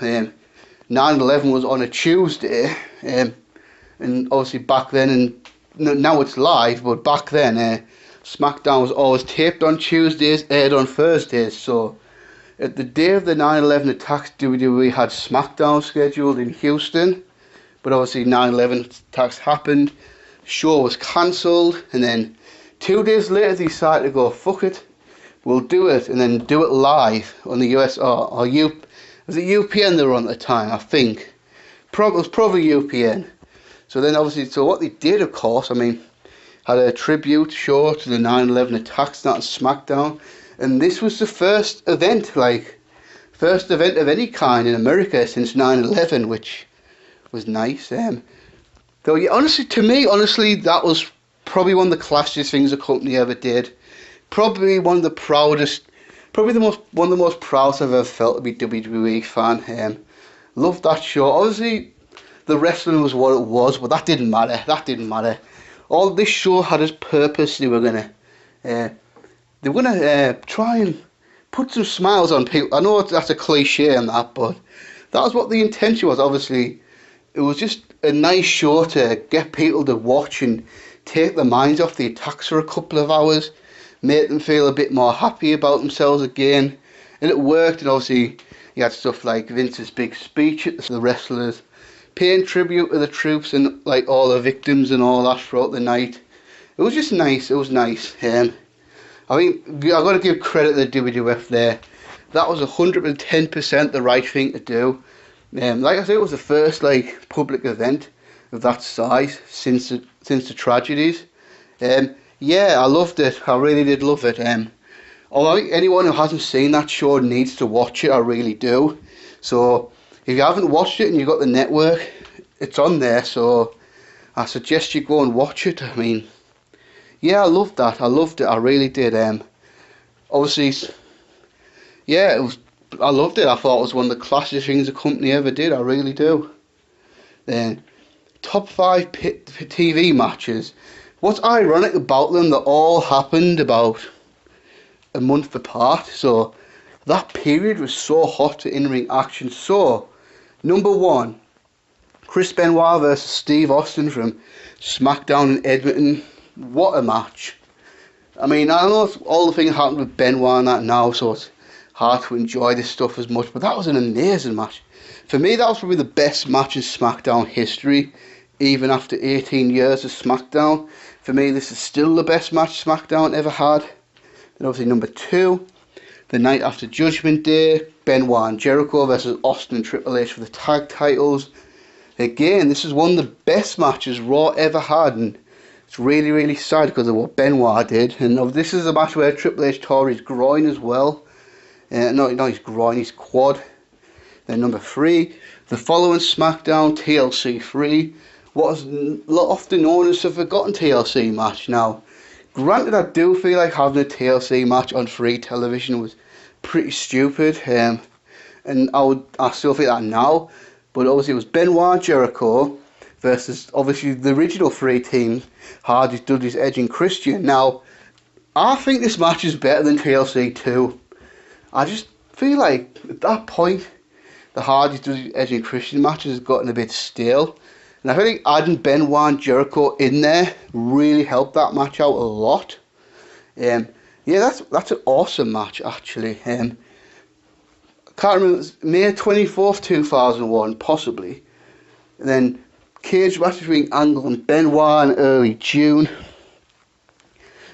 9/11 was on a Tuesday, and obviously back then, and now it's live, but back then SmackDown was always taped on Tuesdays, aired on Thursdays. So at the day of the 9/11 attacks, WWE had SmackDown scheduled in Houston, but obviously 9/11 attacks happened, show was cancelled, and then 2 days later they decided to go, fuck it, we'll do it, and then do it live on the US, was it UPN they were on at the time, I think. It was probably UPN. So then obviously, so what they did, of course, I mean, had a tribute show to the 9/11 attacks, that on SmackDown, and this was the first event of any kind in America since 9/11, which was nice. Though, yeah, honestly, to me, that was probably one of the classiest things the company ever did. Probably one of the proudest, one of the most proud I've ever felt to be WWE fan. Loved that show. Obviously, the wrestling was what it was, but that didn't matter. All this show had its purpose. They were gonna try and put some smiles on people. I know that's a cliche and that, but that was what the intention was. Obviously, it was just a nice show to get people to watch and take their minds off the attacks for a couple of hours, make them feel a bit more happy about themselves again, and it worked. And obviously, you had stuff like Vince's big speech at the wrestlers, paying tribute to the troops and like all the victims and all that throughout the night. It was just nice. It was nice. I mean, I've got to give credit to the WWF there. That was 110% the right thing to do. Like I said, it was the first like public event of that size since the tragedies. Yeah, I loved it. I really did love it. Although anyone who hasn't seen that show needs to watch it, I really do. So if you haven't watched it and you've got the network, it's on there. So I suggest you go and watch it. I mean, yeah, I loved that. I loved it. I really did. Obviously, yeah, I loved it. I thought it was one of the classiest things the company ever did. I really do. Then, top 5 TV matches. What's ironic about them, they all happened about a month apart. So that period was so hot to in-ring action. So, number 1, Chris Benoit versus Steve Austin from SmackDown in Edmonton. What a match. I mean, I know all the things happened with Benoit and that now, so it's hard to enjoy this stuff as much, but that was an amazing match. For me, that was probably the best match in SmackDown history, even after 18 years of SmackDown. For me, this is still the best match SmackDown ever had. Then obviously number 2, the night after Judgment Day, Benoit and Jericho versus Austin and Triple H for the tag titles. Again, this is one of the best matches Raw ever had, and it's really, really sad because of what Benoit did. And this is a match where Triple H tore his groin as well. Not his groin, his quad. Then number 3, the following SmackDown TLC 3, what is often known as the Forgotten TLC match. Now, granted, I do feel like having a TLC match on free television was pretty stupid, and I still think that now. But obviously, it was Benoit and Jericho versus obviously the original 3 teams: Hardy, Dudley's, Edge, and Christian. Now, I think this match is better than TLC 2. I just feel like at that point, the Hardy, Dudley, Edge, and Christian matches has gotten a bit stale. And I feel like adding Benoit and Jericho in there really helped that match out a lot. Yeah, that's an awesome match actually. I can't remember, it was May 24th, 2001, possibly. And then cage match between Angle and Benoit in early June.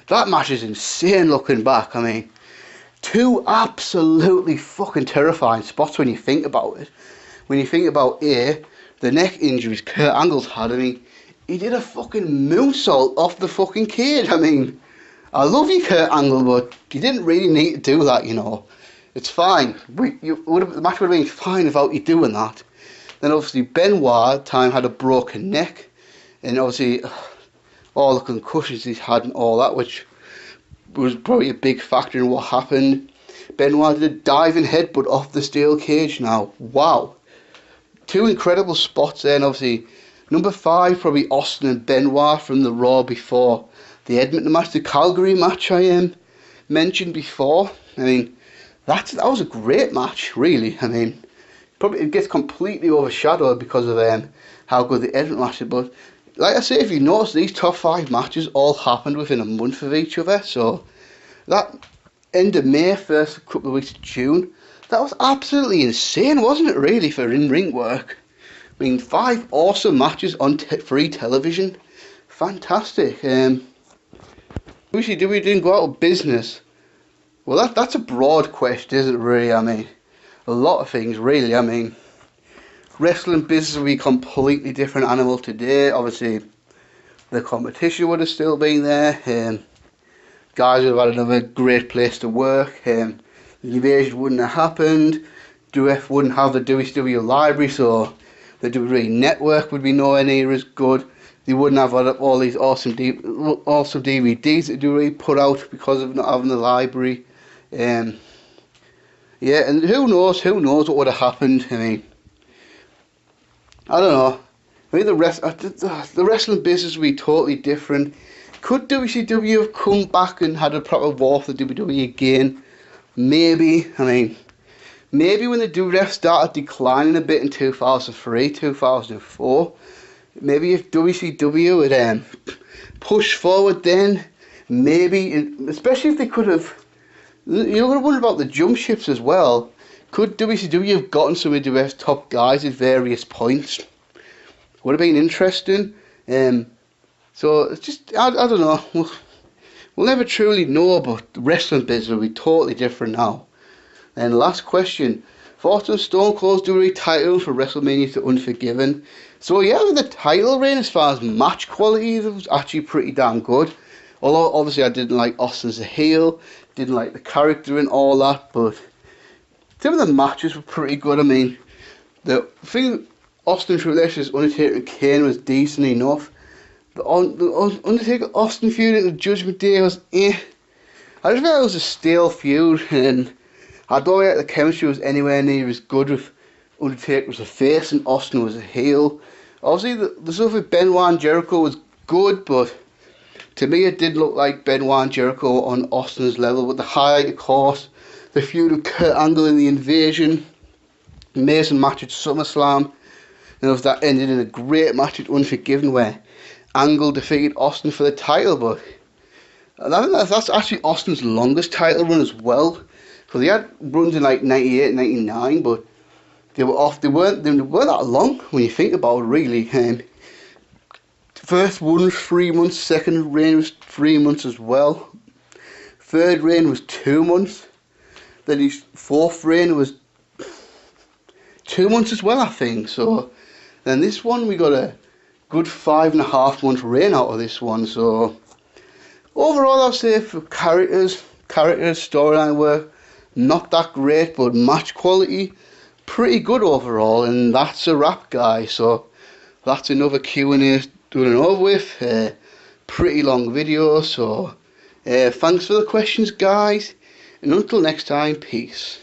That match is insane looking back. I mean, 2 absolutely fucking terrifying spots when you think about it. When you think about the neck injuries Kurt Angle's had. I mean, he did a fucking moonsault off the fucking cage. I mean, I love you, Kurt Angle, but you didn't really need to do that, you know. It's fine. The match would have been fine without you doing that. Then obviously Benoit at the time had a broken neck, and obviously all the concussions he's had and all that, which was probably a big factor in what happened. Benoit did a diving headbutt off the steel cage now. Wow. Two incredible spots there, and obviously number 5, probably Austin and Benoit from the Raw before the Edmonton match, the Calgary match I mentioned before. I mean, that was a great match, really. I mean, probably it gets completely overshadowed because of how good the Edmonton match is, but like I say, if you notice, these top 5 matches all happened within a month of each other, so that end of May, first couple of weeks of June, that was absolutely insane, wasn't it, really, for in-ring work? I mean, 5 awesome matches on free television. Fantastic. WCW didn't go out of business. Well, that's a broad question, isn't it, really? I mean, a lot of things, really. I mean, wrestling business would be a completely different animal today. Obviously, the competition would have still been there. Guys would have had another great place to work. The invasion wouldn't have happened. WF wouldn't have the WCW library, so the WWE network would be nowhere near as good. They wouldn't have all these awesome DVDs that WWE put out because of not having the library. Yeah, and who knows what would have happened. I mean, I don't know. I mean, the wrestling business would be totally different. Could WCW have come back and had a proper war for the WWE again? Maybe. I mean, maybe when the WWF started declining a bit in 2003, 2004, maybe if WCW would push forward then, maybe, especially if they could have, you're going to wonder about the jump ships as well. Could WCW have gotten some of the WWF's top guys at various points? Would have been interesting. So it's just, I don't know. We'll never truly know, but the wrestling business will be totally different now. And last question. Thoughts on Stone Cold's WWE title for WrestleMania to Unforgiven? So yeah, with the title reign, as far as match quality, it was actually pretty damn good. Although obviously I didn't like Austin as a heel, didn't like the character and all that, but some of the matches were pretty good. I mean, the thing Austin Triple H's Undertaker and Kane was decent enough. The Undertaker Austin feud in the Judgment Day was I just felt it was a stale feud, and I don't think the chemistry was anywhere near as good with Undertaker as a face and Austin was a heel. Obviously the stuff with Benoit and Jericho was good, but to me it did look like Benoit and Jericho on Austin's level, with the highlight, of course, the feud with Kurt Angle in the Invasion, amazing match at SummerSlam, and that ended in a great match at Unforgiven where Angle defeated Austin for the title. But I think that's actually Austin's longest title run as well, because he had runs in like 98, 99, but they weren't that long when you think about it, really. First one was 3 months, second reign was 3 months as well, third reign was 2 months, then his fourth reign was 2 months as well, I think. So then this one, we got a good 5.5 month reign out of this one. So overall, I'll say for characters, storyline work, not that great, but match quality, pretty good overall. And that's a wrap, guys. So that's another Q&A done and over with. Pretty long video. So thanks for the questions, guys, and until next time, peace.